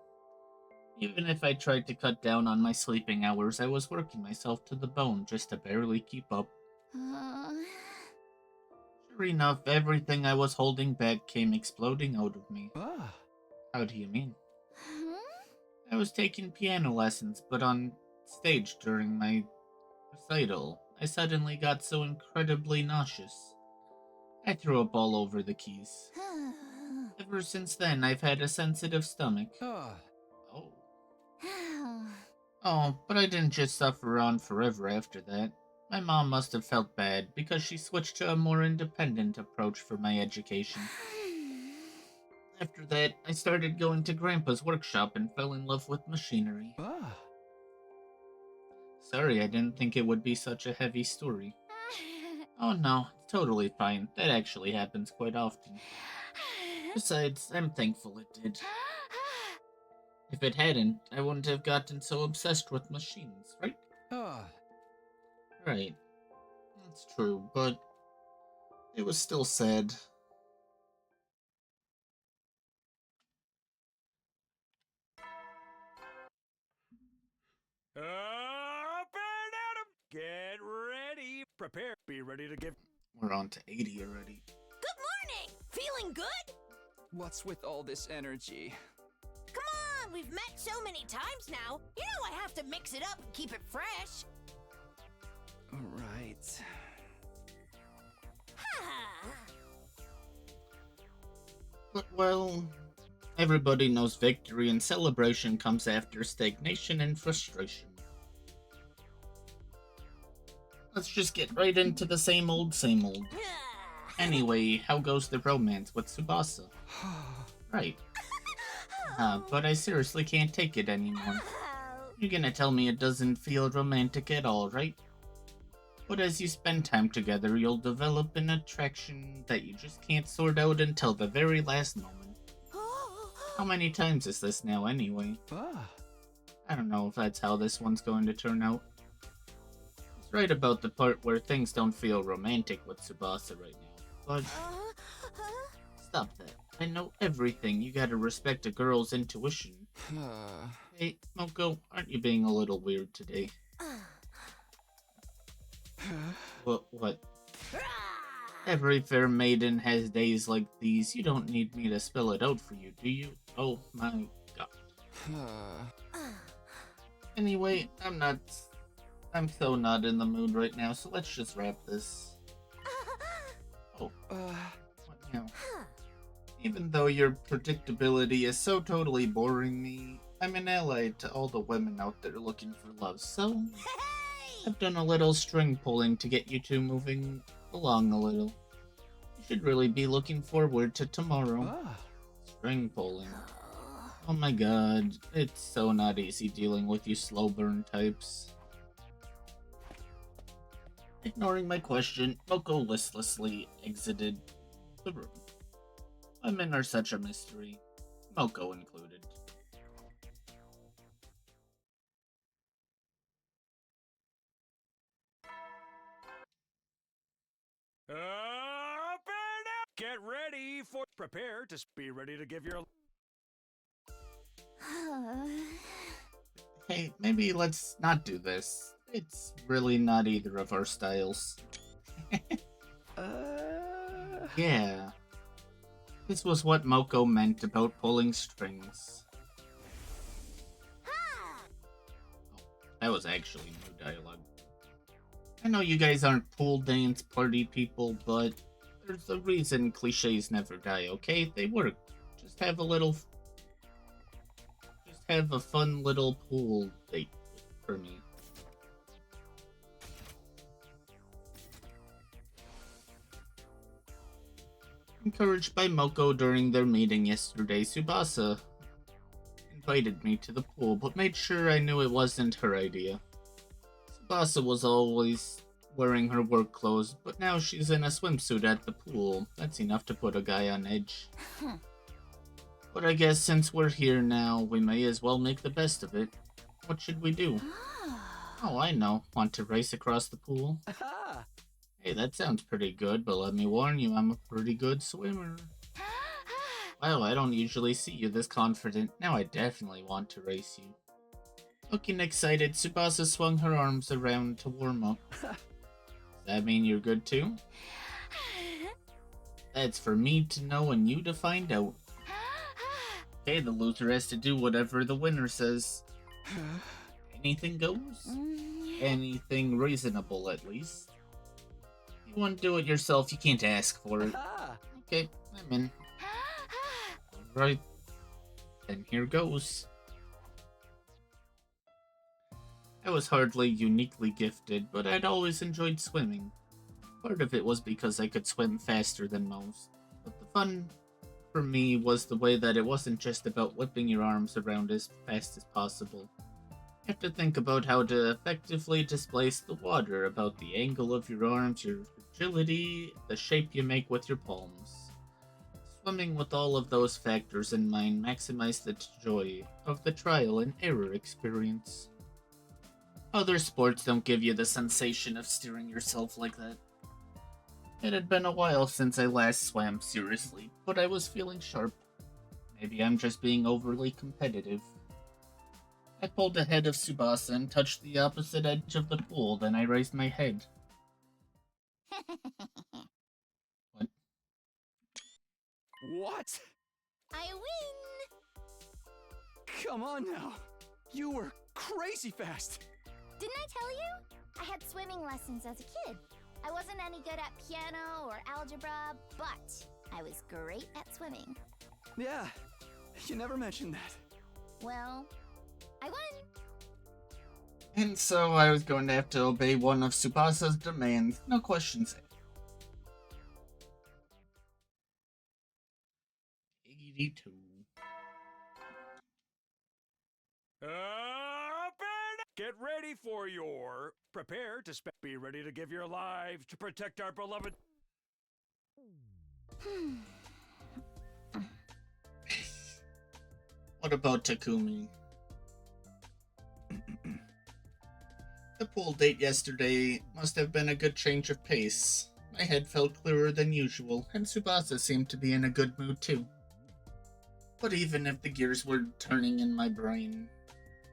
Even if I tried to cut down on my sleeping hours, I was working myself to the bone just to barely keep up. Sure enough, everything I was holding back came exploding out of me. How do you mean? I was taking piano lessons, but on stage during my recital, I suddenly got so incredibly nauseous. I threw up all over the keys. Ever since then, I've had a sensitive stomach. Oh. Oh, but I didn't just suffer on forever after that. My mom must have felt bad because she switched to a more independent approach for my education. After that, I started going to Grandpa's workshop and fell in love with machinery. Sorry, I didn't think it would be such a heavy story. Oh no, it's totally fine. That actually happens quite often. Besides, I'm thankful it did. If it hadn't, I wouldn't have gotten so obsessed with machines, right? Right. That's true, but it was still sad. Up and at 'em! Get ready. Prepare. Be ready to give. We're on to 80 already. Good morning! Feeling good? What's with all this energy? Come on, we've met so many times now. You know I have to mix it up and keep it fresh. Right. But, well, everybody knows victory and celebration comes after stagnation and frustration. Let's just get right into the same old, same old. Anyway, how goes the romance with Tsubasa? Right. But I seriously can't take it anymore. You're gonna tell me it doesn't feel romantic at all, right? But as you spend time together, you'll develop an attraction that you just can't sort out until the very last moment. How many times is this now, anyway? I don't know if that's how this one's going to turn out. He's right about the part where things don't feel romantic with Tsubasa right now, but... Stop that. I know everything. You gotta respect a girl's intuition. Hey, Moko, aren't you being a little weird today? What? Every fair maiden has days like these. You don't need me to spell it out for you, do you? Oh my god. Anyway, I'm so not in the mood right now, so let's just wrap this. Oh. What now? Even though your predictability is so totally boring me, I'm an ally to all the women out there looking for love, so I've done a little string pulling to get you two moving along a little. You should really be looking forward to tomorrow. String pulling. Oh my god, it's so not easy dealing with you slow burn types. Ignoring my question, Moko listlessly exited the room. Women are such a mystery, Moko included. Up and out! Get ready for. Prepare to be ready to give your. Hey, maybe let's not do this. It's really not either of our styles. Yeah. This was what Moko meant about pulling strings. Oh, that was actually new dialogue. I know you guys aren't pool dance party people, but there's a reason cliches never die, okay? They work. Just have a fun little pool date for me. Encouraged by Moko during their meeting yesterday, Tsubasa invited me to the pool, but made sure I knew it wasn't her idea. Tsubasa was always wearing her work clothes, but now she's in a swimsuit at the pool. That's enough to put a guy on edge. But I guess since we're here now, we may as well make the best of it. What should we do? Oh, I know. Want to race across the pool? Hey, that sounds pretty good, but let me warn you, I'm a pretty good swimmer. Wow, I don't usually see you this confident. Now I definitely want to race you. Looking excited, Tsubasa swung her arms around to warm up. Does that mean you're good too? That's for me to know and you to find out. Okay, the loser has to do whatever the winner says. Anything goes? Anything reasonable, at least. You want to do it yourself, you can't ask for it. Okay, I'm in. Alright. Then here goes. I was hardly uniquely gifted, but I'd always enjoyed swimming. Part of it was because I could swim faster than most. But the fun for me was the way that it wasn't just about whipping your arms around as fast as possible. You have to think about how to effectively displace the water, about the angle of your arms, your agility, the shape you make with your palms. Swimming with all of those factors in mind maximized the joy of the trial and error experience. Other sports don't give you the sensation of steering yourself like that. It had been a while since I last swam seriously, but I was feeling sharp. Maybe I'm just being overly competitive. I pulled ahead of Tsubasa and touched the opposite edge of the pool, then I raised my head. What? What? I win! Come on now. You were crazy fast. Didn't I tell you? I had swimming lessons as a kid. I wasn't any good at piano or algebra, but I was great at swimming. Yeah, you never mentioned that. Well, I won! And so I was going to have to obey one of Tsubasa's demands, no questions asked. 82. Get ready for your... Prepare to be ready to give your lives to protect our beloved... What about Takumi? The pool date yesterday must have been a good change of pace. My head felt clearer than usual, and Tsubasa seemed to be in a good mood too. But even if the gears were turning in my brain,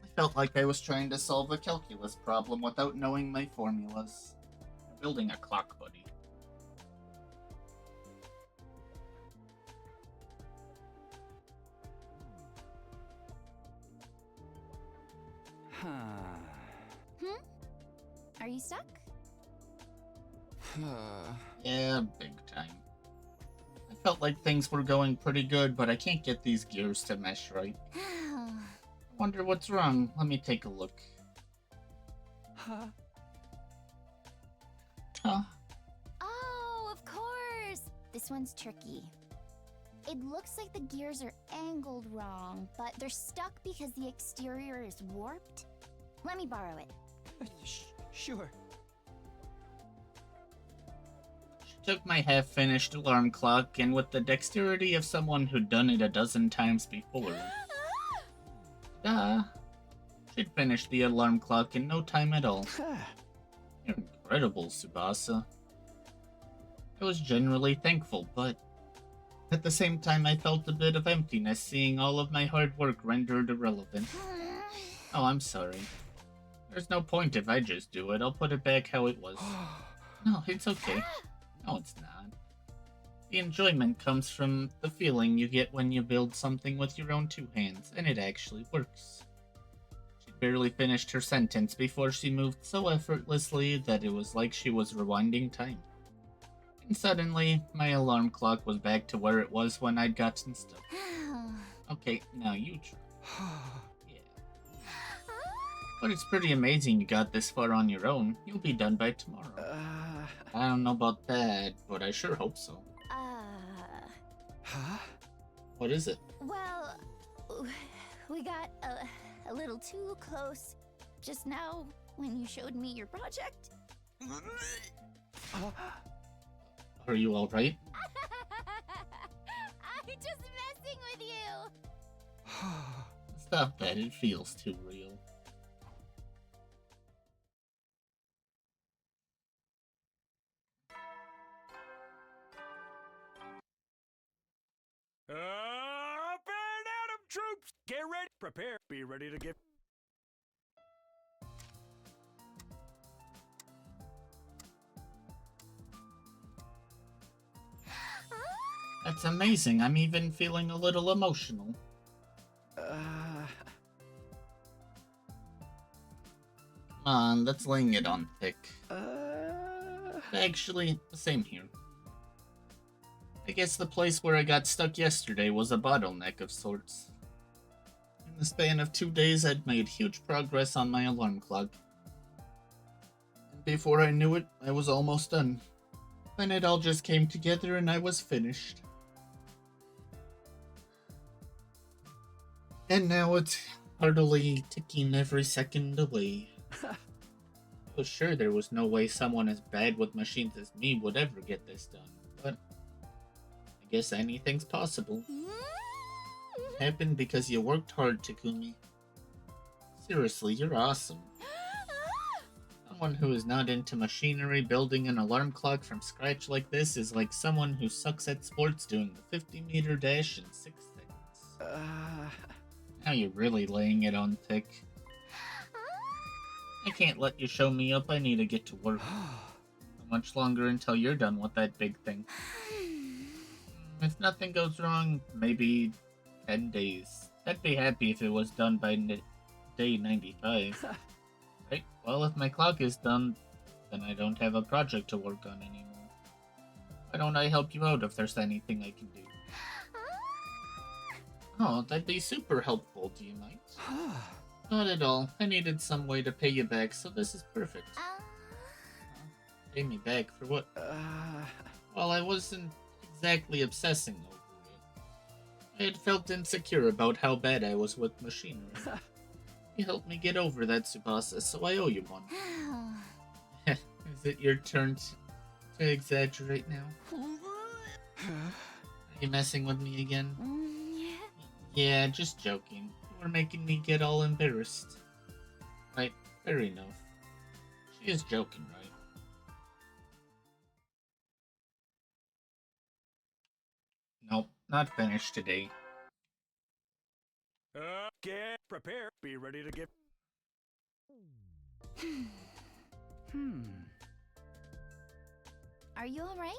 I felt like I was trying to solve a calculus problem without knowing my formulas. I'm building a clock, buddy. Are you stuck? Yeah, big time. I felt like things were going pretty good, but I can't get these gears to mesh right. I wonder what's wrong. Let me take a look. Huh? Oh, of course! This one's tricky. It looks like the gears are angled wrong, but they're stuck because the exterior is warped. Let me borrow it. Sure. She took my half-finished alarm clock, and with the dexterity of someone who'd done it a dozen times before, she'd finished the alarm clock in no time at all. You're incredible, Tsubasa. I was genuinely thankful, but at the same time I felt a bit of emptiness seeing all of my hard work rendered irrelevant. Oh, I'm sorry. There's no point if I just do it. I'll put it back how it was. No, it's okay. No, it's not. The enjoyment comes from the feeling you get when you build something with your own two hands, and it actually works. She barely finished her sentence before she moved so effortlessly that it was like she was rewinding time. And suddenly, my alarm clock was back to where it was when I'd gotten stuck. Okay, now you try. Yeah. But it's pretty amazing you got this far on your own. You'll be done by tomorrow. I don't know about that, but I sure hope so. Huh? What is it? Well, we got a little too close just now when you showed me your project. Are you alright? I'm just messing with you. Stop that, it feels too real. Up and at 'em, troops! Get ready, prepare, be ready to get. That's amazing, I'm even feeling a little emotional. Come on, that's laying it on thick. Actually, same here. I guess the place where I got stuck yesterday was a bottleneck of sorts. In the span of 2 days, I'd made huge progress on my alarm clock. And before I knew it, I was almost done. Then it all just came together and I was finished. And now it's heartily ticking every second away. I was sure there was no way someone as bad with machines as me would ever get this done, but I guess anything's possible. It happened because you worked hard, Takumi. Seriously, you're awesome. Someone who is not into machinery building an alarm clock from scratch like this is like someone who sucks at sports doing the 50-meter dash in 6 seconds. Now you're really laying it on thick. I can't let you show me up, I need to get to work. How much longer until you're done with that big thing? If nothing goes wrong, maybe 10 days. I'd be happy if it was done by day 95. Right? Well, if my clock is done, then I don't have a project to work on anymore. Why don't I help you out if there's anything I can do? Oh, that'd be super helpful, do you mind? Not at all. I needed some way to pay you back, so this is perfect. Pay me back for what? Well, I wasn't exactly obsessing over it. I had felt insecure about how bad I was with machinery. You helped me get over that, Tsubasa, so I owe you one. Is it your turn to exaggerate now? Are you messing with me again? Yeah, just joking. You were making me get all embarrassed. Right, fair enough. She is joking, right? Nope, not finished today. Get prepare, be ready to get. Are you alright?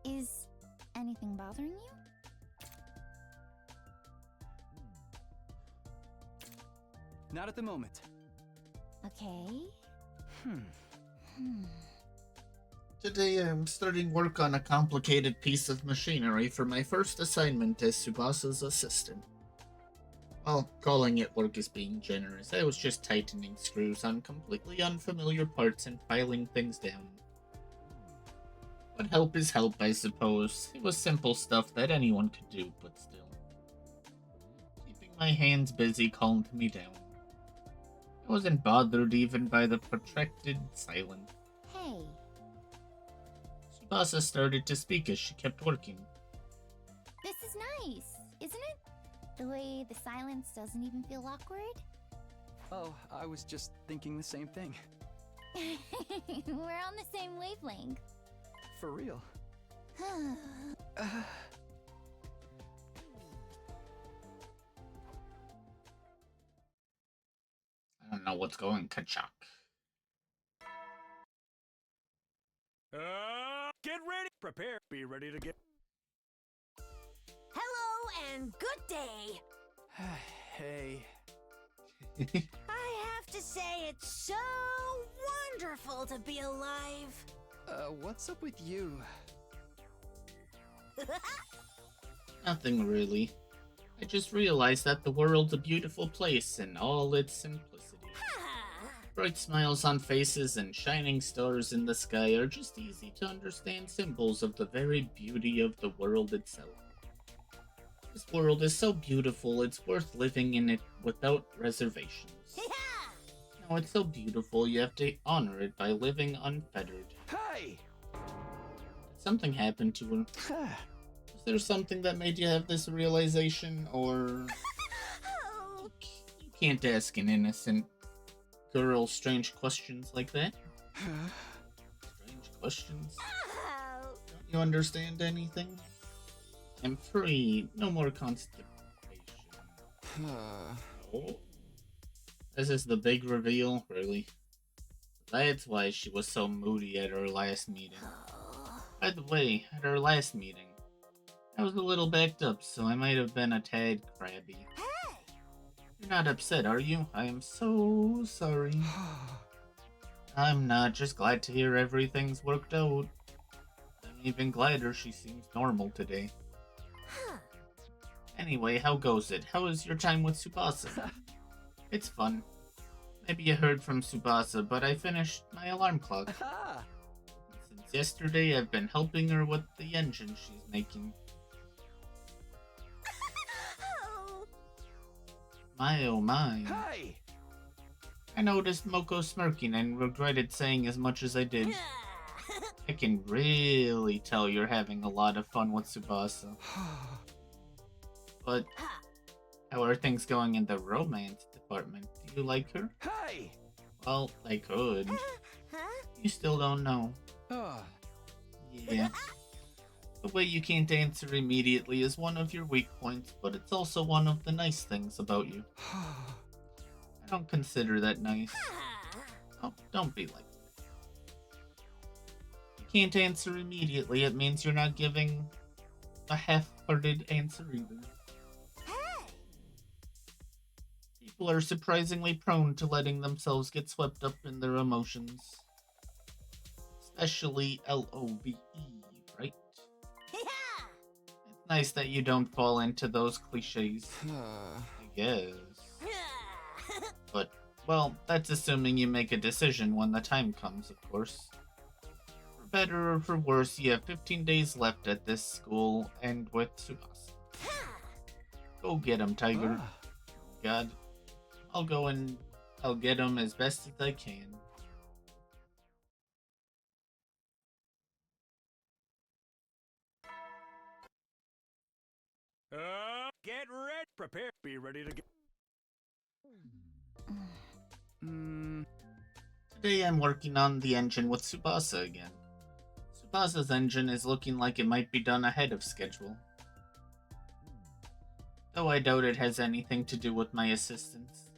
Is anything bothering you? Not at the moment. Okay. Today I'm starting work on a complicated piece of machinery for my first assignment as Tsubasa's assistant. Well, calling it work is being generous. I was just tightening screws on completely unfamiliar parts and filing things down. But help is help, I suppose. It was simple stuff that anyone could do, but still. Keeping my hands busy calmed me down. I wasn't bothered even by the protracted silence. Hey. Tsubasa started to speak as she kept working. This is nice, isn't it? The way the silence doesn't even feel awkward? Oh, I was just thinking the same thing. We're on the same wavelength. For real. know what's going, Kachuk. Get ready. Prepare. Be ready to get. Hello and good day. Hey. I have to say it's so wonderful to be alive. What's up with you? Nothing really. I just realized that the world's a beautiful place in all its simplicity. Bright smiles on faces and shining stars in the sky are just easy to understand symbols of the very beauty of the world itself. This world is so beautiful, it's worth living in it without reservations. No, it's so beautiful, you have to honor it by living unfettered. Hey! Did something happen to her? Was there something that made you have this realization, or... You can't ask an innocent girl strange questions like that. Strange questions? Don't you understand anything? I'm free. No more constipation. Oh. This is the big reveal, really. That's why she was so moody at our last meeting. By the way, at our last meeting, I was a little backed up, so I might have been a tad crabby. You're not upset, are you? I am so sorry. I'm not, just glad to hear everything's worked out. I'm even gladder she seems normal today. Anyway, how goes it? How is your time with Tsubasa? It's fun. Maybe you heard from Tsubasa, but I finished my alarm clock. Since yesterday, I've been helping her with the engine she's making. My oh my. Hey! I noticed Moko smirking and regretted saying as much as I did. I can really tell you're having a lot of fun with Tsubasa. But how are things going in the romance department? Do you like her? Hey! Well, I could. You still don't know. Yeah. The way you can't answer immediately is one of your weak points, but it's also one of the nice things about you. I don't consider that nice. Oh, don't be like that. You can't answer immediately, it means you're not giving a half-hearted answer either. People are surprisingly prone to letting themselves get swept up in their emotions. Especially LOVE, right? It's nice that you don't fall into those cliches, I guess. But, well, that's assuming you make a decision when the time comes, of course. For better or for worse, you have 15 days left at this school and with Tsubasa. Go get him, Tiger. God, I'll go and I'll get him as best as I can. Get ready. Prepare. Be ready to get. Today I'm working on the engine with Tsubasa again. Tsubasa's engine is looking like it might be done ahead of schedule. Though I doubt it has anything to do with my assistance.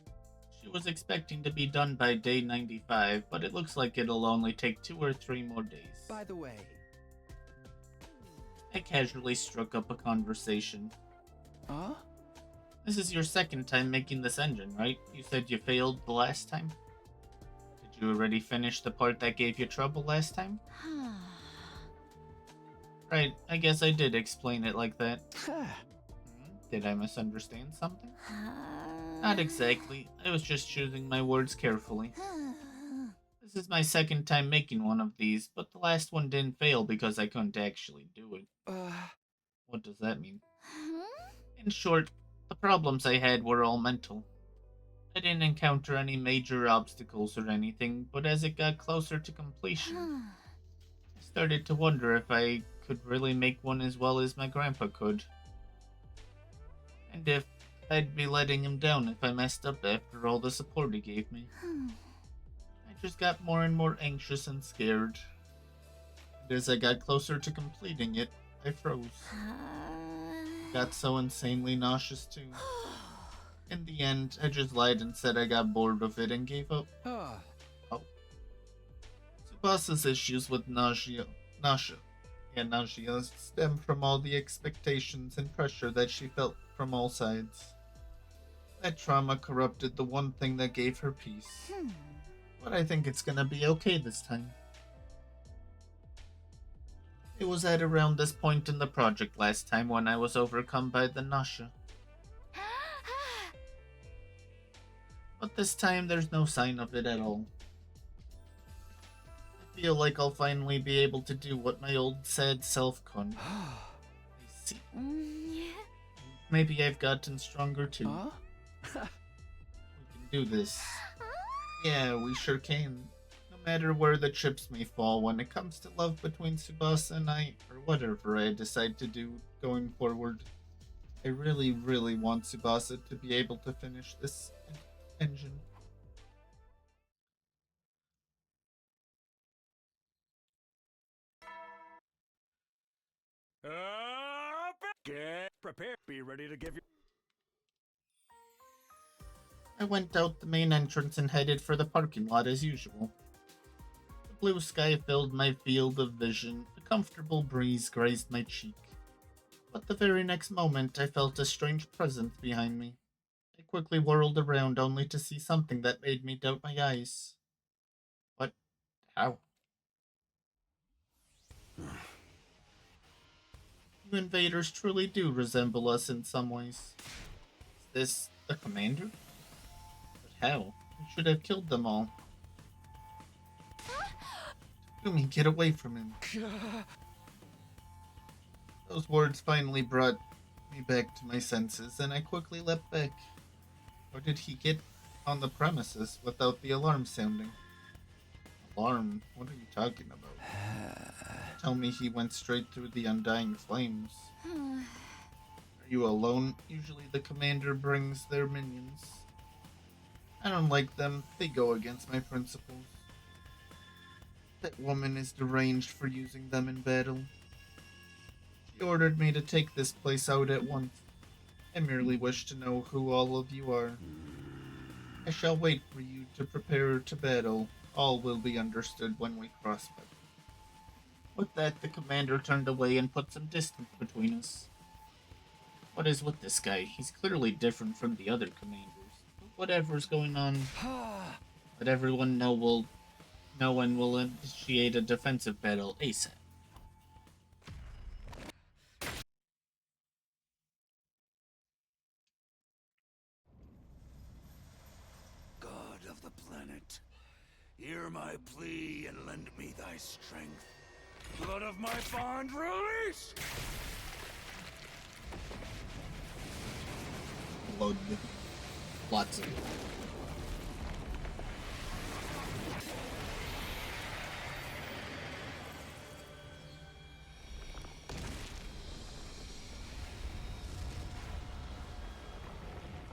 She was expecting to be done by day 95, but it looks like it'll only take 2 or 3 more days. By the way... I casually struck up a conversation. Huh? This is your second time making this engine, right? You said you failed the last time? Did you already finish the part that gave you trouble last time? Right, I guess I did explain it like that. Did I misunderstand something? Not exactly. I was just choosing my words carefully. This is my second time making one of these, but the last one didn't fail because I couldn't actually do it. What does that mean? In short, the problems I had were all mental. I didn't encounter any major obstacles or anything, but as it got closer to completion, I started to wonder if I could really make one as well as my grandpa could. And if I'd be letting him down if I messed up after all the support he gave me. I just got more and more anxious and scared. And as I got closer to completing it, I froze. Got so insanely nauseous too. In the end, I just lied and said I got bored of it and gave up. Ah. Oh. Tsubasa's issues with nausea stem from all the expectations and pressure that she felt from all sides. That trauma corrupted the one thing that gave her peace. But I think it's gonna be okay this time. It was at around this point in the project last time when I was overcome by the nausea. But this time there's no sign of it at all. I feel like I'll finally be able to do what my old sad self couldn't. I see. Maybe I've gotten stronger too. We can do this. Yeah, we sure can. No matter where the chips may fall when it comes to love between Tsubasa and I, or whatever I decide to do going forward. I really, really want Tsubasa to be able to finish this engine. Get prepared. Be ready to give your. I went out the main entrance and headed for the parking lot as usual. The blue sky filled my field of vision, a comfortable breeze grazed my cheek. But the very next moment I felt a strange presence behind me. I quickly whirled around only to see something that made me doubt my eyes. What? How? You invaders truly do resemble us in some ways. Is this the commander? But how? We should have killed them all. Takumi, get away from him. Those words finally brought me back to my senses, and I quickly leapt back. How did he get on the premises without the alarm sounding? Alarm? What are you talking about? Tell me he went straight through the undying flames. Are you alone? Usually the commander brings their minions. I don't like them. They go against my principles. That woman is deranged for using them in battle. She ordered me to take this place out at once. I merely wish to know who all of you are. I shall wait for you to prepare to battle. All will be understood when we cross battle. With that, the commander turned away and put some distance between us. What is with this guy? He's clearly different from the other commanders. Whatever's going on, let everyone know one will initiate a defensive battle ASAP. God of the planet, hear my plea and lend me thy strength. Blood of my bond, release! Blood. Lots of it.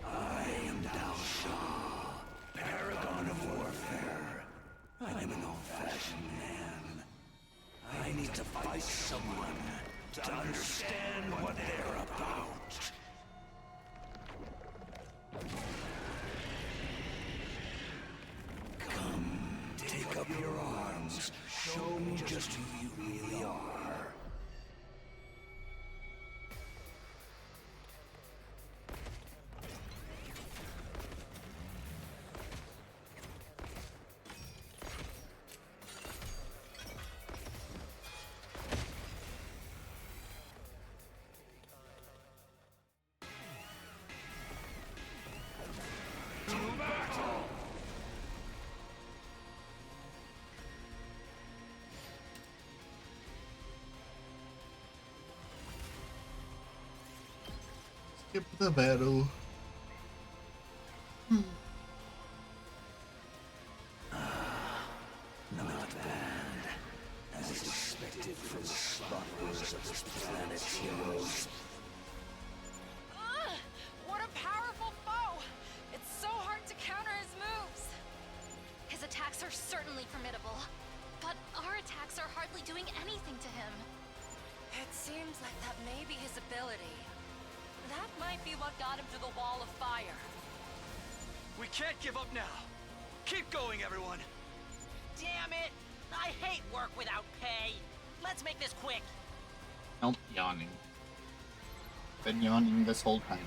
I am Dao Shah, paragon of warfare. I am an old-fashioned man. I need to fight someone to understand what they're about. Come, take up your arms. Show me just who you really are. Skip the battle. Not bad. As expected from the slaughterers of this planet's heroes. What a powerful foe! It's so hard to counter his moves. His attacks are certainly formidable, but our attacks are hardly doing anything to him. It seems like that may be his ability. That might be what got him through the wall of fire. We can't give up now. Keep going, everyone. Damn it! I hate work without pay. Let's make this quick. Nope, yawning. Been yawning this whole time.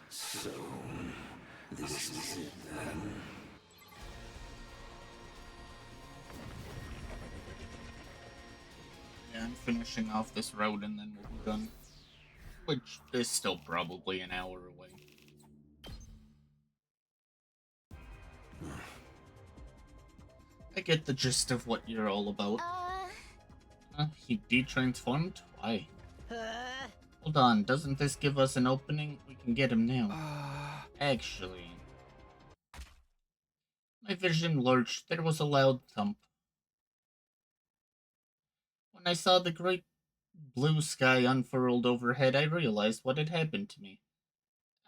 So, this is it then. Yeah, I'm finishing off this road and then we'll be done. Which is still probably an hour away. I get the gist of what you're all about. He de-transformed? Why? Hold on, doesn't this give us an opening? We can get him now. Actually... My vision lurched. There was a loud thump. When I saw the great blue sky unfurled overhead, I realized what had happened to me.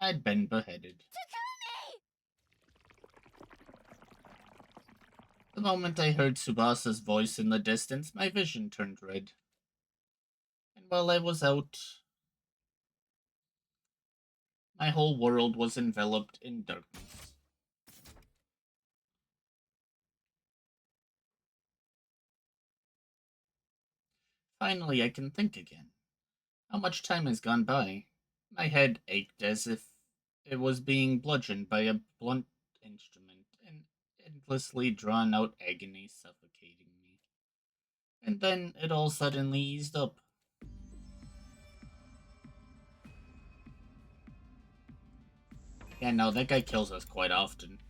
I'd been beheaded. The moment I heard Tsubasa's voice in the distance, my vision turned red. And while I was out, my whole world was enveloped in darkness. Finally, I can think again. How much time has gone by? My head ached as if it was being bludgeoned by a blunt instrument, and endlessly drawn-out agony suffocating me. And then it all suddenly eased up. Yeah, no, that guy kills us quite often.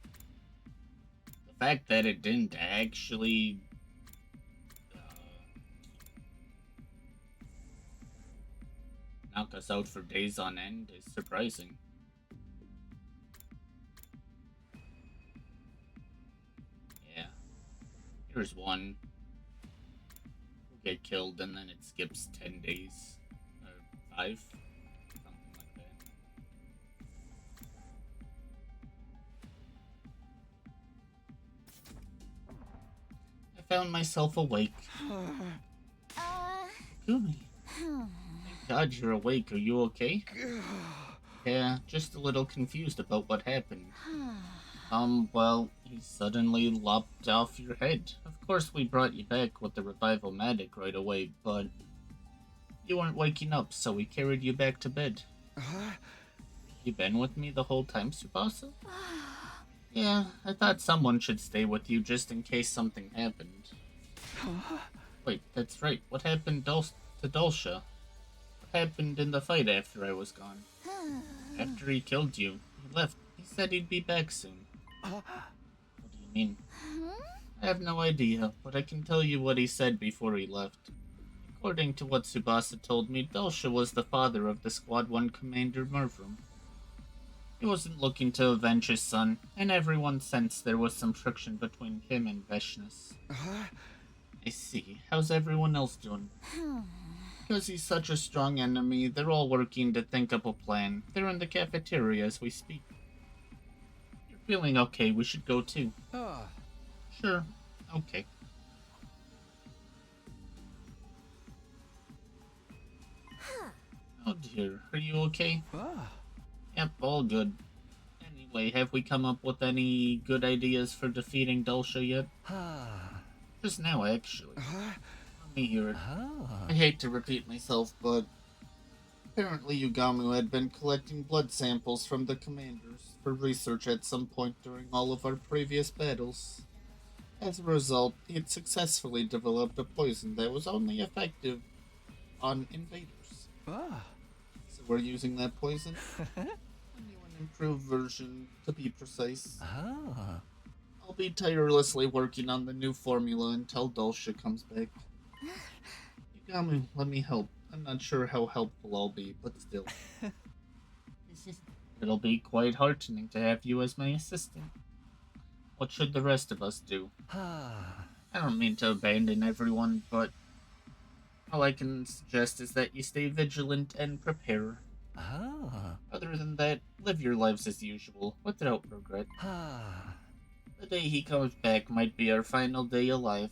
The fact that it didn't actually... knock us out for days on end is surprising. Yeah. Here's one. We'll get killed and then it skips 10 days. Or 5. Something like that. I found myself awake. Gumi. God, you're awake. Are you okay? Yeah, just a little confused about what happened. Well, he suddenly lopped off your head. Of course we brought you back with the revival medic right away, but you weren't waking up, so we carried you back to bed. You been with me the whole time, Tsubasa? Yeah, I thought someone should stay with you just in case something happened. Wait, that's right. What happened to Dulcia? Happened in the fight after I was gone. After he killed you, he left. He said he'd be back soon. What do you mean? I have no idea, but I can tell you what he said before he left. According to what Tsubasa told me, Dulcia was the father of the Squad 1 Commander Mervrum. He wasn't looking to avenge his son, and everyone sensed there was some friction between him and Veshnis. I see. How's everyone else doing? Because he's such a strong enemy, they're all working to think up a plan. They're in the cafeteria as we speak. You're feeling okay, we should go too. Sure, okay. Oh dear, are you okay? Yep, all good. Anyway, have we come up with any good ideas for defeating Dulcia yet? Just now, actually. Let me hear it. I hate to repeat myself, but apparently Yugamu had been collecting blood samples from the commanders for research at some point during all of our previous battles. As a result, he had successfully developed a poison that was only effective on invaders. So we're using that poison? A new and improved version, to be precise. I'll be tirelessly working on the new formula until Dulcia comes back. Yugami, let me help. I'm not sure how helpful I'll be, but still. It'll be quite heartening to have you as my assistant. What should the rest of us do? I don't mean to abandon everyone, but all I can suggest is that you stay vigilant and prepare. Other than that, live your lives as usual, without regret. The day he comes back might be our final day alive.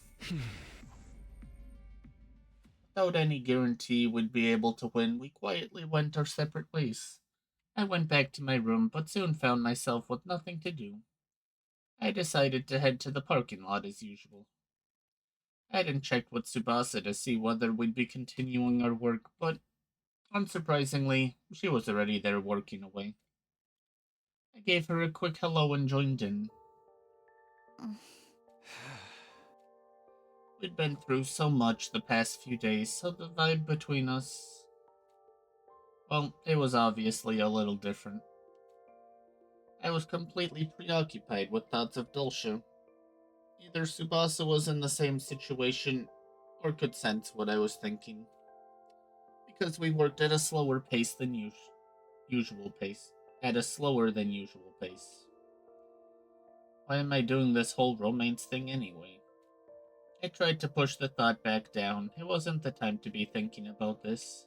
Without any guarantee we'd be able to win, we quietly went our separate ways. I went back to my room, but soon found myself with nothing to do. I decided to head to the parking lot as usual. I hadn't checked with Tsubasa to see whether we'd be continuing our work, but unsurprisingly, she was already there working away. I gave her a quick hello and joined in. We'd been through so much the past few days, so the vibe between us, well, it was obviously a little different. I was completely preoccupied with thoughts of Dulce. Either Tsubasa was in the same situation, or could sense what I was thinking. Because we worked at a slower pace than usual pace. At a slower than usual pace. Why am I doing this whole romance thing anyway? I tried to push the thought back down. It wasn't the time to be thinking about this.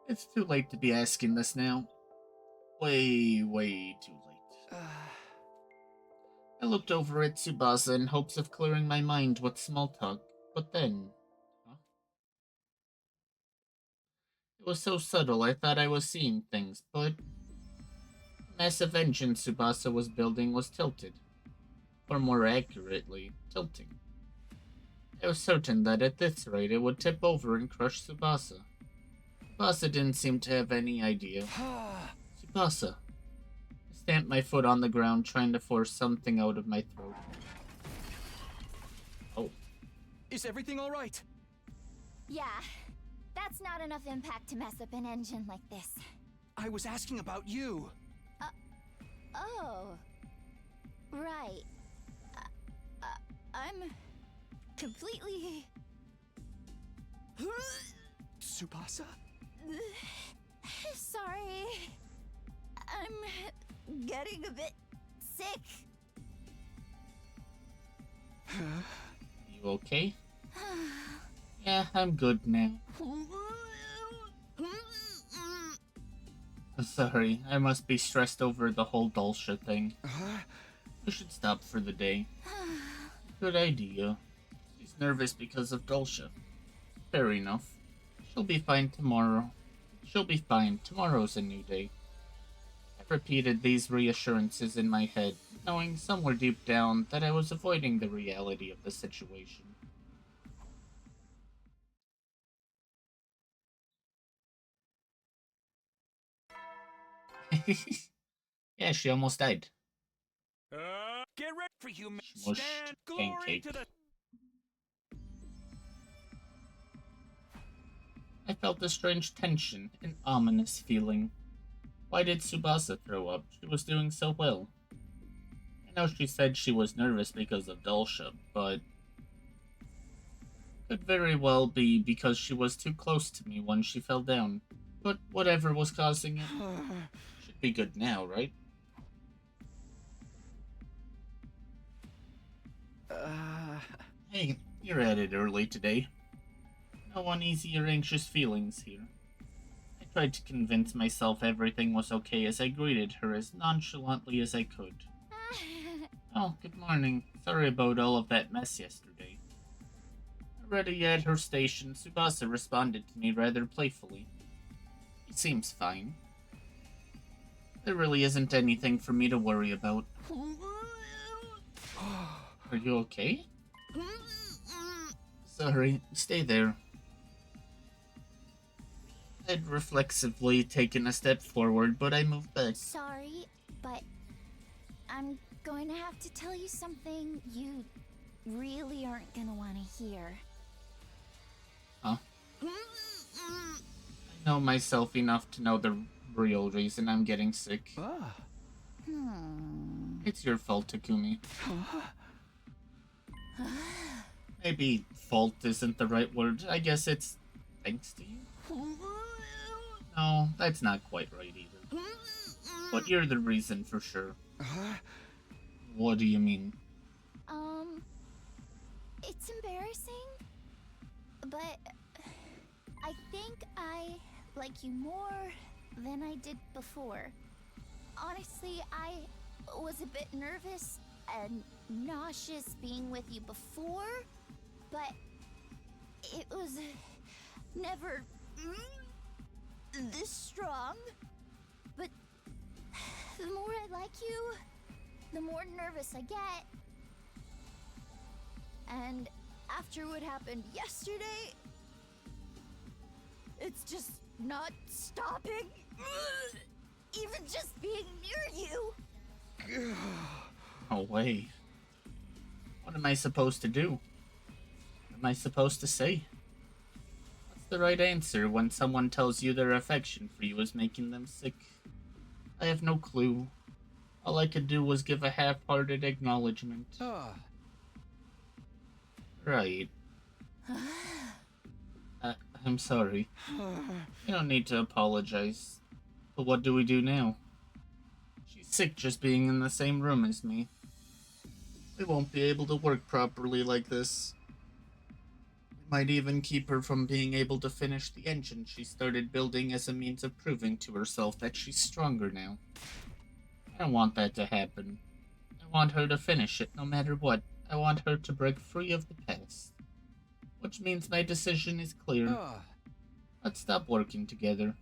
It's too late to be asking this now. Way too late. I looked over at Tsubasa in hopes of clearing my mind with small talk, but then... Huh? It was so subtle I thought I was seeing things, but... The massive engine Tsubasa was building was tilted. Or more accurately, tilting. I was certain that at this rate it would tip over and crush Tsubasa. Tsubasa didn't seem to have any idea. Tsubasa. I stamped my foot on the ground, trying to force something out of my throat. Oh. Is everything all right? Yeah, that's not enough impact to mess up an engine like this. I was asking about you. Oh. Right. I'm completely... Tsubasa? Sorry. I'm getting a bit sick. You okay? Yeah, I'm good now. Sorry, I must be stressed over the whole Dulce thing. We should stop for the day. Good idea. She's nervous because of Dulce. Fair enough. She'll be fine tomorrow. She'll be fine. Tomorrow's a new day. I repeated these reassurances in my head, knowing somewhere deep down that I was avoiding the reality of the situation. Yeah, she almost died. Get ready for human Smushed stand glory pancake. to the... I felt a strange tension, an ominous feeling. Why did Tsubasa throw up? She was doing so well. I know she said she was nervous because of Dulce, but... Could very well be because she was too close to me when she fell down. But whatever was causing it, should be good now, right? Hey, you're at it early today. No uneasy or anxious feelings here. I tried to convince myself everything was okay as I greeted her as nonchalantly as I could. Oh, good morning. Sorry about all of that mess yesterday. Already at her station, Tsubasa responded to me rather playfully. He seems fine. There really isn't anything for me to worry about. Are you okay? Sorry, stay there. I'd reflexively taken a step forward, but I moved back. Sorry, but I'm going to have to tell you something you really aren't gonna want to hear. Huh? I know myself enough to know the real reason I'm getting sick. It's your fault, Takumi. Maybe fault isn't the right word. I guess it's thanks to you? No, that's not quite right either. But you're the reason for sure. What do you mean? It's embarrassing, but I think I like you more than I did before. Honestly, I was a bit nervous and nauseous being with you before, but it was never this strong. But the more I like you, the more nervous I get. And after what happened yesterday, it's just not stopping. Even just being near you. No way. What am I supposed to do? What am I supposed to say? What's the right answer when someone tells you their affection for you is making them sick? I have no clue. All I could do was give a half-hearted acknowledgement. Right. I'm sorry. You don't need to apologize. But what do we do now? She's sick just being in the same room as me. We won't be able to work properly like this. It might even keep her from being able to finish the engine she started building as a means of proving to herself that she's stronger now. I don't want that to happen. I want her to finish it no matter what. I want her to break free of the past. Which means my decision is clear. Let's stop working together.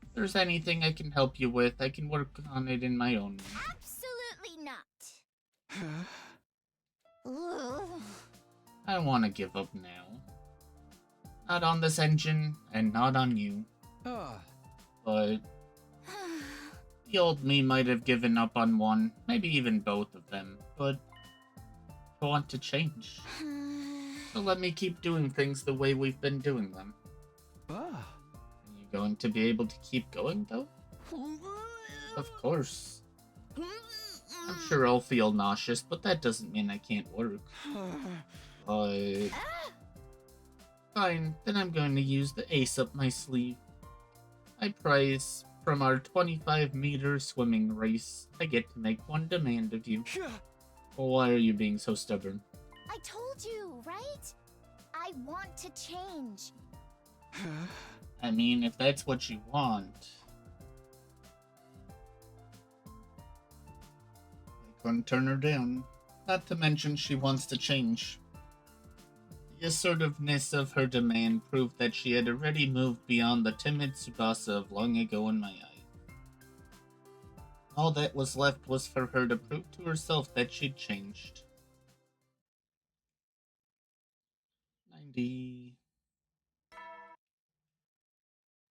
If there's anything I can help you with, I can work on it in my own way. Absolutely not. Ugh. I don't want to give up now. Not on this engine, and not on you. But the old me might have given up on one, maybe even both of them, but I want to change. So let me keep doing things the way we've been doing them. Are you going to be able to keep going, though? Of course. I'm sure I'll feel nauseous, but that doesn't mean I can't work. But... Fine, then I'm going to use the ace up my sleeve. My prize from our 25-meter swimming race. I get to make one demand of you. Why are you being so stubborn? I told you, right? I want to change. I mean, if that's what you want... I couldn't turn her down. Not to mention she wants to change. The assertiveness of her demand proved that she had already moved beyond the timid Tsubasa of long ago in my eyes. All that was left was for her to prove to herself that she'd changed. 90...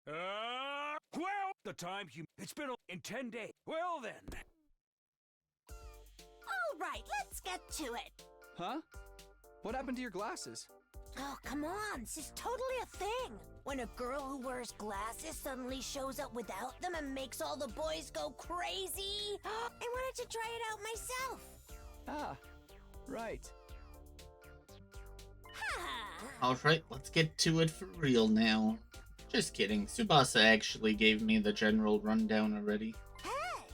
Well, the time it's been in 10 days. Well then. All right, let's get to it. Huh? What happened to your glasses? Oh, come on, this is totally a thing. When a girl who wears glasses suddenly shows up without them and makes all the boys go crazy. I wanted to try it out myself. Ah, right. Alright, let's get to it for real now. Just kidding, Tsubasa actually gave me the general rundown already. Hey!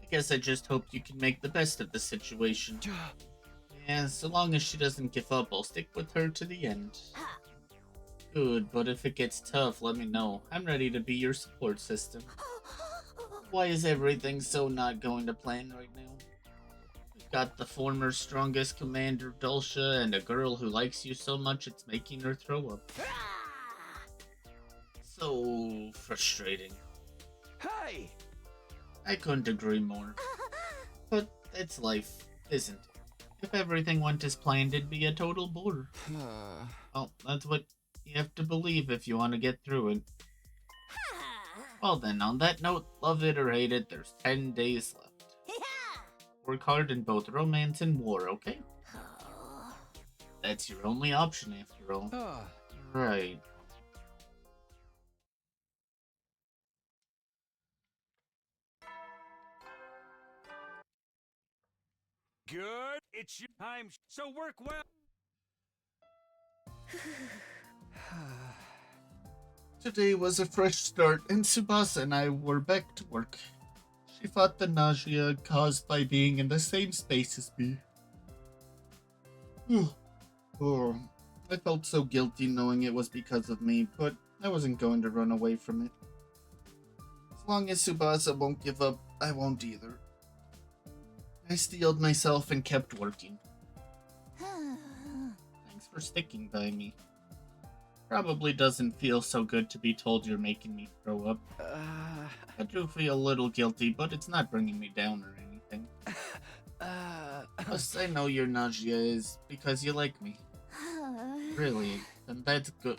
I guess I just hope you can make the best of the situation. Yeah, so long as she doesn't give up, I'll stick with her to the end. Good, but if it gets tough, let me know. I'm ready to be your support system. Why is everything so not going to plan right now? We've got the former strongest commander Dulcia and a girl who likes you so much it's making her throw up. So frustrating. Hey! I couldn't agree more. But it's life, isn't it? If everything went as planned, it'd be a total bore. Well, that's what you have to believe if you want to get through it. Well then, on that note, love it or hate it, there's 10 days left. Work hard in both romance and war, okay? That's your only option after all. Right. Good. It's your time, so work well. Today was a fresh start, and Tsubasa and I were back to work. She fought the nausea caused by being in the same space as me. Oh, I felt so guilty knowing it was because of me, but I wasn't going to run away from it. As long as Tsubasa won't give up, I won't either. I steeled myself and kept working. Thanks for sticking by me. Probably doesn't feel so good to be told you're making me throw up. I do feel a little guilty, but it's not bringing me down or anything. Plus, I know your nausea is because you like me. Really, and that's good.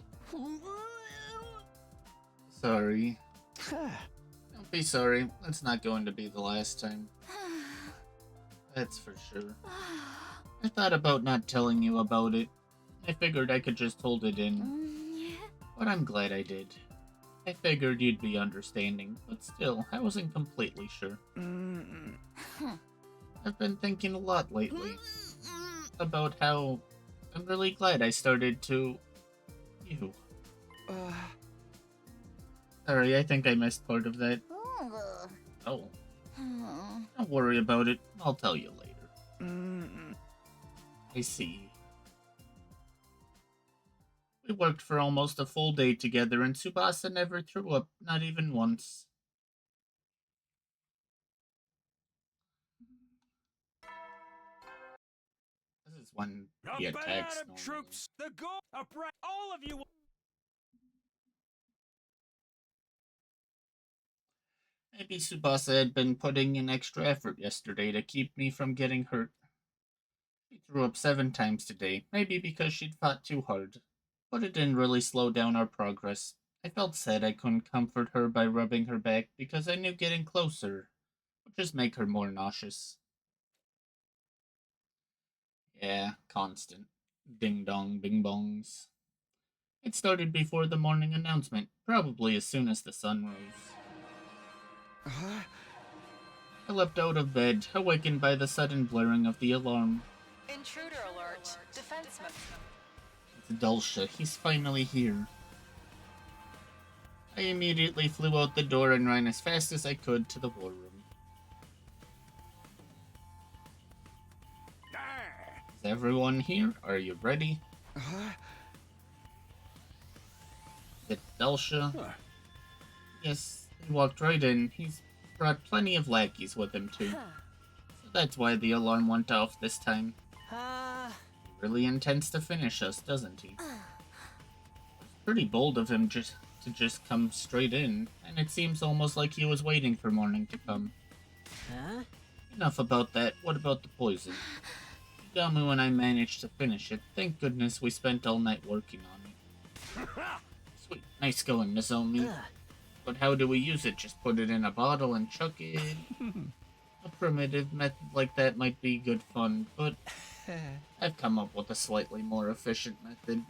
Sorry. Don't be sorry. That's not going to be the last time. That's for sure. I thought about not telling you about it. I figured I could just hold it in. But I'm glad I did. I figured you'd be understanding, but still, I wasn't completely sure. I've been thinking a lot lately about how I'm really glad I started to... You. Sorry, I think I missed part of that. Oh. Don't worry about it. I'll tell you later. I see. We worked for almost a full day together, and Tsubasa never threw up, not even once. This is when he Up and attacks at 'em, normally. troops! The goal, upright, all of you will... Maybe Tsubasa had been putting in extra effort yesterday to keep me from getting hurt. She threw up 7 times today, maybe because she'd fought too hard. But it didn't really slow down our progress. I felt sad I couldn't comfort her by rubbing her back because I knew getting closer would just make her more nauseous. Yeah, constant. Ding dong, bing bongs. It started before the morning announcement, probably as soon as the sun rose. I leapt out of bed, awakened by the sudden blaring of the alarm. Intruder alert. Defenseman. It's Dulcia, he's finally here. I immediately flew out the door and ran as fast as I could to the war room. Is everyone here? Are you ready? It's Dulcia. Yes, he walked right in. He's brought plenty of lackeys with him too. So that's why the alarm went off this time. He really intends to finish us, doesn't he? It's pretty bold of him to just come straight in, and it seems almost like he was waiting for morning to come. Enough about that. What about the poison? You got me when I managed to finish it. Thank goodness we spent all night working on it. Sweet. Nice going, Nozomi. But how do we use it? Just put it in a bottle and chuck it? A primitive method like that might be good fun, but I've come up with a slightly more efficient method.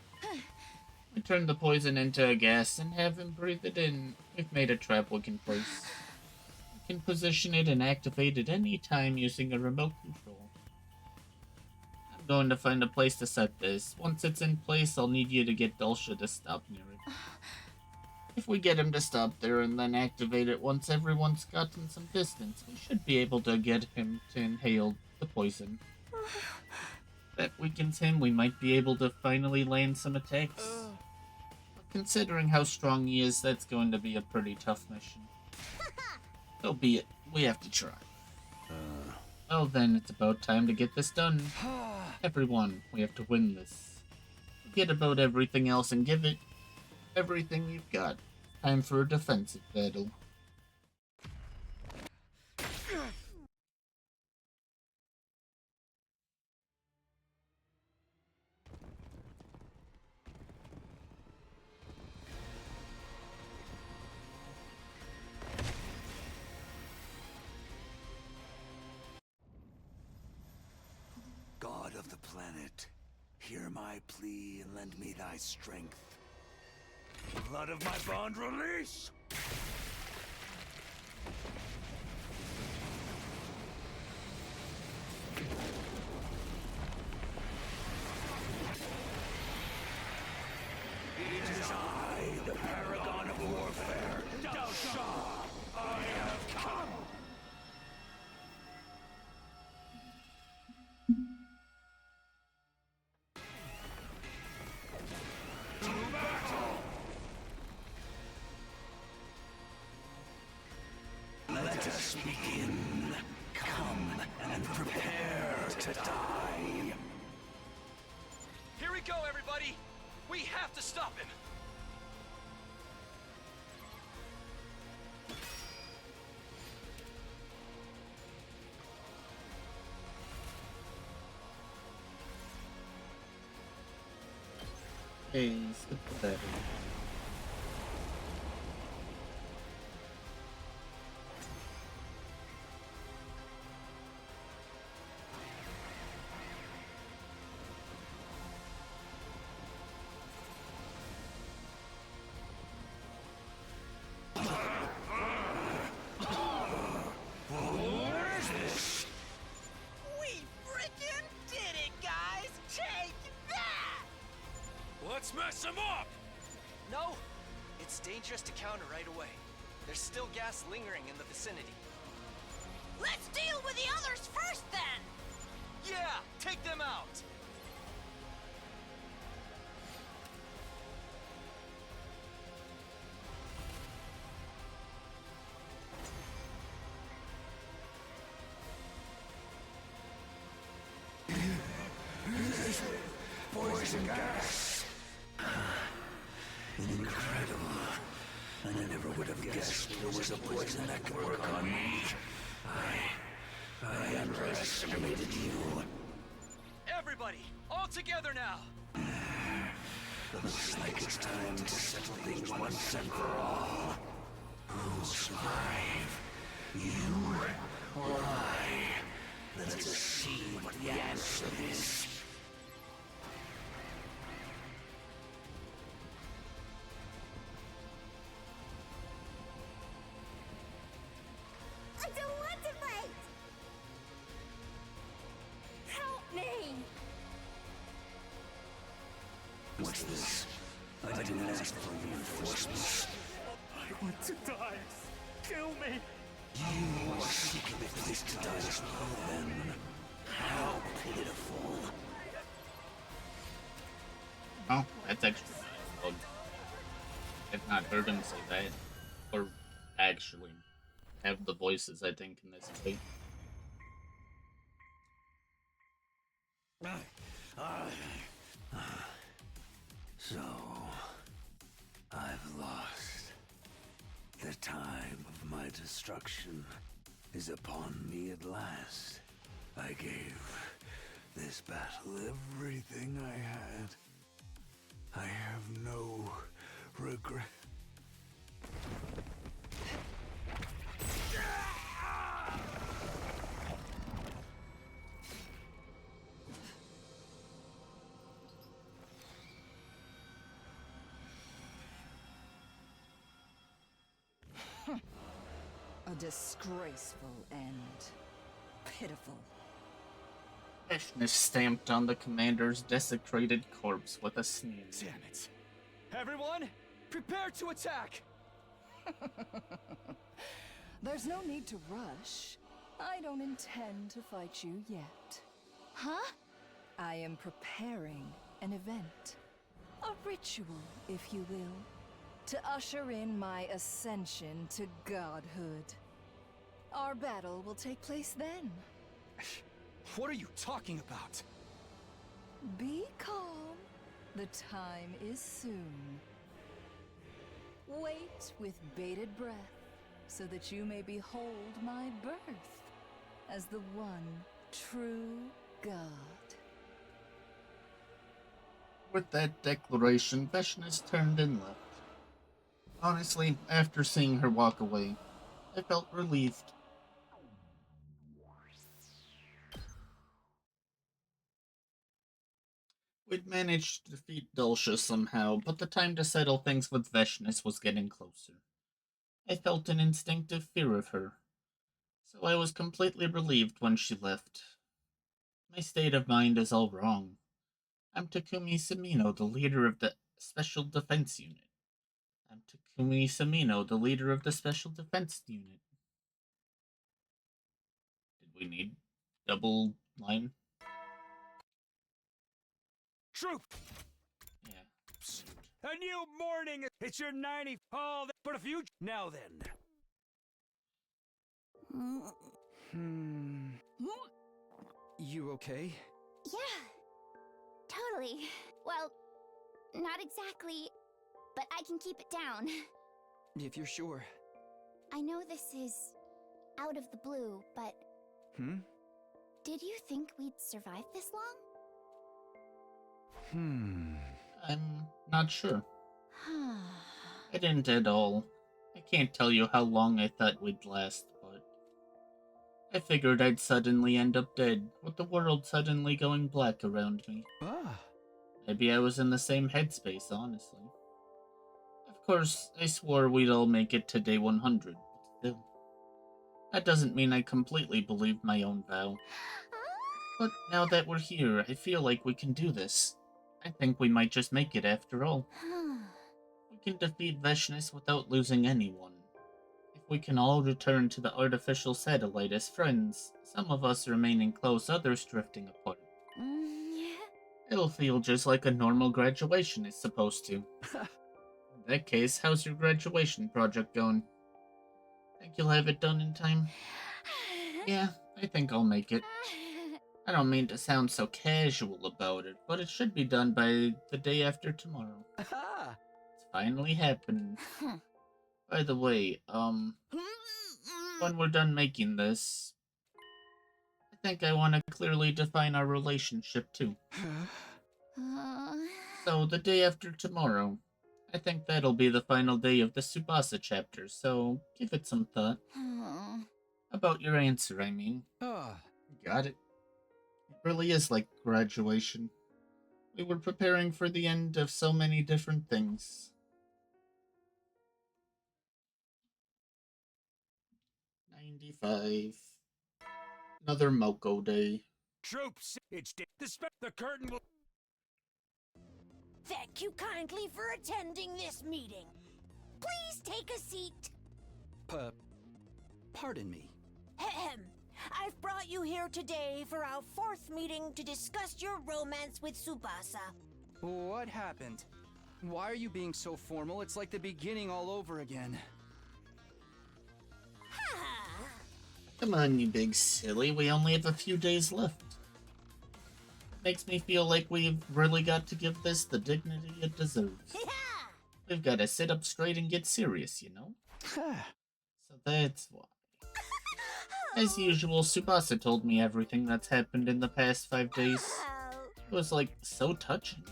We turn the poison into a gas and have him breathe it in. We've made a trap we can place. We can position it and activate it any time using a remote control. I'm going to find a place to set this. Once it's in place, I'll need you to get Dulcia to stop near it. If we get him to stop there and then activate it once everyone's gotten some distance, we should be able to get him to inhale the poison. If that weakens him, we might be able to finally land some attacks. But considering how strong he is, that's going to be a pretty tough mission. So be it. We have to try. Well then, it's about time to get this done. Everyone, we have to win this. Forget about everything else and give it everything you've got. Time for a defensive battle. God of the planet, hear my plea and lend me thy strength. Blood of my bond release! It is I, the paragon of warfare, Dulcia! I have come! Let us begin. Come and prepare to die. Here we go, everybody! We have to stop him! Hey, skip that. We frickin' did it, guys! Take that! Let's mess him up! No! It's dangerous to counter right away. There's still gas lingering in the vicinity. Let's deal with the others first, then! Yeah! Take them out! Poison gas. Incredible. I never would have guessed there was a poison that could work on me. I underestimated you. Everybody! All together now! Looks like it's time to settle things once and for all. Who'll survive? You or I? Let's see what the answer is. I don't want to fight! Help me! What's this? I didn't ask for reinforcements. I want to die. Kill me. You are seeking a place to die as well, then. How pitiful. Oh, that's extra nice. I've not heard him say that. Or actually have the voices, I think, in this fight. So, I've lost. The time of my destruction is upon me at last. I gave this battle everything I had. I have no regret. A disgraceful end. Pitiful. Freshness stamped on the commander's desecrated corpse with a sneeze. Damn it. Everyone, prepare to attack! There's no need to rush. I don't intend to fight you yet. Huh? I am preparing an event. A ritual, if you will. To usher in my ascension to godhood. Our battle will take place then. What are you talking about? Be calm. The time is soon. Wait with bated breath, so that you may behold my birth as the one true God. With that declaration, Veshnis turned and left. Honestly, after seeing her walk away, I felt relieved. We'd managed to defeat Dulcia somehow, but the time to settle things with Veshnis was getting closer. I felt an instinctive fear of her, so I was completely relieved when she left. My state of mind is all wrong. I'm Takumi Samino, the leader of the Special Defense Unit. I'm Takumi Samino, the leader of the Special Defense Unit. Did we need double line? Troop! Yeah. A new morning! It's your 90 all that, but a few. Now then. You okay? Yeah, totally. Well, not exactly, but I can keep it down. If you're sure. I know this is out of the blue, but did you think we'd survive this long? I'm not sure. I didn't at all. I can't tell you how long I thought we'd last, but I figured I'd suddenly end up dead, with the world suddenly going black around me. Maybe I was in the same headspace, honestly. Of course, I swore we'd all make it to day 100, but still. That doesn't mean I completely believe my own vow. But now that we're here, I feel like we can do this. I think we might just make it after all. We can defeat Veshness without losing anyone. If we can all return to the artificial satellite as friends, some of us remaining close, others drifting apart. It'll feel just like a normal graduation is supposed to. In that case, how's your graduation project going? Think you'll have it done in time? Yeah, I think I'll make it. I don't mean to sound so casual about it, but it should be done by the day after tomorrow. It's finally happened. By the way, when we're done making this, I think I want to clearly define our relationship too. So, the day after tomorrow, I think that'll be the final day of the Tsubasa chapter, so give it some thought. About your answer, I mean. Got it. It really is like graduation. We were preparing for the end of so many different things. 95. Another Moko day. Troops, it's the curtain will. Thank you kindly for attending this meeting. Please take a seat. Pardon me. Ahem. I've brought you here today for our 4th meeting to discuss your romance with Tsubasa. What happened? Why are you being so formal? It's like the beginning all over again. Come on, you big silly. We only have a few days left. Makes me feel like we've really got to give this the dignity it deserves. We've got to sit up straight and get serious, you know? So that's why. As usual, Tsubasa told me everything that's happened in the past 5 days. It was like so touching.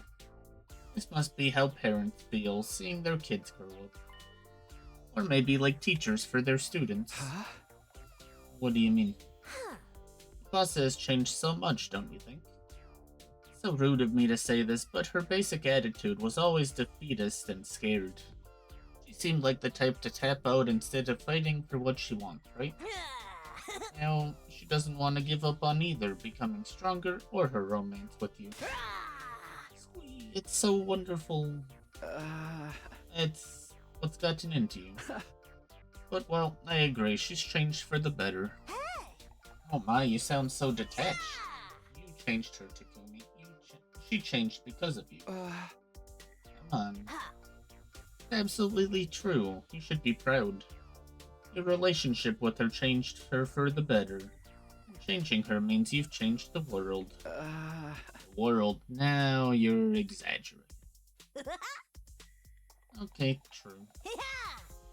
This must be how parents feel seeing their kids grow up. Or maybe like teachers for their students. What do you mean? Tsubasa has changed so much, don't you think? So rude of me to say this, but her basic attitude was always defeatist and scared. She seemed like the type to tap out instead of fighting for what she wants, right? Now, she doesn't want to give up on either becoming stronger or her romance with you. Sweet, it's so wonderful. It's what's gotten into you. But, well, I agree, she's changed for the better. Oh my, you sound so detached. You changed her, Takumi. She changed because of you. Come on. It's absolutely true. You should be proud. Your relationship with her changed her for the better. Changing her means you've changed the world. The world? Now you're exaggerating. Okay, true.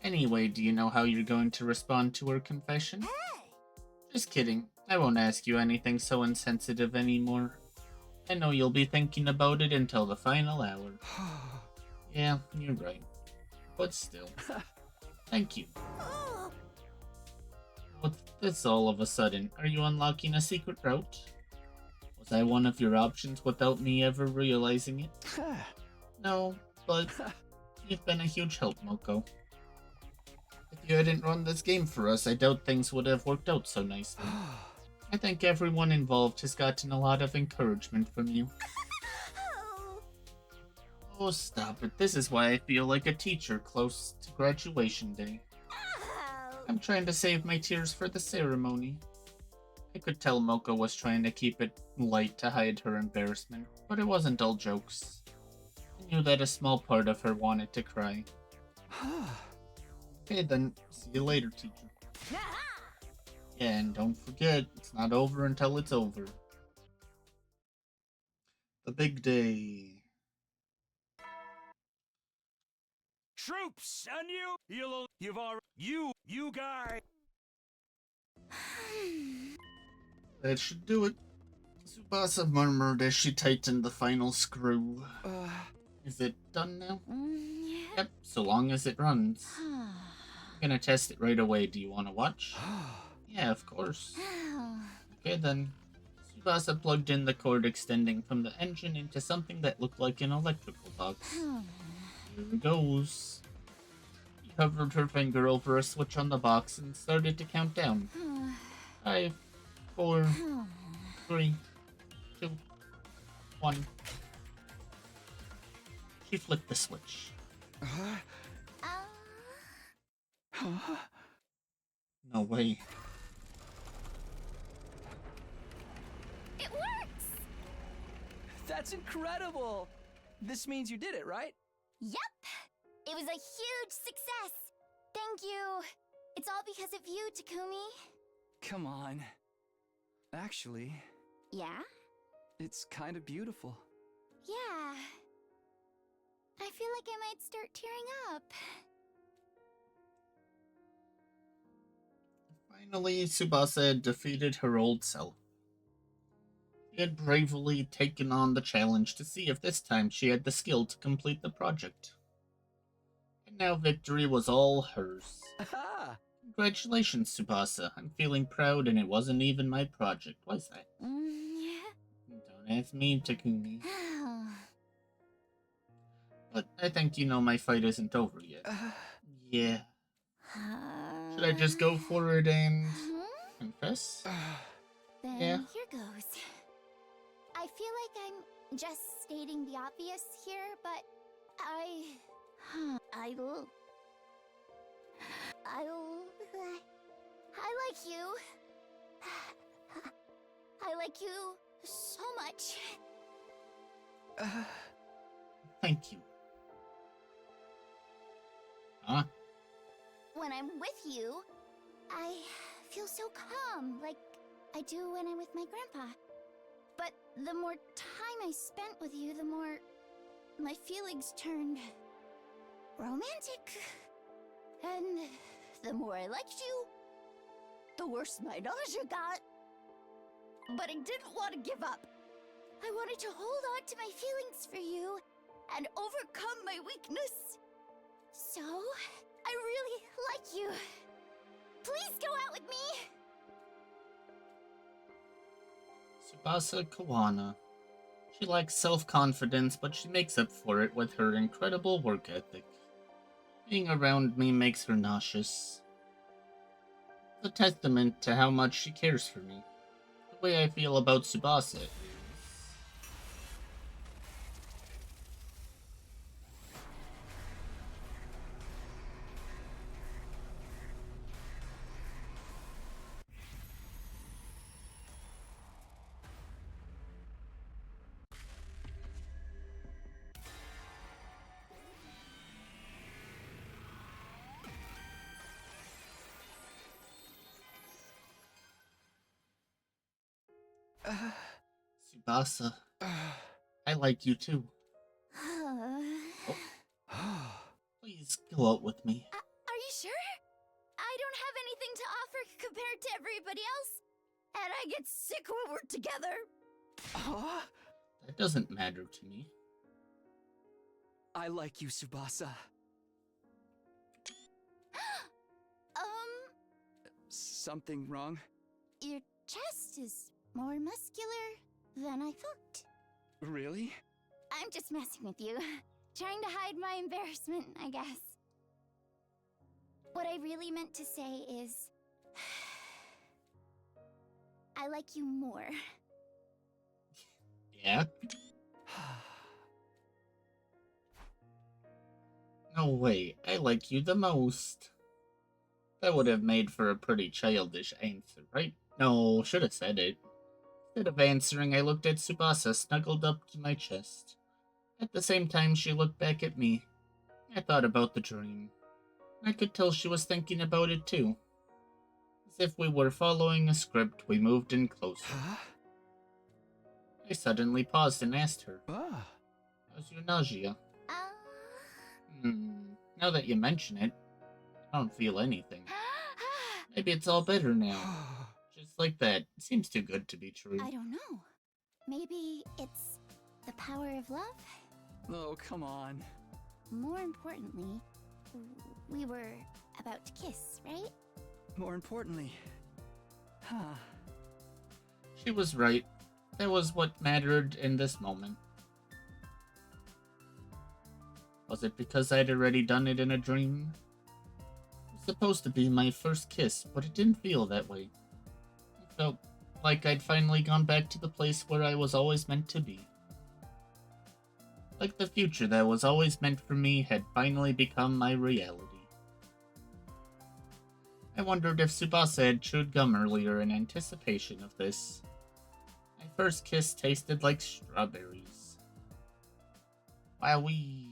Anyway, do you know how you're going to respond to her confession? Just kidding. I won't ask you anything so insensitive anymore. I know you'll be thinking about it until the final hour. Yeah, you're right. But still. Thank you. What's this all of a sudden? Are you unlocking a secret route? Was I one of your options without me ever realizing it? No, but you've been a huge help, Moko. If you hadn't run this game for us, I doubt things would have worked out so nicely. I think everyone involved has gotten a lot of encouragement from you. Oh, stop it. This is why I feel like a teacher close to graduation day. I'm trying to save my tears for the ceremony. I could tell Moko was trying to keep it light to hide her embarrassment, but it wasn't all jokes. I knew that a small part of her wanted to cry. Okay then, see you later, teacher. Yeah, and don't forget, it's not over until it's over. The big day. troops, and you've already, you guys. That should do it. Tsubasa murmured as she tightened the final screw. Is it done now? Yep, so long as it runs. I'm gonna test it right away. Do you want to watch? Yeah, of course. Okay then. Tsubasa plugged in the cord extending from the engine into something that looked like an electrical box. Here it goes. She hovered her finger over a switch on the box and started to count down. 5, 4, 3, 2, 1. She flicked the switch. No way. It works! That's incredible! This means you did it, right? Yep! It was a huge success! Thank you! It's all because of you, Takumi. Come on. Actually, Yeah? it's kind of beautiful. Yeah. I feel like I might start tearing up. Finally, Tsubasa had defeated her old self. She had bravely taken on the challenge to see if this time she had the skill to complete the project. And now victory was all hers. Aha! Congratulations, Tsubasa. I'm feeling proud and it wasn't even my project, was that? Don't ask me, Takumi. But I think you know my fight isn't over yet. Yeah. Should I just go for it and confess? Then Yeah. here goes. I feel like I'm just stating the obvious here, but I like you. I like you so much. Thank you. Huh? When I'm with you, I feel so calm, like I do when I'm with my grandpa. But the more time I spent with you, the more my feelings turned romantic. And the more I liked you, the worse my nausea got. But I didn't want to give up. I wanted to hold on to my feelings for you and overcome my weakness. So, I really like you. Please go out with me! Tsubasa Kawana. She lacks self-confidence, but she makes up for it with her incredible work ethic. Being around me makes her nauseous. It's a testament to how much she cares for me. The way I feel about Tsubasa is... Tsubasa, I like you too. Please go out with me. Are you sure? I don't have anything to offer compared to everybody else, and I get sick when we're together. That doesn't matter to me. I like you, Tsubasa. Something wrong? Your chest is more muscular than I thought. Really? I'm just messing with you. Trying to hide my embarrassment, I guess. What I really meant to say is... I like you more. Yeah? No way, I like you the most. That would have made for a pretty childish answer, right? No, should have said it. Instead of answering, I looked at Tsubasa snuggled up to my chest. At the same time, she looked back at me. I thought about the dream. I could tell she was thinking about it too. As if we were following a script, we moved in closer. I suddenly paused and asked her, How's your nausea? Now that you mention it, I don't feel anything. Maybe it's all better now. Just like that. It seems too good to be true. I don't know. Maybe it's the power of love? Oh, come on. More importantly, we were about to kiss, right? More importantly. Huh. She was right. That was what mattered in this moment. Was it because I'd already done it in a dream? It was supposed to be my first kiss, but it didn't feel that way. It felt like I'd finally gone back to the place where I was always meant to be. Like the future that was always meant for me had finally become my reality. I wondered if Tsubasa had chewed gum earlier in anticipation of this. My first kiss tasted like strawberries. Wowee.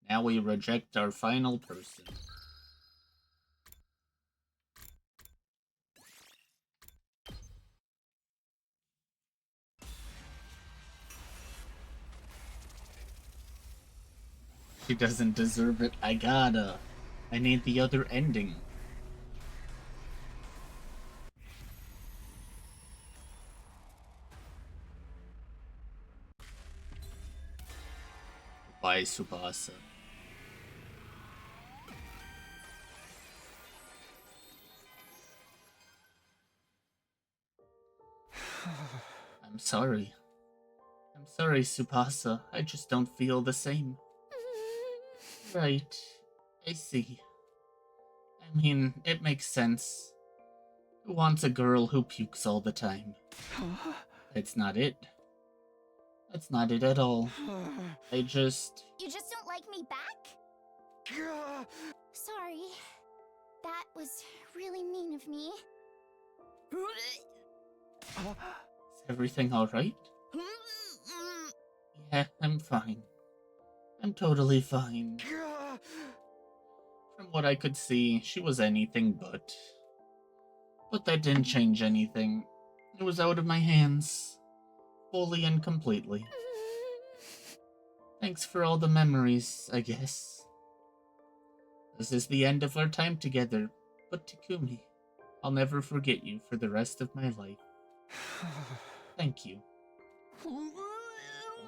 Now we reject our final person. She doesn't deserve it. I gotta. I need the other ending. Bye, Tsubasa. I'm sorry. I'm sorry, Tsubasa. I just don't feel the same. Right. I see. I mean, it makes sense. Who wants a girl who pukes all the time? That's not it. That's not it at all. I just... You just don't like me back? Sorry. That was really mean of me. Is everything alright? Yeah, I'm fine. I'm totally fine. From what I could see, she was anything but. But that didn't change anything. It was out of my hands. Fully and completely. Thanks for all the memories, I guess. This is the end of our time together, but Takumi, I'll never forget you for the rest of my life. Thank you.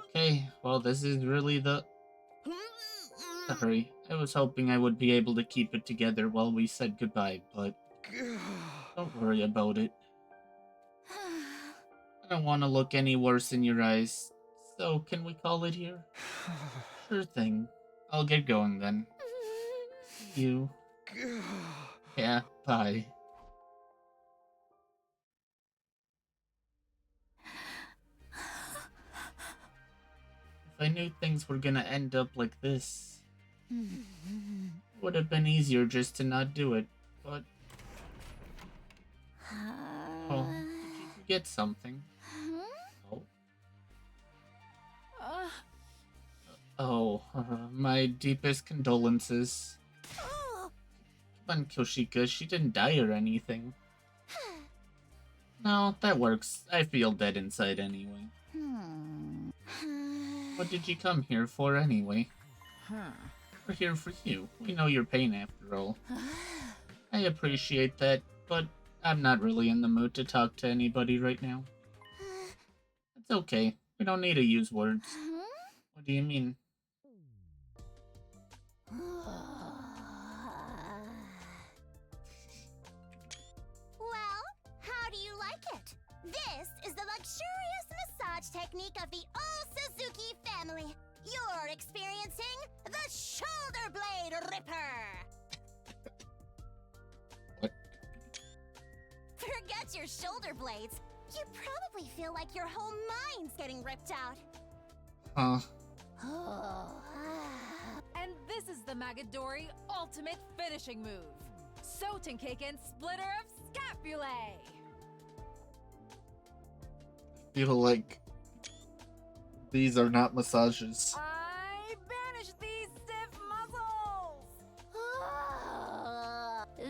Okay, well, this is really the... Sorry, I was hoping I would be able to keep it together while we said goodbye, but... Don't worry about it. I don't want to look any worse in your eyes, so can we call it here? Sure thing. I'll get going then. See you. Yeah, bye. If I knew things were gonna end up like this, it would have been easier just to not do it, but... Oh, did you forget something? Oh. Oh, my deepest condolences. Come on, Kyoshika, she didn't die or anything. No, that works. I feel dead inside anyway. What did you come here for anyway? We're here for you. We know your pain after all. I appreciate that, but I'm not really in the mood to talk to anybody right now. It's okay. We don't need to use words. What do you mean? Well, how do you like it? This is the luxurious massage technique of the Suzuki family. You're experiencing the Shoulder Blade Ripper! What? Forget your shoulder blades. You probably feel like your whole mind's getting ripped out. Huh. And this is the Magadori ultimate finishing move. Sotenkeiken Splitter of Scapulae! Feel like these are not massages. I banish these stiff muscles!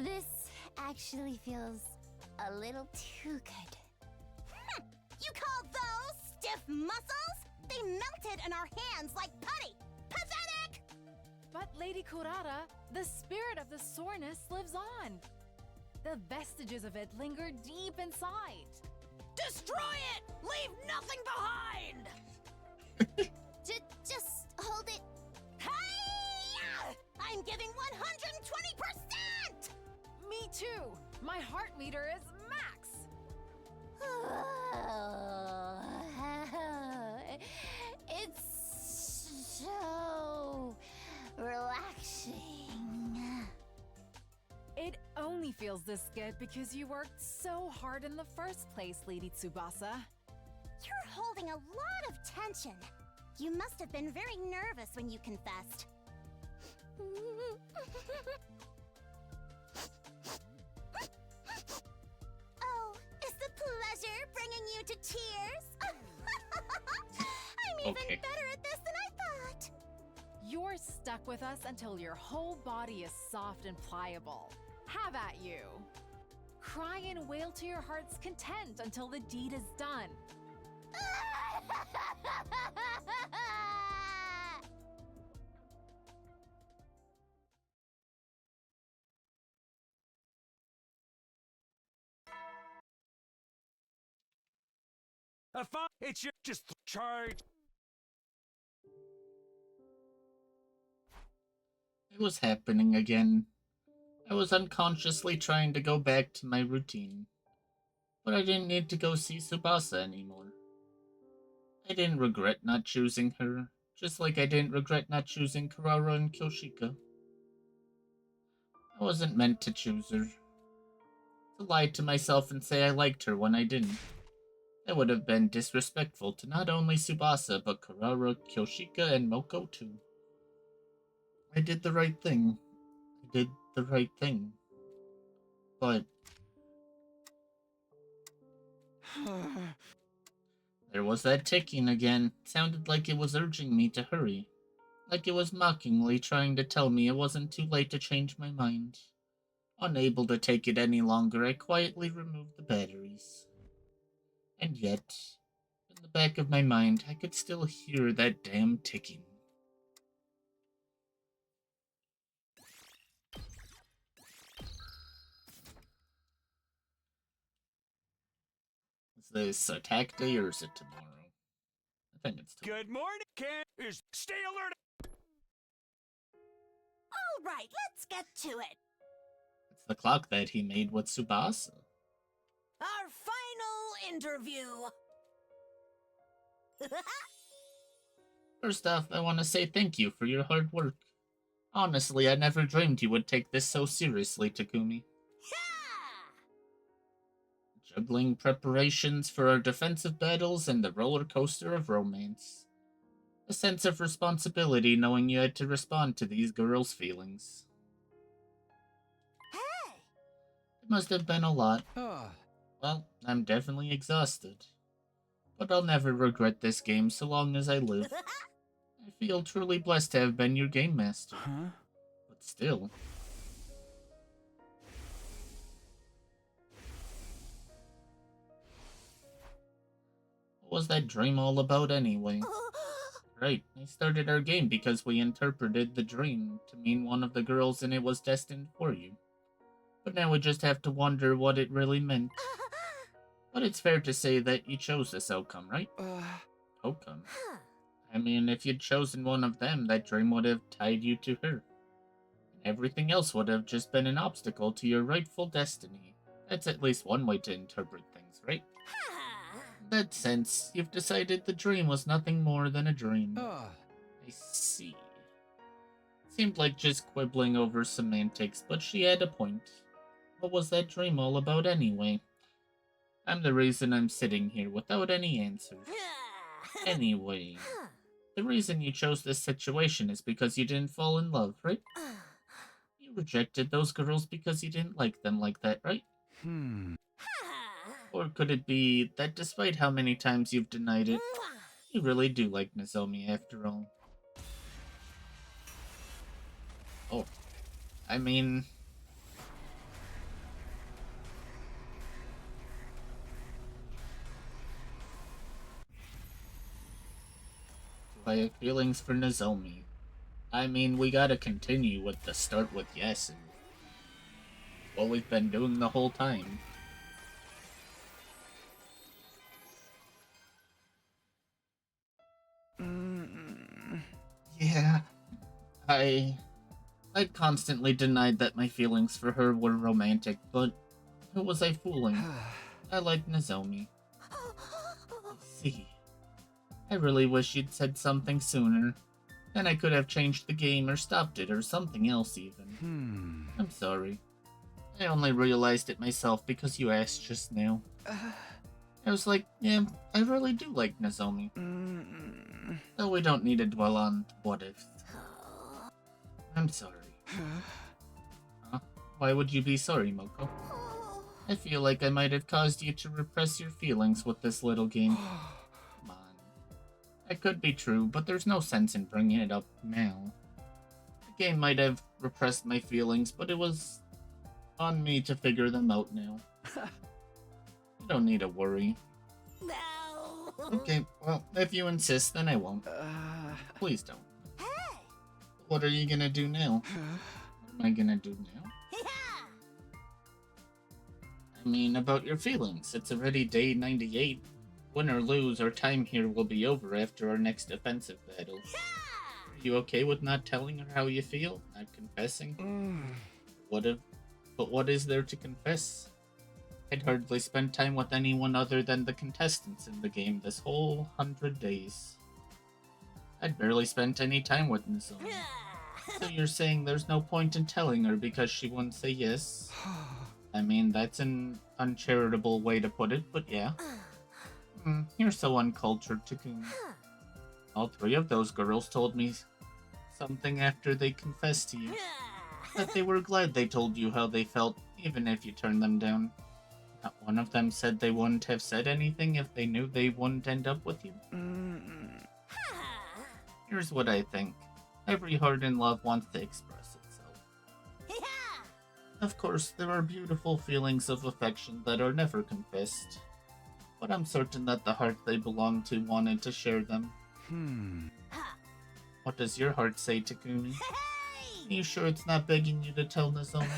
This actually feels a little too good. You call those muscles? They melted in our hands like putty. Pathetic! But Lady Kurara, the spirit of the soreness lives on. The vestiges of it linger deep inside. Destroy it! Leave nothing behind! Just hold it. Hi-ya! I'm giving 120%! Me too. My heart meter is max. It's so relaxing. It only feels this good because you worked so hard in the first place, Lady Tsubasa. You're holding a lot of tension. You must have been very nervous when you confessed. Oh, is the pleasure bringing you to tears? I'm even better at this than I thought. You're stuck with us until your whole body is soft and pliable. Have at you. Cry and wail to your heart's content until the deed is done. It's your just charge. It was happening again. I was unconsciously trying to go back to my routine. But I didn't need to go see Tsubasa anymore. I didn't regret not choosing her, just like I didn't regret not choosing Kurara and Kyoshika. I wasn't meant to choose her. To lie to myself and say I liked her when I didn't. That would have been disrespectful to not only Tsubasa, but Kurara, Kyoshika, and Moko too. I did the right thing. I did the right thing. But there was that ticking again. It sounded like it was urging me to hurry. Like it was mockingly trying to tell me it wasn't too late to change my mind. Unable to take it any longer, I quietly removed the batteries. And yet, in the back of my mind, I could still hear that damn ticking. Is this attack day or is it tomorrow? I think it's tomorrow. Good morning, Ken. Stay alert. All right, let's get to it. It's the clock that he made with Tsubasa. Our final interview. First off, I want to say thank you for your hard work. Honestly, I never dreamed you would take this so seriously, Takumi. Juggling preparations for our defensive battles and the roller coaster of romance. A sense of responsibility knowing you had to respond to these girls' feelings. Hey! It must have been a lot. Well, I'm definitely exhausted. But I'll never regret this game so long as I live. I feel truly blessed to have been your game master. But still. What was that dream all about anyway? Right, I started our game because we interpreted the dream to mean one of the girls in it was destined for you. But now we just have to wonder what it really meant. But it's fair to say that you chose this outcome, right? Outcome? I mean, if you'd chosen one of them, that dream would have tied you to her. And everything else would have just been an obstacle to your rightful destiny. That's at least one way to interpret things, right? In that sense, you've decided the dream was nothing more than a dream. I see. Seemed like just quibbling over semantics, but she had a point. What was that dream all about anyway? I'm the reason I'm sitting here without any answers. Anyway, the reason you chose this situation is because you didn't fall in love, right? You rejected those girls because you didn't like them like that, right? Or could it be that despite how many times you've denied it, you really do like Nozomi after all? Oh, I mean... my feelings for Nozomi. I mean, we gotta continue with the start with yes and what we've been doing the whole time. Yeah, I'd constantly denied that my feelings for her were romantic, but who was I fooling? I like Nozomi. I see. I really wish you'd said something sooner. Then I could have changed the game or stopped it or something else even. I'm sorry. I only realized it myself because you asked just now. I was like, yeah, I really do like Nozomi. Though we don't need to dwell on what ifs. I'm sorry. Huh? Why would you be sorry, Moko? I feel like I might have caused you to repress your feelings with this little game. Come on. That could be true, but there's no sense in bringing it up now. The game might have repressed my feelings, but it was on me to figure them out now. You don't need to worry. No. Okay, well, if you insist, then I won't. Please don't. Hey. What are you gonna do now? What am I gonna do now? I mean, about your feelings. It's already day 98. Win or lose, our time here will be over after our next offensive battle. Are you okay with not telling her how you feel? Not confessing? But what is there to confess? I'd hardly spent time with anyone other than the contestants in the game this whole 100 days. I'd barely spent any time with Nozomi. So you're saying there's no point in telling her because she wouldn't say yes? I mean, that's an uncharitable way to put it, but yeah. You're so uncultured, Takumi. All three of those girls told me something after they confessed to you. That they were glad they told you how they felt, even if you turned them down. Not one of them said they wouldn't have said anything if they knew they wouldn't end up with you. Here's what I think. Every heart in love wants to express itself. Of course, there are beautiful feelings of affection that are never confessed. But I'm certain that the heart they belong to wanted to share them. What does your heart say, Takumi? Are you sure it's not begging you to tell Nozomi?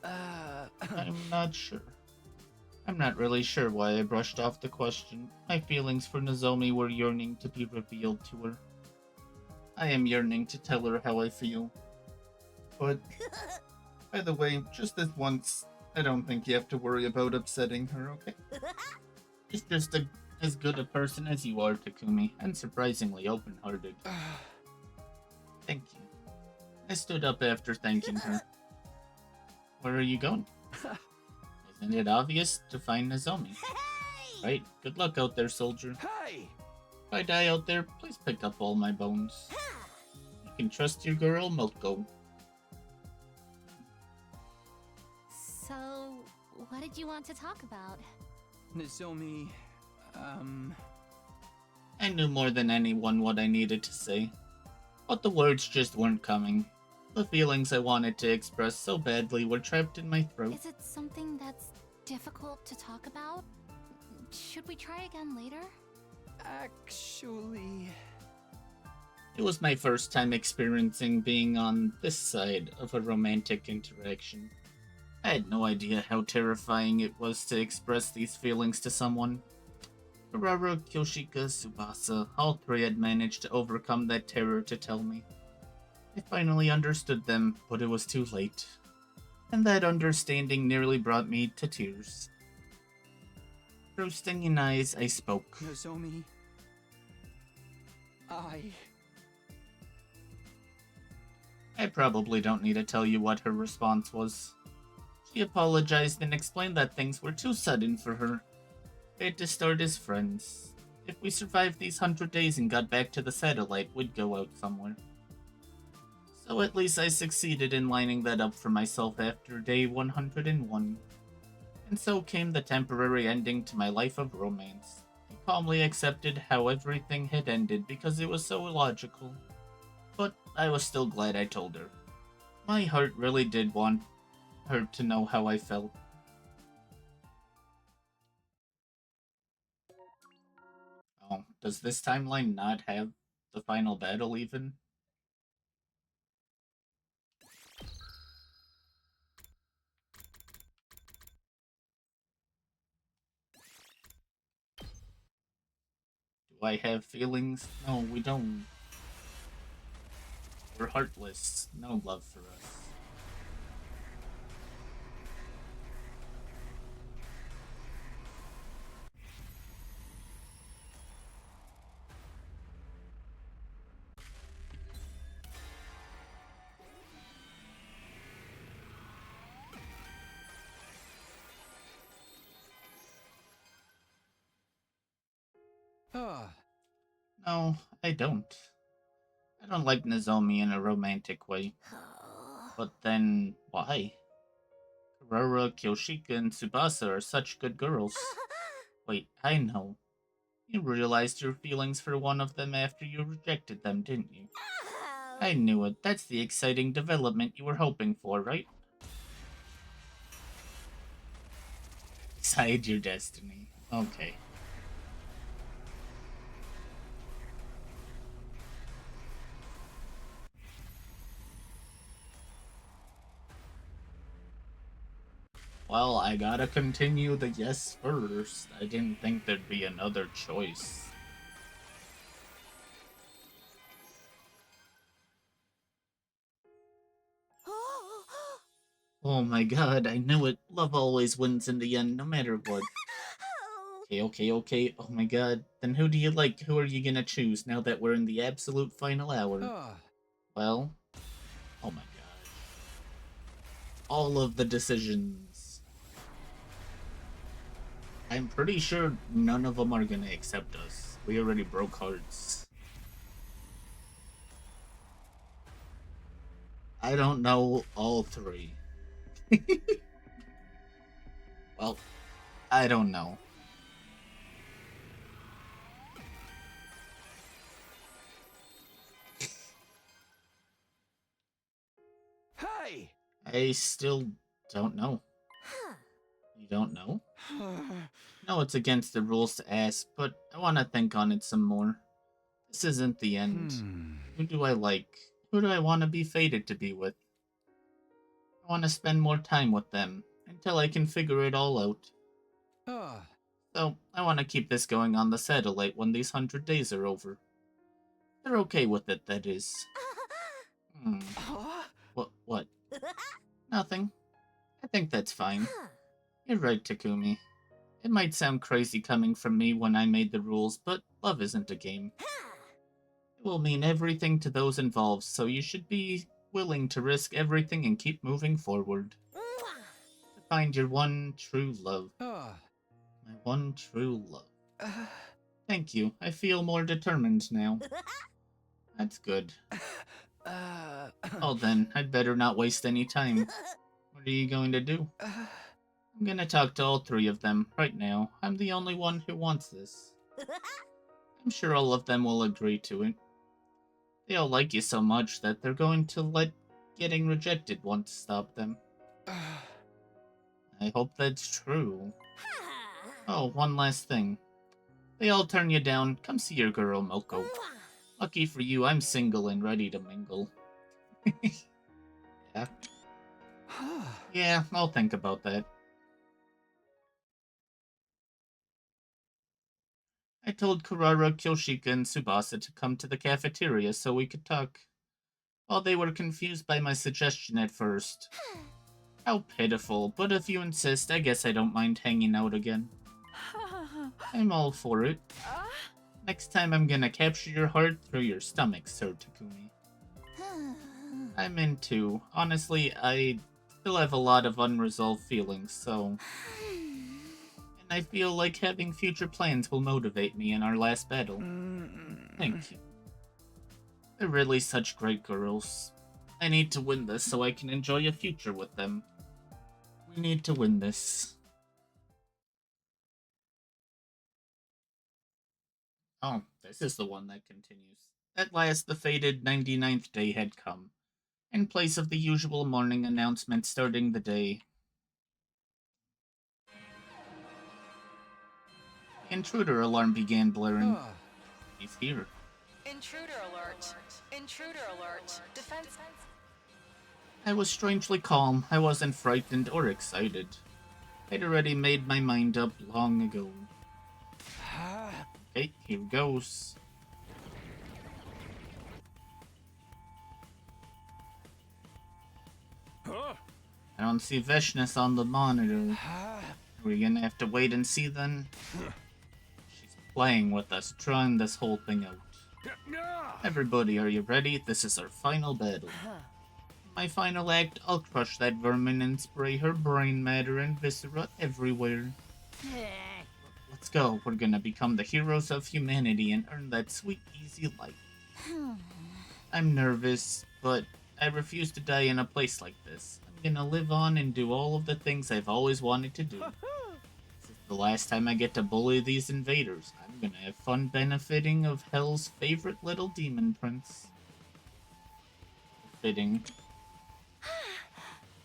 I'm not sure. I'm not really sure why I brushed off the question. My feelings for Nozomi were yearning to be revealed to her. I am yearning to tell her how I feel. But, by the way, just this once, I don't think you have to worry about upsetting her, okay? She's just as good a person as you are, Takumi, and surprisingly open-hearted. Thank you. I stood up after thanking her. Where are you going? Isn't it obvious to find Nozomi? Right, good luck out there, soldier. Hey! If I die out there, please pick up all my bones. You can trust your girl, Moko. So, what did you want to talk about? Nozomi, I knew more than anyone what I needed to say. But the words just weren't coming. The feelings I wanted to express so badly were trapped in my throat. Is it something that's difficult to talk about? Should we try again later? actually... It was my first time experiencing being on this side of a romantic interaction. I had no idea how terrifying it was to express these feelings to someone. Kurara, Kyoshika, Tsubasa, all three had managed to overcome that terror to tell me. I finally understood them, but it was too late. And that understanding nearly brought me to tears. Through stinging eyes, I spoke. Nozomi... I probably don't need to tell you what her response was. She apologized and explained that things were too sudden for her. We had to start as friends. If we survived these 100 days and got back to the satellite, we'd go out somewhere. So at least I succeeded in lining that up for myself after day 101. And so came the temporary ending to my life of romance. I calmly accepted how everything had ended because it was so illogical. But I was still glad I told her. My heart really did want her to know how I felt. Oh, does this timeline not have the final battle, even. Do I have feelings? No, we don't. We're heartless. No love for us. Ah. No, I don't. I don't like Nozomi in a romantic way. But then, why? Aurora, Kyoshika, and Tsubasa are such good girls. Wait, I know. You realized your feelings for one of them after you rejected them, didn't you? I knew it. That's the exciting development you were hoping for, right? Decide your destiny. Okay. Well, I gotta continue the yes first. I didn't think there'd be another choice. Oh my god, I knew it. Love always wins in the end, no matter what. Okay. Oh my god. Then who do you like? Who are you gonna choose now that we're in the absolute final hour? Ah. Well, oh my god. All of the decisions. I'm pretty sure none of them are gonna accept us. We already broke hearts. I don't know all three. Well, I don't know. Hey! I still don't know. You don't know? No, it's against the rules to ask, but I want to think on it some more. This isn't the end. Who do I like? Who do I want to be fated to be with? I want to spend more time with them until I can figure it all out. Ah. So, I want to keep this going on the satellite when these 100 days are over. They're okay with it, that is. What? Nothing. I think that's fine. You're right, Takumi. It might sound crazy coming from me when I made the rules, but love isn't a game. It will mean everything to those involved, so you should be willing to risk everything and keep moving forward. To find your one true love. Ah. My one true love. Thank you. I feel more determined now. That's good. Oh then, I'd better not waste any time. What are you going to do? I'm gonna talk to all three of them right now. I'm the only one who wants this. I'm sure all of them will agree to it. They all like you so much that they're going to let getting rejected won't stop them. I hope that's true. Oh, one last thing. They all turn you down. Come see your girl, Moko. Lucky for you, I'm single and ready to mingle. Yeah. Yeah, I'll think about that. I told Kurara, Kyoshika, and Tsubasa to come to the cafeteria so we could talk. Well, they were confused by my suggestion at first. How pitiful, but if you insist, I guess I don't mind hanging out again. I'm all for it. Next time I'm gonna capture your heart through your stomach, Sir Takumi. I'm in too. Honestly, I still have a lot of unresolved feelings, so... And I feel like having future plans will motivate me in our last battle. Thank you. They're really such great girls. I need to win this so I can enjoy a future with them. We need to win this. Oh, this is the one that continues. At last, the fated 99th day had come. In place of the usual morning announcement starting the day, the intruder alarm began blaring. He's here. Intruder alert. Intruder alert. Defense. I was strangely calm. I wasn't frightened or excited. I'd already made my mind up long ago. Okay, here goes. I don't see Veshness on the monitor. We're gonna have to wait and see then. She's playing with us, trying this whole thing out. Everybody, are you ready? This is our final battle. My final act, I'll crush that vermin and spray her brain matter and viscera everywhere. Let's go. We're gonna become the heroes of humanity and earn that sweet, easy life. I'm nervous, but I refuse to die in a place like this. I'm gonna live on and do all of the things I've always wanted to do. This is the last time I get to bully these invaders. I'm gonna have fun benefiting of Hell's favorite little demon prince. Fitting.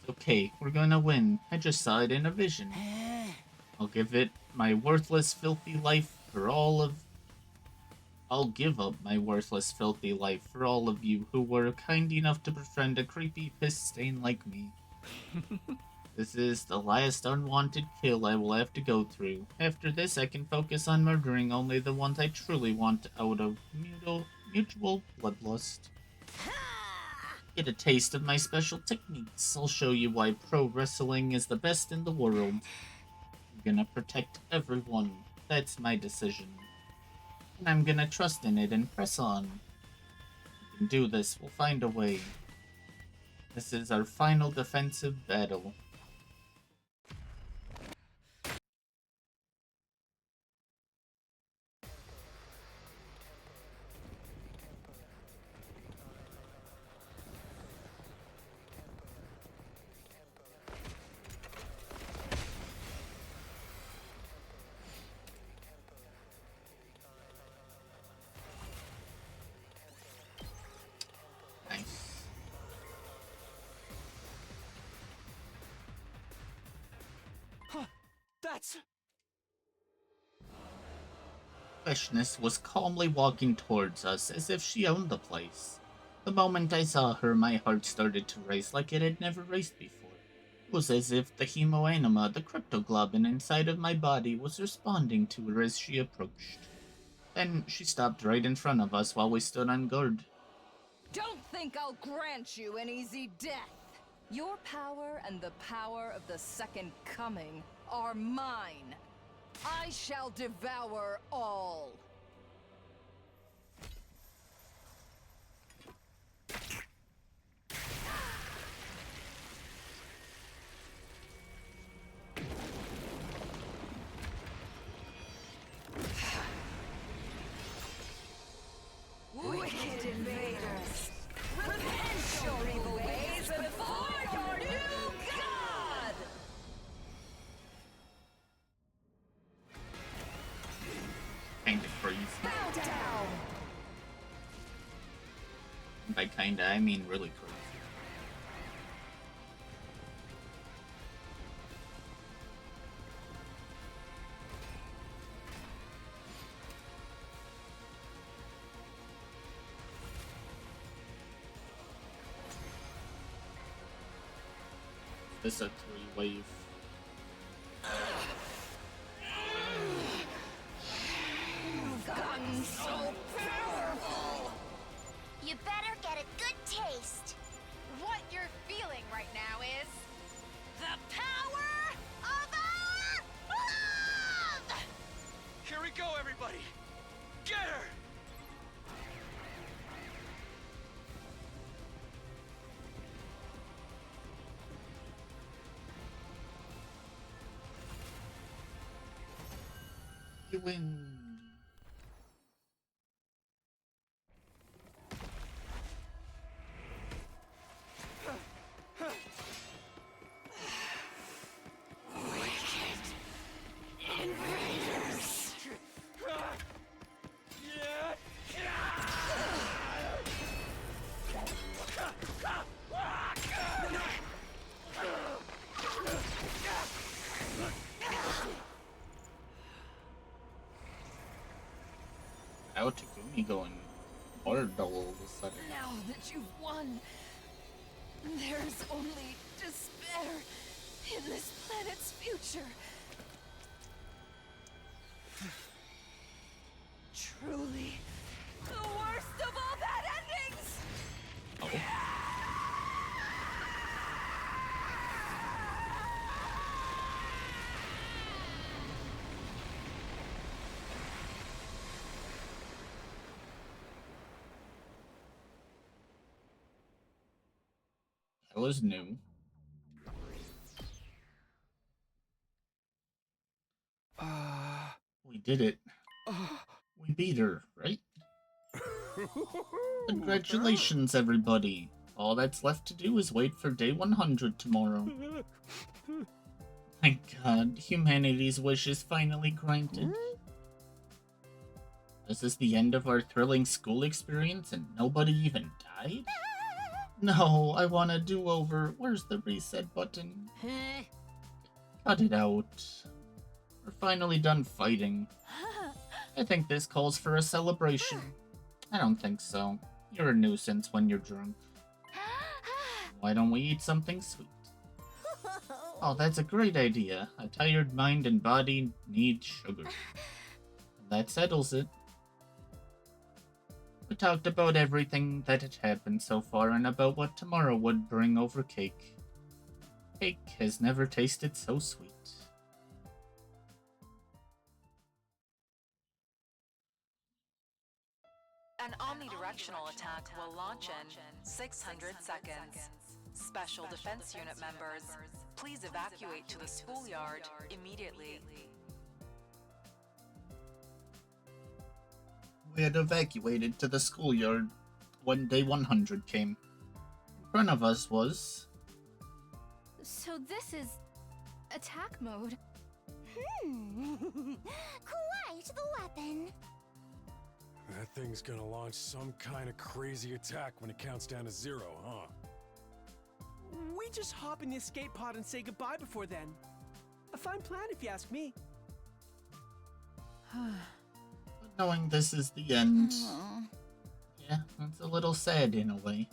Okay, we're gonna win. I just saw it in a vision. I'll give it my worthless, filthy life for all of... I'll give up my worthless, filthy life for all of you who were kind enough to befriend a creepy piss stain like me. This is the last unwanted kill I will have to go through. After this, I can focus on murdering only the ones I truly want out of mutual bloodlust. Get a taste of my special techniques. I'll show you why pro wrestling is the best in the world. I'm gonna protect everyone. That's my decision. And I'm gonna trust in it and press on. We can do this. We'll find a way. This is our final defensive battle. Nice. That's... Freshness was calmly walking towards us as if she owned the place. The moment I saw her, my heart started to race like it had never raced before. It was as if the hemoanima, the cryptoglobin inside of my body, was responding to her as she approached. Then she stopped right in front of us while we stood on guard. Don't think I'll grant you an easy death. Your power and the power of the Second Coming are mine. I shall devour all. Wicked invaders! Repent your evil ways before your new god! Kinda crazy. Bow down! By kinda, I mean really crazy. This is a three-wave. You've gotten so powerful! You better get a good taste. What you're feeling right now is The power of our love! Here we go, everybody! Get her! You win. How Takumi going? hard all of a sudden. Now that you've won, there's only despair in this planet's future. Truly, the worst of all bad endings! Oh. That was new. We did it. We beat her, right? Congratulations, everybody. All that's left to do is wait for day 100 tomorrow. Thank God, humanity's wish is finally granted. Is this the end of our thrilling school experience and nobody even died? No, I want a do-over. Where's the reset button? Cut it out. We're finally done fighting. I think this calls for a celebration. I don't think so. You're a nuisance when you're drunk. Why don't we eat something sweet? Oh, that's a great idea. A tired mind and body need sugar. That settles it. We talked about everything that had happened so far and about what tomorrow would bring over cake. Cake has never tasted so sweet. An omnidirectional attack will launch in 600 seconds. Special Defense Unit members, please evacuate to the schoolyard immediately. We had evacuated to the schoolyard when day 100 came. In front of us was... So this is attack mode. Quite the weapon. That thing's gonna launch some kind of crazy attack when it counts down to 0, huh? We just hop in the escape pod and say goodbye before then. A fine plan if you ask me. Knowing this is the end. Yeah, it's a little sad in a way.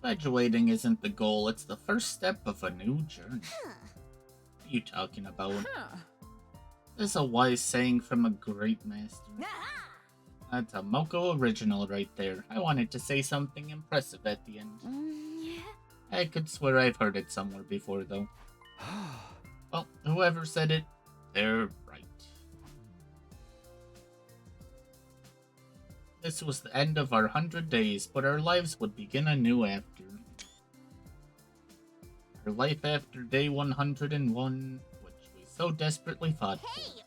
Graduating isn't the goal, it's the first step of a new journey. What are you talking about? That's a wise saying from a great master. That's a Moko original right there. I wanted to say something impressive at the end. I could swear I've heard it somewhere before, though. Well, whoever said it, they're right. This was the end of our 100 days, but our lives would begin anew after. Our life after day 101, which we so desperately fought for. Hey!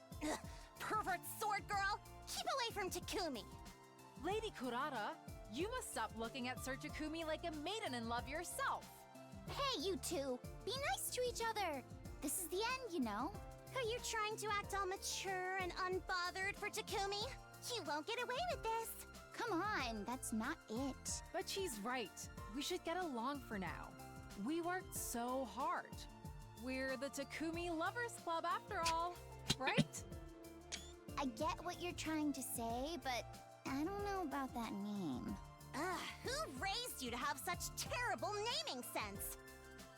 Pervert sword girl! Keep away from Takumi! Lady Kurata, you must stop looking at Sir Takumi like a maiden in love yourself. Hey, you two! Be nice to each other! This is the end, you know? Are you trying to act all mature and unbothered for Takumi? You won't get away with this! Come on, that's not it. But she's right. We should get along for now. We worked so hard. We're the Takumi Lovers Club after all, right? I get what you're trying to say, but I don't know about that name. Who raised you to have such terrible naming sense?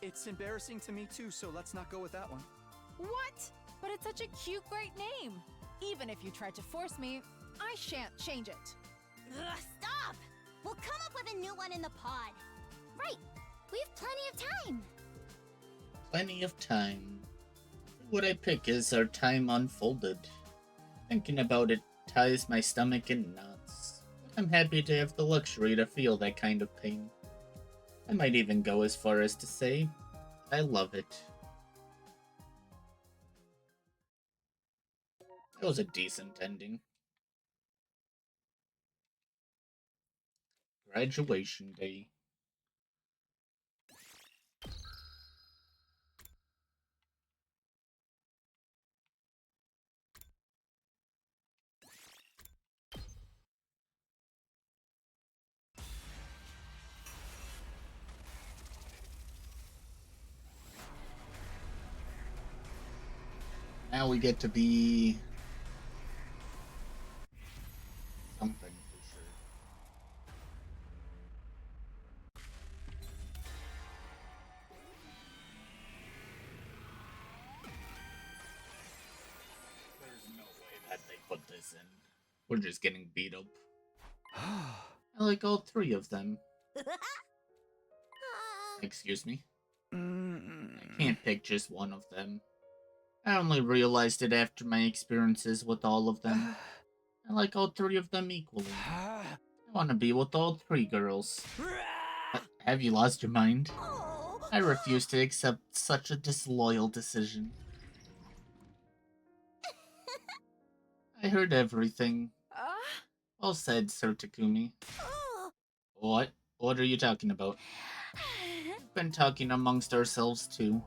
It's embarrassing to me too, so let's not go with that one. What? But it's such a cute, great name. Even if you tried to force me, I shan't change it. Stop! We'll come up with a new one in the pod. Right. We have plenty of time. Plenty of time. Who would I pick as our time unfolded? Thinking about it ties my stomach in knots. I'm happy to have the luxury to feel that kind of pain. I might even go as far as to say, I love it. That was a decent ending. Graduation day. Now we get to be something for sure. and we're just getting beat up. I like all three of them. Excuse me. I can't pick just one of them. I only realized it after my experiences with all of them. I like all three of them equally. I want to be with all three girls. Have you lost your mind? I refuse to accept such a disloyal decision. I heard everything. Well said, Sir Takumi. What? What are you talking about? We've been talking amongst ourselves too.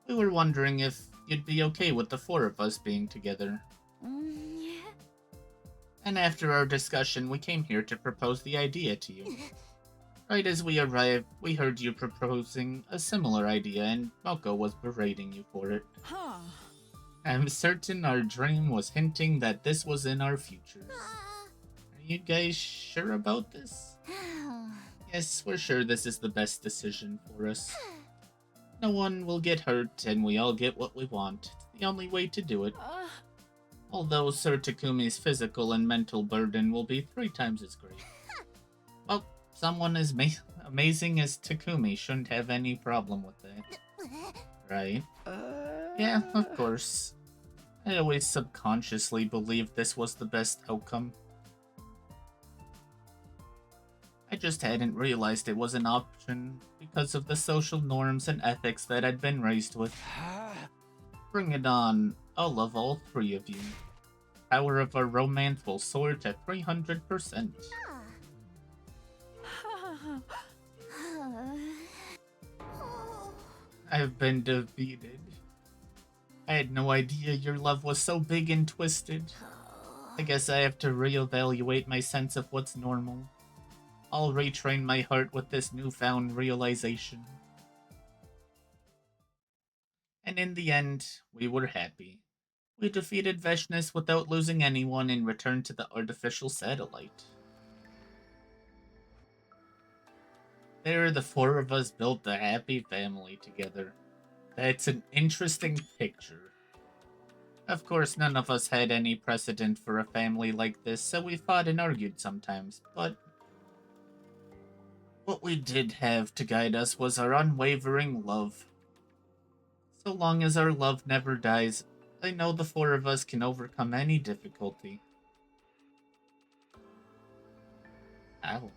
We were wondering if you'd be okay with the four of us being together. And after our discussion, we came here to propose the idea to you. Right as we arrived, we heard you proposing a similar idea, and Moko was berating you for it. I'm certain our dream was hinting that this was in our futures. Are you guys sure about this? Yes, we're sure this is the best decision for us. No one will get hurt, and we all get what we want. It's the only way to do it. Although Sir Takumi's physical and mental burden will be 3 times as great. Well, someone as amazing as Takumi shouldn't have any problem with that. Right? Yeah, of course. I always subconsciously believed this was the best outcome. I just hadn't realized it was an option because of the social norms and ethics that I'd been raised with. Bring it on. I'll love all three of you. Power of our romance will soar to 300%. I've been defeated. I had no idea your love was so big and twisted. I guess I have to reevaluate my sense of what's normal. I'll retrain my heart with this newfound realization. And in the end, we were happy. We defeated Veshness without losing anyone and returned to the artificial satellite. There, the four of us built a happy family together. That's an interesting picture. Of course, none of us had any precedent for a family like this, so we fought and argued sometimes, but what we did have to guide us was our unwavering love. So long as our love never dies, I know the four of us can overcome any difficulty. Ow.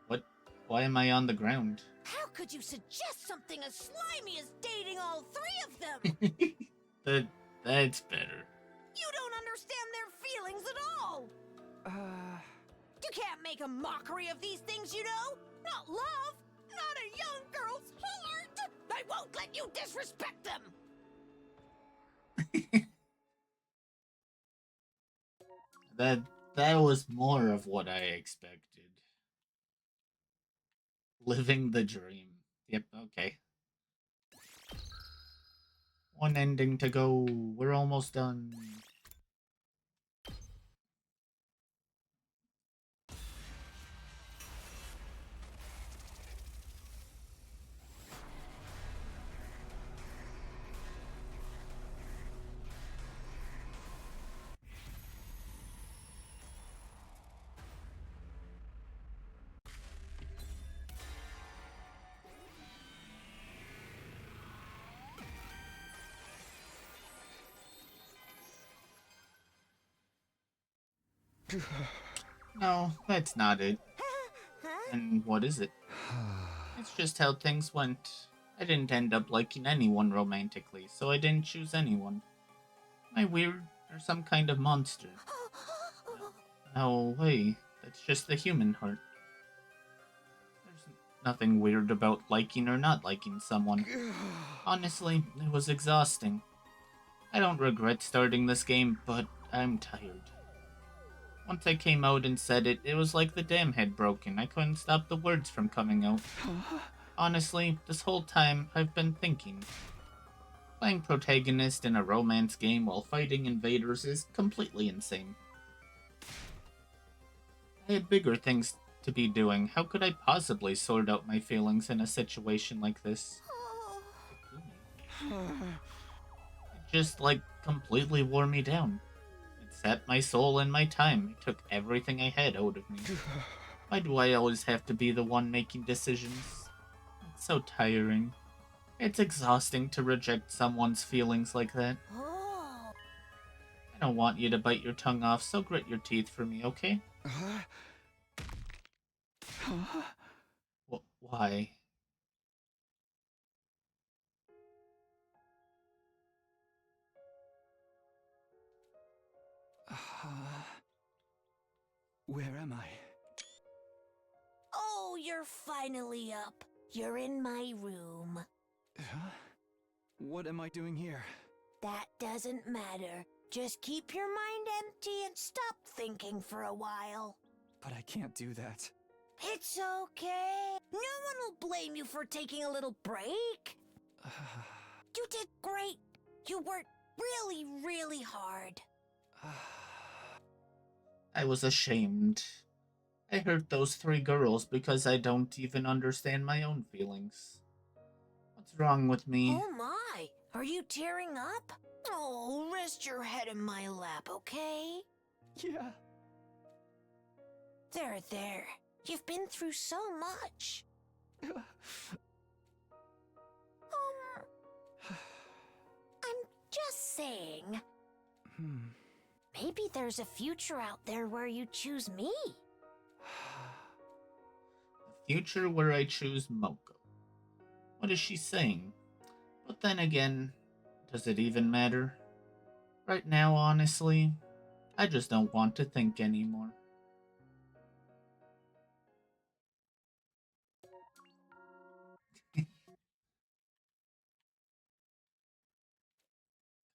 What? Why am I on the ground? How could you suggest something as slimy as dating all 3 of them? That's better. You don't understand their feelings at all! You can't make a mockery of these things, you know? Not love! Not a young girl's heart! I won't let you disrespect them! That was more of what I expected. Living the dream. Yep, okay. One ending to go. We're almost done. No, that's not it. And what is it? It's just how things went. I didn't end up liking anyone romantically, so I didn't choose anyone. Am I weird or some kind of monster? No way. That's just the human heart. There's nothing weird about liking or not liking someone. Honestly, it was exhausting. I don't regret starting this game, but I'm tired. Once I came out and said it, it was like the dam had broken. I couldn't stop the words from coming out. Honestly, this whole time, I've been thinking. Playing protagonist in a romance game while fighting invaders is completely insane. I had bigger things to be doing. How could I possibly sort out my feelings in a situation like this? It just like completely wore me down. It sapped my soul and my time. It took everything I had out of me. Why do I always have to be the one making decisions? It's so tiring. It's exhausting to reject someone's feelings like that. Oh. I don't want you to bite your tongue off, so grit your teeth for me, okay? Why? Where am I? Oh, you're finally up. You're in my room. Huh? What am I doing here? That doesn't matter. Just keep your mind empty and stop thinking for a while. But I can't do that. It's okay. No one will blame you for taking a little break. You did great. You worked really, really hard. I was ashamed. I hurt those 3 girls because I don't even understand my own feelings. What's wrong with me? Oh my, are you tearing up? Oh, rest your head in my lap, okay? Yeah. There. You've been through so much. I'm just saying. Maybe there's a future out there where you choose me. A future where I choose Moko. What is she saying? But then again, does it even matter? Right now, honestly, I just don't want to think anymore.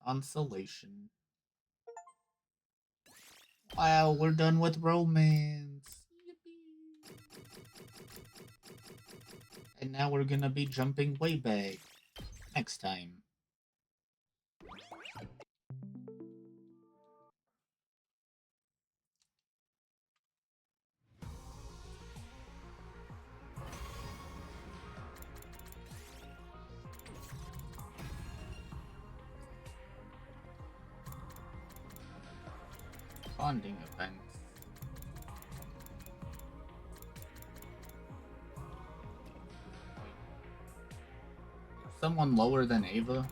Consolation. Wow, we're done with romance. Yippee. And now we're gonna be jumping way back next time. Bonding events. Someone lower than Ava?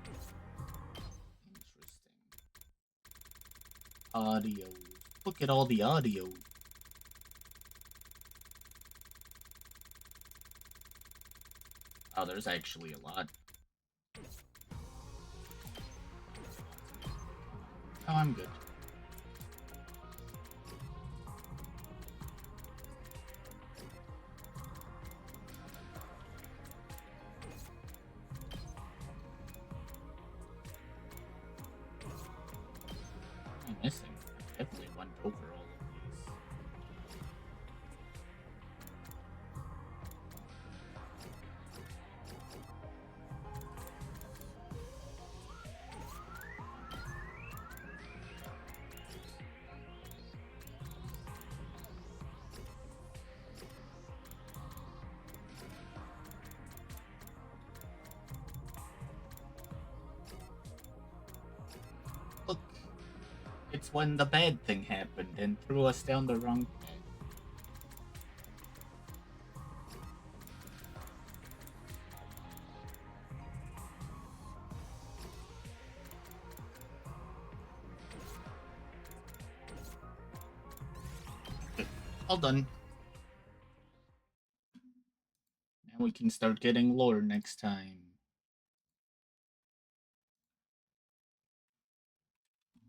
Interesting. Audio. Look at all the audio. Oh, there's actually a lot. Oh, I'm good. I'm missing. I definitely went over all of these. Look, it's when the bad thing happened and threw us down the wrong path. Good. All done. Now we can start getting lore next time.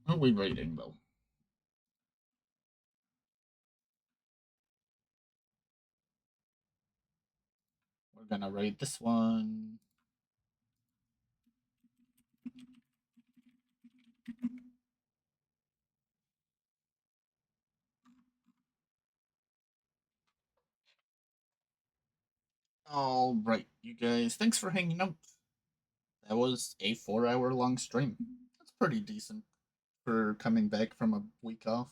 What are we rating, though? We're gonna rate this one. All right, you guys. Thanks for hanging out. That was a 4-hour long stream. That's pretty decent for coming back from a week off.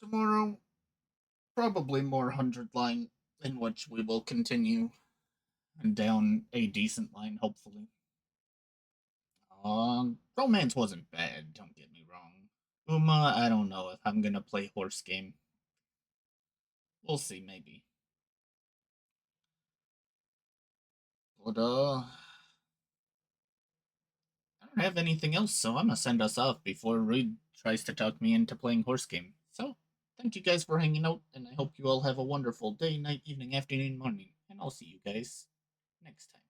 Tomorrow, probably more 100 line, in which we will continue And down a decent line, hopefully. Romance wasn't bad, don't get me wrong. Uma, I don't know if I'm gonna play horse game. We'll see, maybe. But, I don't have anything else, so I'm gonna send us off before Reed tries to talk me into playing horse game. So, thank you guys for hanging out, and I hope you all have a wonderful day, night, evening, afternoon, morning, and I'll see you guys next time.